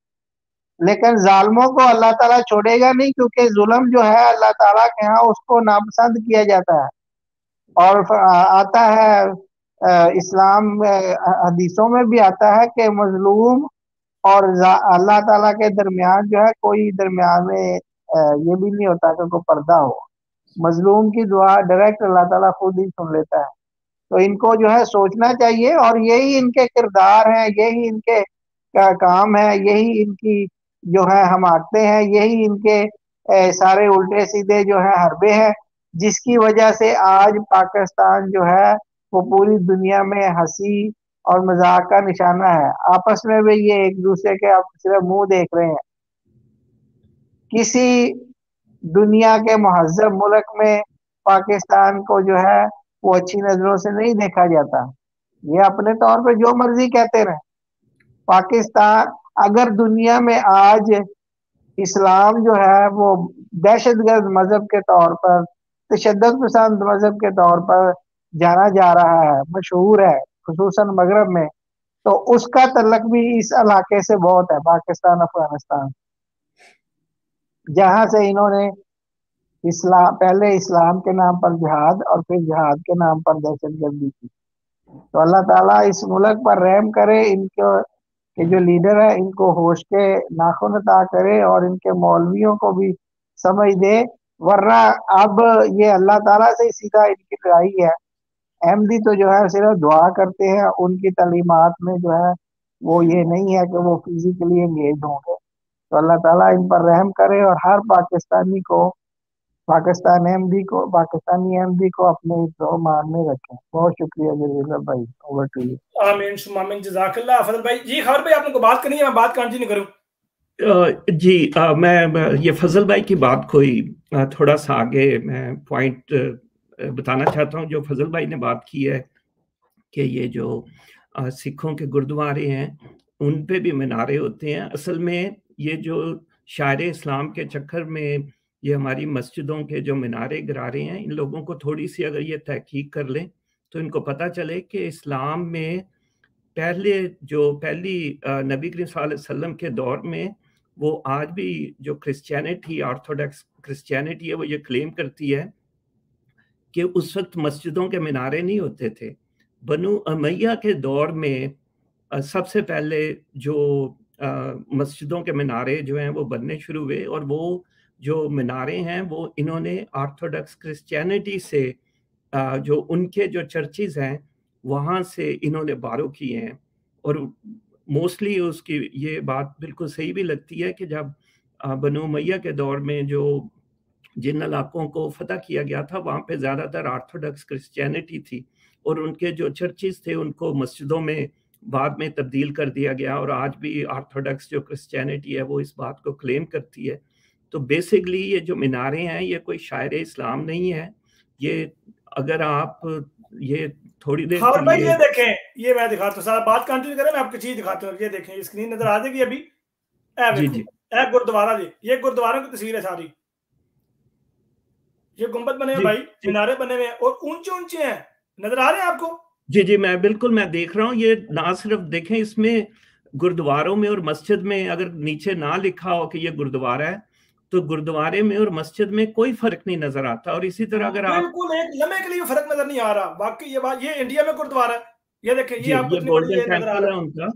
लेकिन जालिमों को अल्लाह ताला छोड़ेगा नहीं, क्योंकि जुल्म जो है अल्लाह ताला के यहाँ उसको नापसंद किया जाता है। और आता है इस्लाम हदीसों में भी आता है कि मजलूम और अल्लाह ताला के दरमियान जो है कोई दरमियान में ये भी नहीं होता कि कोई पर्दा हो। मजलूम की दुआ डायरेक्ट अल्लाह ताला खुद ही सुन लेता है। तो इनको जो है सोचना चाहिए, और यही इनके किरदार हैं, यही इनके काम है, यही इनकी जो है हमाकतें हैं, यही इनके सारे उल्टे सीधे जो है हरबे हैं, जिसकी वजह से आज पाकिस्तान जो है वो पूरी दुनिया में हंसी और मजाक का निशाना है। आपस में भी ये एक दूसरे के आप सिर्फ मुंह देख रहे हैं। किसी दुनिया के महज़्ज़ब मुल्क में पाकिस्तान को जो है वो अच्छी नजरों से नहीं देखा जाता। ये अपने तौर पे जो मर्जी कहते रहे। पाकिस्तान अगर दुनिया में आज इस्लाम जो है वो दहशतगर्द मजहब के तौर पर, तशद्दुद पसंद मजहब के तौर पर जाना जा रहा है, मशहूर है खुसूसन मगरब में, तो उसका तल्लक भी इस इलाके से बहुत है, पाकिस्तान अफगानिस्तान, जहां से इन्होंने पहले इस्लाम के नाम पर जिहाद और फिर जिहाद के नाम पर दहशतगर्दी की। तो अल्लाह ताला इस मुल्क पर रहम करे, इनके के जो लीडर है इनको होश के नाखुन अता करे और इनके मौलवियों को भी समझ दे, वरना अब ये अल्लाह ताला से सीधा इनकी लड़ाई है। अहमदी तो जो है सिर्फ दुआ करते हैं, उनकी तालीमात में जो है वो ये नहीं है कि वो फिजिकली एंगेज होंगे। तो अल्लाह ताला इन पर रहम करे और हर पाकिस्तानी को, पाकिस्तानी अहमदी को अपने मान में रखें। बहुत शुक्रिया जलील भाई, ओवर टू यू। आमीन सुमामीन, जज़ाकल्लाह। फजल भाई जी, खबर भाई आपने को बात करनी है, मैं बात कंटिन्यू करूं? जी मैं ये फजल भाई की बात को ही थोड़ा सा आगे मैं पॉइंट बताना चाहता हूँ। जो फजल भाई ने बात की है कि ये जो सिखों के गुरुद्वारे हैं उन पे भी मीनारे होते हैं। असल में ये जो शायर इस्लाम के चक्कर में ये हमारी मस्जिदों के जो मीनारे गिरा रहे हैं, इन लोगों को थोड़ी सी अगर ये तहकीक कर लें तो इनको पता चले कि इस्लाम में पहली नबी करीम सल्लल्लाहु अलैहि वसल्लम के दौर में, वो आज भी जो क्रिश्चियनिटी, ऑर्थोडॉक्स क्रिश्चियनिटी है, वो ये क्लेम करती है कि उस वक्त मस्जिदों के मीनारे नहीं होते थे। बनु उमैया के दौर में सबसे पहले जो मस्जिदों के मीनारे जो हैं वो बनने शुरू हुए, और वो जो मीनारे हैं वो इन्होंने ऑर्थोडॉक्स क्रिश्चियनिटी से जो उनके जो चर्चेज हैं वहाँ से इन्होंने बारो किए हैं। और मोस्टली उसकी ये बात बिल्कुल सही भी लगती है कि जब बनु उमैया के दौर में जो जिन इलाकों को फतह किया गया था वहाँ पे ज़्यादातर ऑर्थोडॉक्स क्रिश्चियनिटी थी, और उनके जो चर्चेस थे उनको मस्जिदों में बाद में तब्दील कर दिया गया, और आज भी ऑर्थोडॉक्स जो क्रिश्चियनिटी है वो इस बात को क्लेम करती है। तो बेसिकली ये जो मीनारें हैं ये कोई शायर इस्लाम नहीं है। ये अगर आप ये थोड़ी देर हाँ के भाई लिए ये देखें, ये मैं दिखाता हूँ, सारा बात कंटिन्यू करें, मैं आपको चीज दिखाता हूँ। ये देखें, स्क्रीन नजर आ जाएगी अभी। जी जी ए गुरुद्वारा जी, ये गुरुद्वारों की तस्वीर है सारी। ये गुंबद बने हुए जी भाई, जी मीनारे बने हुए हैं और ऊंचे ऊंचे हैं, नजर आ रहे हैं आपको? जी जी मैं बिल्कुल मैं देख रहा हूँ। ये ना सिर्फ देखें, इसमें गुरुद्वारों में और मस्जिद में अगर नीचे ना लिखा हो कि ये गुरुद्वारा है तो गुरुद्वारे में और मस्जिद में कोई फर्क नहीं नजर आता। और इसी तरह अगर आप बिल्कुल एक लम्हे के लिए फर्क नजर नहीं आ रहा। बाकी ये बात, ये इंडिया में गुरुद्वारा है, ये देखें, जी ये आपको ये इतनी बड़ी गोल्डन ये नजर आ टेम्पल रहा है है। उनका,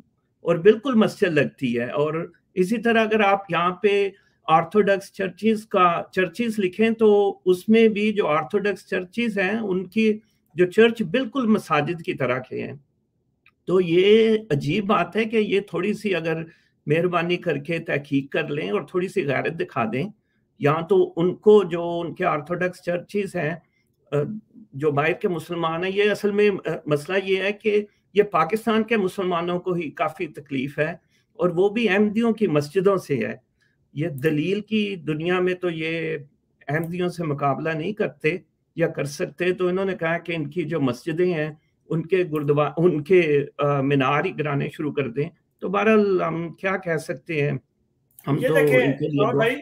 और बिल्कुल मस्जिद लगती है। और इसी तरह अगर आप यहाँ पे ऑर्थोडॉक्स चर्चेस लिखें तो उसमें भी जो ऑर्थोडॉक्स चर्चेस हैं उनकी जो चर्च बिल्कुल मसाजिद की तरह के हैं। तो ये अजीब बात है कि ये थोड़ी सी अगर मेहरबानी करके तहकीक कर लें और थोड़ी सी गैरत दिखा दें, या तो उनको जो उनके ऑर्थोडॉक्स चर्चेस हैं जो बाहर के मुसलमान हैं, ये असल में मसला ये है कि ये पाकिस्तान के मुसलमानों को ही काफ़ी तकलीफ है, और वो भी अहमदियों की मस्जिदों से है। ये दलील की दुनिया में तो ये अहमदियों से मुकाबला नहीं करते या कर सकते, तो इन्होंने कहा कि इनकी जो मस्जिदें हैं उनके उनके मीनार ही गिराने शुरू कर दें। तो बहरहाल हम क्या कह सकते हैं, हम ये तो देखें इनके लिए और भाई,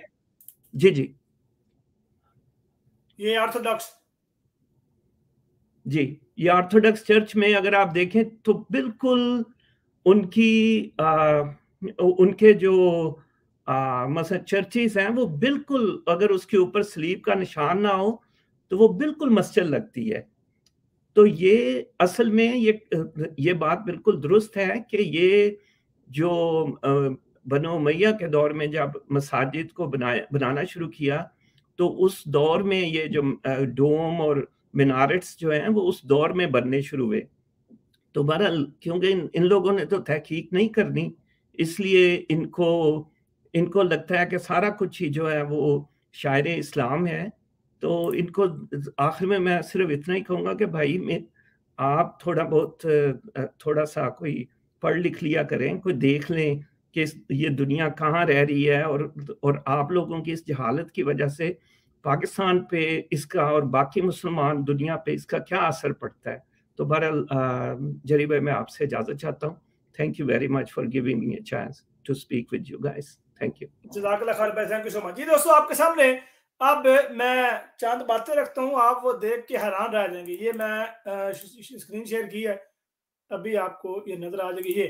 जी जी ये ऑर्थोडॉक्स, जी ये ऑर्थोडॉक्स चर्च में अगर आप देखें तो बिल्कुल उनकी उनके जो मतलब चर्चेस हैं वो बिल्कुल, अगर उसके ऊपर स्लीब का निशान ना हो तो वो बिल्कुल मस्जिद लगती है। तो ये असल में ये बात बिल्कुल दुरुस्त है कि ये जो बनो उमैया के दौर में जब मसाजिद को बनाना शुरू किया तो उस दौर में ये जो डोम और मिनारेट्स जो हैं वो उस दौर में बनने शुरू हुए। तो बहरहाल क्योंकि इन लोगों ने तो तहकीक नहीं करनी, इसलिए इनको लगता है कि सारा कुछ ही जो है वो शायर इस्लाम है। तो इनको आखिर में मैं सिर्फ इतना ही कहूँगा कि भाई में आप थोड़ा बहुत थोड़ा सा कोई पढ़ लिख लिया करें, कोई देख लें कि ये दुनिया कहाँ रह रही है, और आप लोगों की इस जहालत की वजह से पाकिस्तान पे इसका और बाकी मुसलमान दुनिया पे इसका क्या असर पड़ता है। तो बहरहाल जरी भाई मैं आपसे इजाज़त चाहता हूँ। Thank you very much for giving me a chance to speak with you guys. Thank you. जज़ाकल्लाह खैर भाई, थैंक यू सो मच। जी दोस्तों, आपके सामने अब मैं चंद बातें रखता हूँ, आप वो देख के हैरान रह जाएंगे। ये मैं स्क्रीन शेयर की है, अभी आपको ये नजर आ जाएगी। ये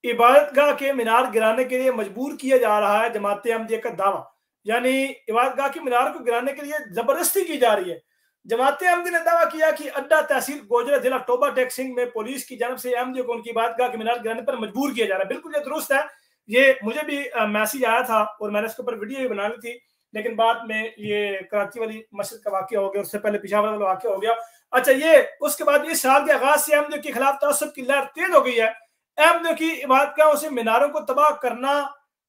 इबादतगाह के मीनार गिराने के लिए मजबूर किया जा रहा है जमात अहमदिया का दावा, यानी इबादतगाह के मीनार को गिराने के लिए जबरदस्ती की जा रही है। जमात अहमदी ने दावा किया कि अड्डा तहसील गोजरा जिला टोबा टेक सिंह में पुलिस की जानब से अहमदियों को उनकी इबादतगाह के मीनार गिराने पर मजबूर किया जा रहा है। बिल्कुल ये दुरुस्त है। ये मुझे भी मैसेज आया था और मैंने इसके ऊपर वीडियो भी बना ली थी, लेकिन बाद में ये कराची वाली मस्जिद का वाकया हो गया, उससे पहले पिशावर वाला वाकया हो गया। अच्छा, ये उसके बाद इस साल के आगाज से अहमदियों के खिलाफ तअस्सुब की लहर तेज हो गई है। अहमदियों की इबादतगाहों से मीनारों को तबाह करना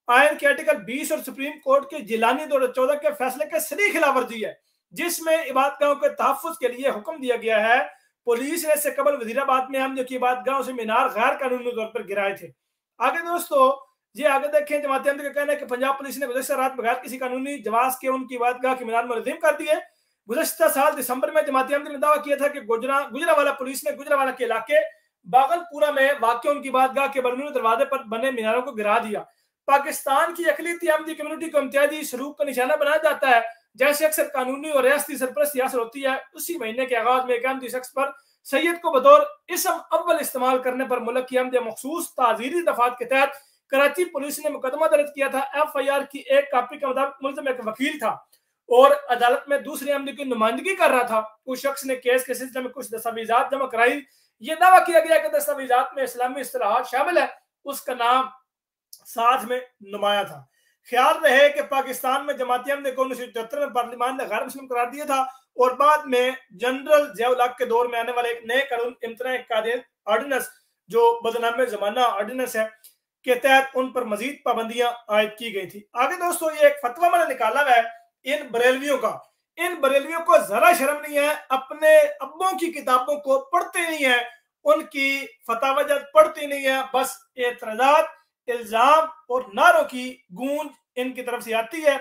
आयन के आर्टिकल 20 और सुप्रीम कोर्ट के जिलानी 2014 के फैसले के सरी खिलाफ वर्जी है, जिसमें इबादतगाहों के तहफ्फुज के लिए हुक्म दिया गया है। पुलिस ने इससे कबल वजीराबाद में अहमदियों की इबादतगाहों से मीनार गैर कानूनी तौर पर गिराए थे। आगे दोस्तों ये आगे देखें, जमात अहमदी का कहना है कि पंजाब पुलिस ने गुज़श्ता रात बगैर किसी कानूनी जवाज के उनकी इबादतगाह के मीनार मुनज़्ज़म कर दिए। गुज़श्ता साल दिसंबर में जमात अहमदी ने दावा किया था कि गुजरावाला पुलिस ने गुजरावाला के इलाके बागलपुरा में वाक़ उनकी इबादतगाह के बरमूनी दरवाजे पर बने मीनारों को गिरा दिया। पाकिस्तान की अक़लियती अहमदी कम्युनिटी को इम्तियाजी सलूक का निशाना बनाया जाता है, जैसे अक्सर कानूनी और रियासती सरपरस्ती हासिल होती है। उसी महीने के आगाज में एक अहमदी शख्स पर सैयद को बतौर इसम अव्वल इस्तेमाल करने पर मुल्क की अहमदिया मखसूस ताज़ीरी दफात के तहत कराची पुलिस ने मुकदमा दर्ज किया था। FIR की एक कॉपी के मुताबिक मुल्ज़िम एक वकील था और अदालत में दूसरे अहमदी की नुमाइंदगी कर रहा था। उस शख्स ने केस के सिलसिले में कुछ दस्तावेजात जमा कराई। ये दावा किया गया कि दस्तावेजात में इस्लामी इस्तिलाहात शामिल है, उसका नाम साथ में नुमाया था। ख्याल रहे कि पाकिस्तान में जमात अहमदी को 1973 में पार्लियामान ने गैर मुस्लिम करार दिया था और बाद में जनरल ज़िया-उल हक के दौर में आने वाले एक नए कानून इम्तनाए ऑर्डिनेंस, जो बदनाम जमाना ऑर्डिनेंस है, के तहत उन पर मजीद पाबंदियां आयद की गई थी। आगे दोस्तों ये एक फतवा मैंने निकाला हुआ है इन बरेलवियों का इन बरेलवियों को जरा शर्म नहीं है, अपने अब्बों की किताबों को पढ़ते नहीं है, उनकी फतावजत पढ़ती नहीं है, बस एतराजात, इल्जाम और नारों की गूंज इनकी तरफ से आती है।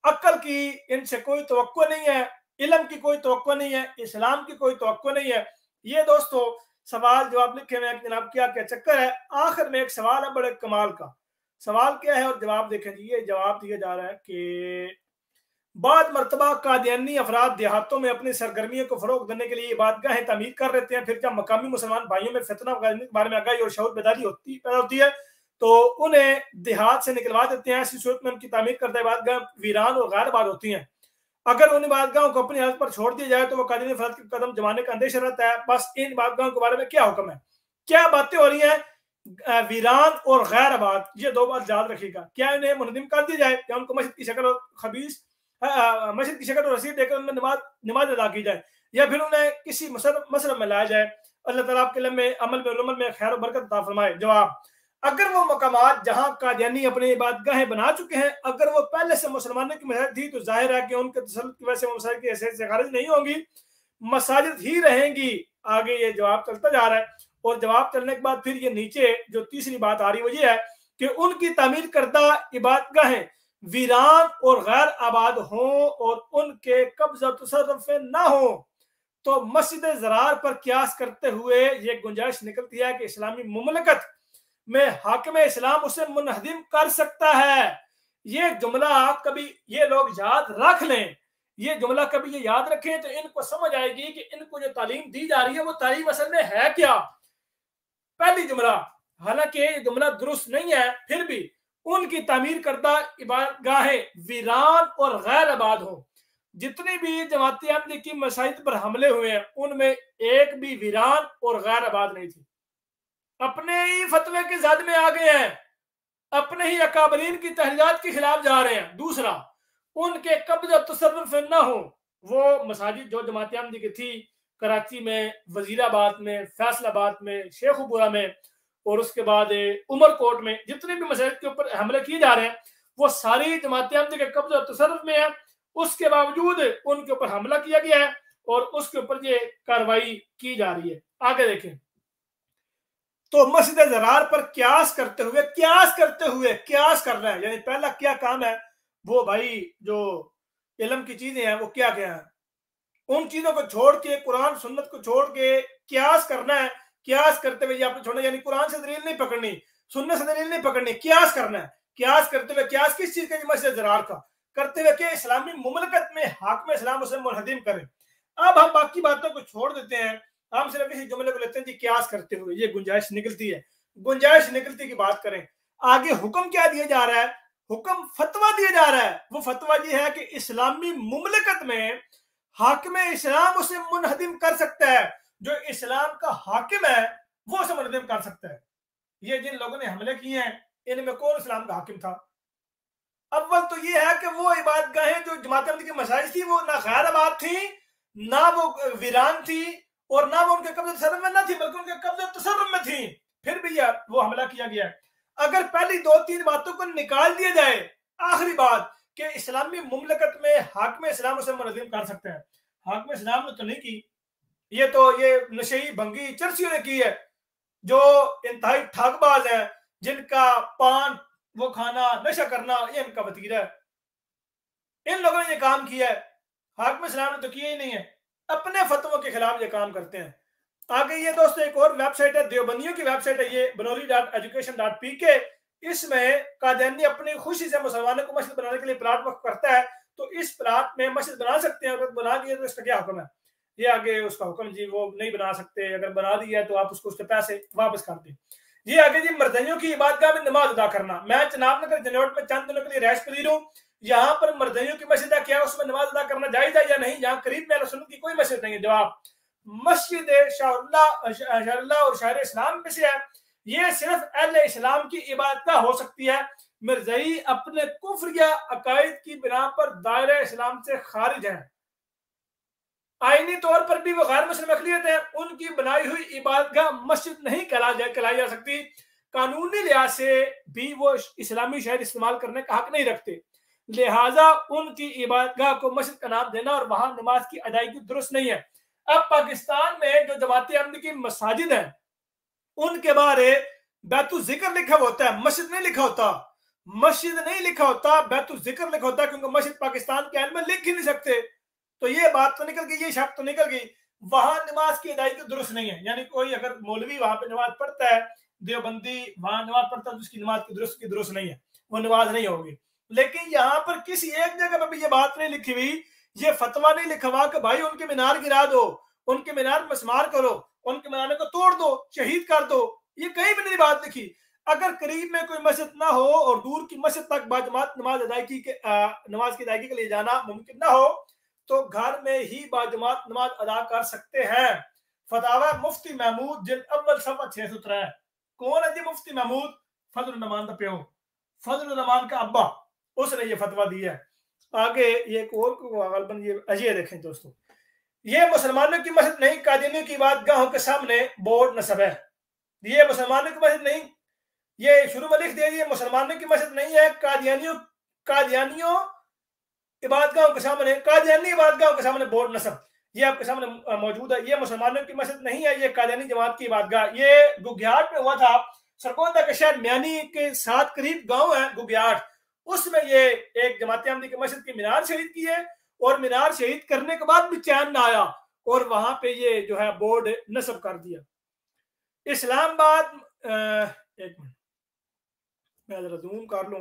अक्ल की इनसे कोई तवक्को नहीं है, इल्म की कोई तवक्को नहीं है, इस्लाम की कोई तवक्को नहीं है। ये दोस्तों सवाल जवाब लिखे हुए हैं जनाब, क्या क्या चक्कर है। आखिर में एक सवाल है बड़े कमाल का। सवाल क्या है और जवाब देखें जी। ये जवाब दिया जा रहा है कि बाद मरतबा कादियानी अफराद देहातों में अपनी सरगर्मियों को फरोग देने के लिए इबादगाहें तामीर कर लेते हैं। फिर जब मकामी मुसलमान भाइयों में फितना के बारे में आगाही और शऊर बेदारी पैदा होती है तो उन्हें देहात से निकलवा देते हैं। ऐसी सूरत में उनकी तामीर करदा इबादगाह वीरान और गैर आबाद होती हैं। अगर उन इबादगाहों को अपनी हालत पर छोड़ दिया जाए तो वो कादियानी अफराद के कदम जमाने का अंदेशा रहता है। बस इन इबादगाहों के बारे में क्या हुक्म है, क्या बातें हो रही हैं। वीरान और गैर आबाद, ये दो बात याद रखिएगा। क्या इन्हें मुनदिम कर दिया जाए, क्या उनको मस्जिद की शक्ल और खबीस मस्जिद की शक्ल और रसीद देकर उनमें नमाज अदा की जाए, या फिर उन्हें किसी मसरब में लाया जाए। अल्लाह ताला आपके लम्बे अमल में खैर और बरकत अता फरमाए। जवाब, अगर वो मकामात जहां कादियानी अपनी इबादगाहें बना चुके हैं, अगर वो पहले से मुसलमानों की मस्जिद थी तो जाहिर है कि उनके तसल्लुत की वजह से मसाजिद की हैसियत से खारिज नहीं होंगी, मसाजिद ही रहेंगी। आगे ये जवाब चलता जा रहा है और जवाब चलने के बाद फिर ये नीचे जो तीसरी बात आ रही वो ये है कि उनकी तामीर करदा इबादगाहें वीरान और गैर आबाद हों और उनके कब्जा तसर्रुफ में ना हो तो मस्जिद ज़रार पर क्यास करते हुए ये गुंजाइश निकलती है कि इस्लामी मुमलकत में हाकिम इस्लाम उसे मुनहदिम कर सकता है। ये जुमला कभी ये लोग याद रख लें, ये जुमला कभी ये याद रखें तो इनको समझ आएगी कि इनको जो तालीम दी जा रही है वो तालीम असल में है क्या। पहली जुमला, हालांकि ये जुमला दुरुस्त नहीं है, फिर भी उनकी तामीर करदा इबादगाहें वीरान और गैर आबाद हो। जितनी भी जमाती अहमदी की मसाजिद पर हमले हुए हैं उनमें एक भी वीरान और गैर आबाद नहीं थी। अपने ही फतवे के जद में आ गए हैं, अपने ही अकाबरीन की तहरीरात के खिलाफ जा रहे हैं। दूसरा, उनके कब्जा तसर्रुफ न हो वो मसाजिद जो जमाती अहमदी की थी, कराची में, वजीराबाद में, फैसलाबाद में, शेखुपुरा में और उसके बाद उमरकोट में, जितने भी मसाजिद के ऊपर हमले किए जा रहे हैं वो सारी जमाती अहमदी के कब्जा तसर्रुफ में है। उसके बावजूद उनके ऊपर हमला किया गया है और उसके ऊपर ये कार्रवाई की जा रही है। आगे देखें तो मस्जिद ज़रार पर क्यास करते हुए क्यास कर रहा है, यानी पहला क्या काम है वो भाई जो इल्म की चीजें हैं वो क्या क्या है, उन चीजों को छोड़ के, कुरान सुन्नत को छोड़ के क्यास करना है। क्यास करते हुए आपने छोड़ना, यानी कुरान से दलील नहीं पकड़नी, सुन्नत से दलील नहीं पकड़नी, क्यास करना है। क्यास करते हुए, क्यास किस चीज का, मस्जिद ज़रार का करते हुए कि इस्लामी मुमलकत में हाकिम इस्लाम उसे मुनहदिम करें। अब हम बाकी बातों को छोड़ देते हैं, हम सिर्फ इसी जुमले को लेते हैं जी क्यास करते हुए ये गुंजाइश निकलती है। गुंजाइश निकलती की बात करें, आगे हुक्म क्या दिया जा रहा है, हुक्म फतवा दिया जा रहा है। वो फतवा ये है कि इस्लामी मुमलकत में हाकिम इस्लाम उसे मुनहदिम कर सकता है। जो इस्लाम का हाकिम है वो उसे मुनहदिम कर सकता है। ये जिन लोगों ने हमले किए हैं इनमें कौन इस्लाम का हाकिम था? अव्वल तो ये है कि वो इबादगाहें जो जमात अहमदी की मसाजिद थी वो ना गैर आबाद थी, ना वो वीरान थी और ना वो उनके कब्ज़े तसर्रुफ में न थी, बल्कि उनके कब्ज़े तसर्रुफ में थी। फिर भी यार वो हमला किया गया है। अगर पहली दो तीन बातों को निकाल दिया जाए, आखिरी बात कि इस्लामी मुमलकत में हाकिम इस्लाम उसे मुनहदिम कर सकते हैं, हाकिम इस्लाम ने तो नहीं की, ये तो ये नशेई भंगी चर्सियों ने की है जो इंतहाई ठगबाज है, जिनका पान वो खाना, नशा करना ये इनका वतीरा है। इन लोगों ने ये काम किया है, हाकिम इस्लाम ने तो किया ही नहीं है, अपने फतवों के खिलाफ ये काम करते हैं। आगे ये दोस्तों एक और वेबसाइट है, देवबंदियों की वेबसाइट है, ये बनोरी.education.pk। इसमें कादियानी अपनी खुशी से मुसलमानों को मस्जिद बनाने के लिए प्लाट वक्फ करता है, तो इस प्लाट में मस्जिद बना सकते हैं। अगर बना दिए तो इसका क्या हुक्म है? ये आगे उसका हुक्म जी वो नहीं बना सकते, अगर बना दिया तो आप उसको उसके पैसे वापस कर दें। ये आगे जी मर्दइयों की इबादगाह में नमाज अदा करना। मैं जनाब नगर जनौट में चंद दिनों के लिए रैश पजीर हूँ, यहाँ पर मर्दइयों की मस्जिद है, क्या उसमें नमाज अदा करना जायज है या नहीं? यहाँ करीब में रसूल की कोई मस्जिद नहीं है। जवाब, मस्जिद शाहरुल्लाह और शायर इस्लाम में से है, ये सिर्फ अहले इस्लाम की इबादत हो सकती है। मिर्ज़ई अपने कुफ्र या अकायद की बिना पर दायरा इस्लाम से खारिज है। आईनी तौर पर भी वो गैर मुस्लिम अक़लियत है, उनकी बनाई हुई इबादतगाह मस्जिद नहीं कहलाई जा सकती। कानूनी लिहाज से भी वो इस्लामी शहर इस्तेमाल करने का हक नहीं रखते। लिहाजा उनकी इबादतगाह को मस्जिद का नाम देना और वहां नमाज की अदायगी दुरुस्त नहीं है। अब पाकिस्तान में जो जमात अहमदी की मसाजिद है उनके बारे बैतुल जिक्र लिखा होता है, मस्जिद नहीं लिखा होता, मस्जिद नहीं लिखा होता, बैतुल जिक्र लिखा होता है, क्योंकि मस्जिद पाकिस्तान के आइन में लिख ही नहीं सकते। तो ये बात तो निकल गई, ये शक तो निकल गई, वहां नमाज की अदायगी दुरुस्त नहीं है। यानी कोई अगर मौलवी वहां पे नमाज पढ़ता है, देवबंदी वहां नमाज पढ़ता है, तो उसकी नमाज की दुरुस्त नहीं है, वो नमाज नहीं होगी। लेकिन यहाँ पर किसी एक जगह पर भी ये बात नहीं लिखी हुई, ये फतवा नहीं लिखा हुआ कि भाई उनके मीनार गिरा दो, उनके मीनार मस्मार करो, उनके मीनार को तोड़ दो, शहीद कर दो, ये कहीं भी नहीं बात लिखी। अगर करीब में कोई मस्जिद ना हो और दूर की मस्जिद तक बाजमात नमाज की अदायगी के लिए जाना मुमकिन ना हो, तो घर में ही बाजमात नमाज अदा कर सकते हैं। फतावा मुफ्ती महमूद जिल्द अव्वल सफ़ा 613। कौन है जी मुफ्ती महमूद? फजल रहमान का प्यो, फजल रहमान का अब्बा, उसने ये फतवा दिया है। आगे ये और ये देखें दोस्तों, ये मुसलमानों की मस्जिद नहीं, कादियानियों की इबादतगाहों के सामने बोर्ड नस्ब है। ये मुसलमानों की मस्जिद नहीं, ये शुरू में लिख दिया, ये मुसलमानों की मस्जिद नहीं है, कादियानियों इबादतगाहों के सामने, कादियानी इबादतगाहों के सामने बोर्ड नस्ब, ये आपके सामने मौजूद है। ये मुसलमानों की मस्जिद नहीं है, ये कादियानी जमात की इबादतगाह। ये गुग्याट में हुआ था, सरगोदा के शहर म्यानी के साथ करीब गांव है गुग्याट, उसमें ये एक जमात अहमदी की मस्जिद की मीनार शहीद की है, और मीनार शहीद करने के बाद भी चैन ना आया, और वहां पे ये जो है बोर्ड नस्ब कर दिया। इस्लामाबाद, एक मिनट मैं जरा जूम कर लूं।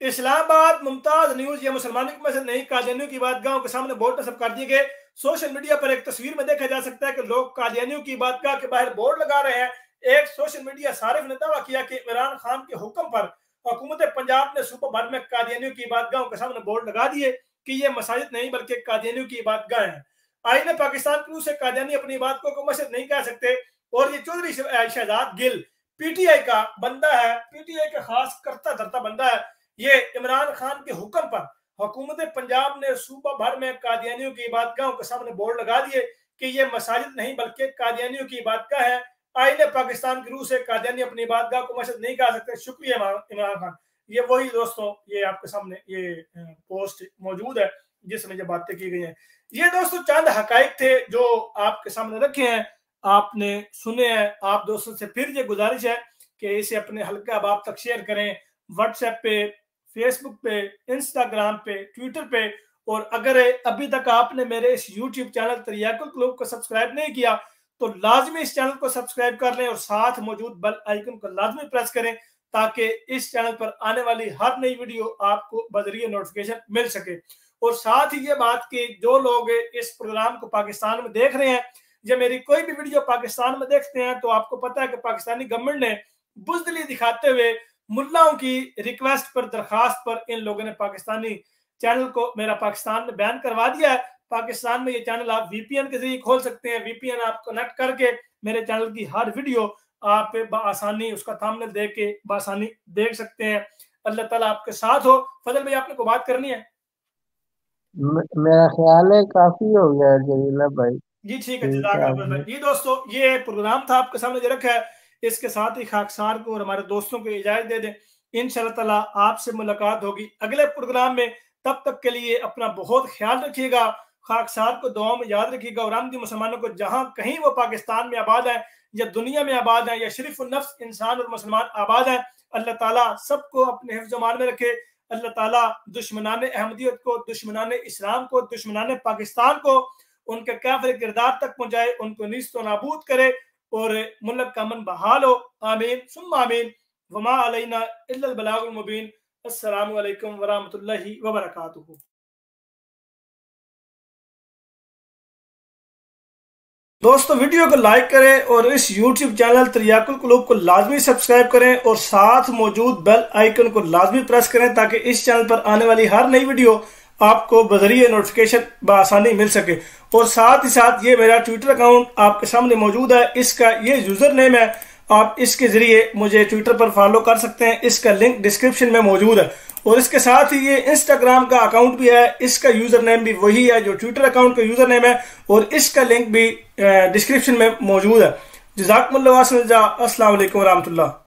इस्लामाबाद मुमताज न्यूज, ये मुसलमानों की मस्जिद नहीं, कादियानियों की इबादतगाहों के सामने बोर्ड नस्ब कर दिए गए। सोशल मीडिया पर एक तस्वीर में देखा जा सकता है कि लोग कादियानियों की इबादतगाह के बाहर बोर्ड लगा रहे हैं। एक सोशल मीडिया सारिफ ने दावा किया कि इमरान खान के हुक्म पर हुकूमत पंजाब ने सूबा भर में कादियानियों की इबादतगाहों के सामने बोर्ड लगा दिए कि ये मसाजिद नहीं बल्कि कादियानियों की इबादतगाह है। आईने पाकिस्तान की रूह से कादियानी अपनी इबादतों को मस्जिद नहीं कह सकते। और ये चौधरी शहजाद गिल पीटीआई का बंदा है, पीटीआई का खास करता धरता बंदा है। ये इमरान खान के हुक्म पर हुकूमत पंजाब ने सूबा भर में कादियानियों की इबादतगाहों के सामने बोर्ड लगा दिए कि ये मसाजिद नहीं बल्कि कादियानियों की इबादतगाह है। आईने पाकिस्तान की रूह से कादियानी अपनी इबादतगाह को मस्जिद नहीं कह सकते। शुक्रिया इमरान खान। ये वही दोस्तों, ये आपके सामने ये पोस्ट मौजूद है जिसमें ये बातें की गई हैं। ये दोस्तों चंद हकाइक थे जो आपके सामने रखे हैं, आपने सुने हैं। आप दोस्तों से फिर ये गुजारिश है कि इसे अपने हल्का अहबाब तक शेयर करें, व्हाट्सएप पे, फेसबुक पे, इंस्टाग्राम पे, ट्विटर पे। और अगर अभी तक आपने मेरे इस यूट्यूब चैनल तरियाकुल क्लब को सब्सक्राइब नहीं किया तो लाजमी इस चैनल को सब्सक्राइब कर लें और साथ मौजूद बेल आइकन को लाजमी प्रेस करें ताकि इस चैनल पर आने वाली हर नई वीडियो आपको बजरिए नोटिफिकेशन मिल सके। और साथ ही ये बात कि जो लोग इस प्रोग्राम को पाकिस्तान में देख रहे हैं या मेरी कोई भी वीडियो पाकिस्तान में देखते हैं, तो आपको पता है कि पाकिस्तानी गवर्नमेंट ने बुज़दिली दिखाते हुए मुल्लाओं की रिक्वेस्ट पर, दरखास्त पर इन लोगों ने पाकिस्तानी चैनल को मेरा पाकिस्तान में बैन करवा दिया है। पाकिस्तान में ये चैनल आप वीपीएन के जरिए खोल सकते हैं। वीपीएन आप कनेक्ट करके मेरे चैनल की हर वीडियो आप बआसानी उसका थंबनेल देख के बआसानी देख सकते हैं। अल्लाह ताला आपके साथ हो। फजल भाई आपने को बात करनी है? मेरा ख्याल है काफी हो गया जलीला भाई। जी ठीक है, जज़ाकल्लाह भाई। जी दोस्तों, ये प्रोग्राम था आपके सामने जो रखा है, इसके साथ ही खाकसार को और हमारे दोस्तों को इजाजत दे दें। इंशाअल्लाह ताला आपसे मुलाकात होगी अगले प्रोग्राम में। तब तक के लिए अपना बहुत ख्याल रखिएगा, खाकसार को दुआ में याद रखिएगा। और अहमदी मुसलमानों को जहां कहीं वो पाकिस्तान में आबाद है या दुनिया में आबाद है या शरीफ नफ्स इंसान और मुसलमान आबाद है, अल्लाह ताला सबको अपने हिफ्ज़ मान में रखे। अल्लाह ताला दुश्मनाने अहमदियत को, दुश्मनाने इस्लाम को, दुश्मनाने पाकिस्तान को उनके काफिर किरदार तक पहुंचाए, उनको नीस्तो नाबूद करे और मुल्क का अमन बहाल हो। आमीन सुम्मा आमीन। वमा अलैना इल्लल बलागुल मुबीन। अस्सलामु अलैकुम वरहमतुल्लाहि वबरकातुहू। दोस्तों वीडियो को लाइक करें और इस YouTube चैनल तरियाकुल क्लब को लाजमी सब्सक्राइब करें और साथ मौजूद बेल आइकन को लाजमी प्रेस करें ताकि इस चैनल पर आने वाली हर नई वीडियो आपको बजरिए नोटिफिकेशन बआसानी मिल सके। और साथ ही साथ ये मेरा ट्विटर अकाउंट आपके सामने मौजूद है, इसका ये यूजर नेम है, आप इसके जरिए मुझे ट्विटर पर फॉलो कर सकते हैं। इसका लिंक डिस्क्रिप्शन में मौजूद है। और इसके साथ ही ये इंस्टाग्राम का अकाउंट भी है, इसका यूजर नेम भी वही है जो ट्विटर अकाउंट का यूजर नेम है और इसका लिंक भी डिस्क्रिप्शन में मौजूद है। जज़ाकुमुल्लाह, अस्सलाम वालेकुम रहमतुल्लाह।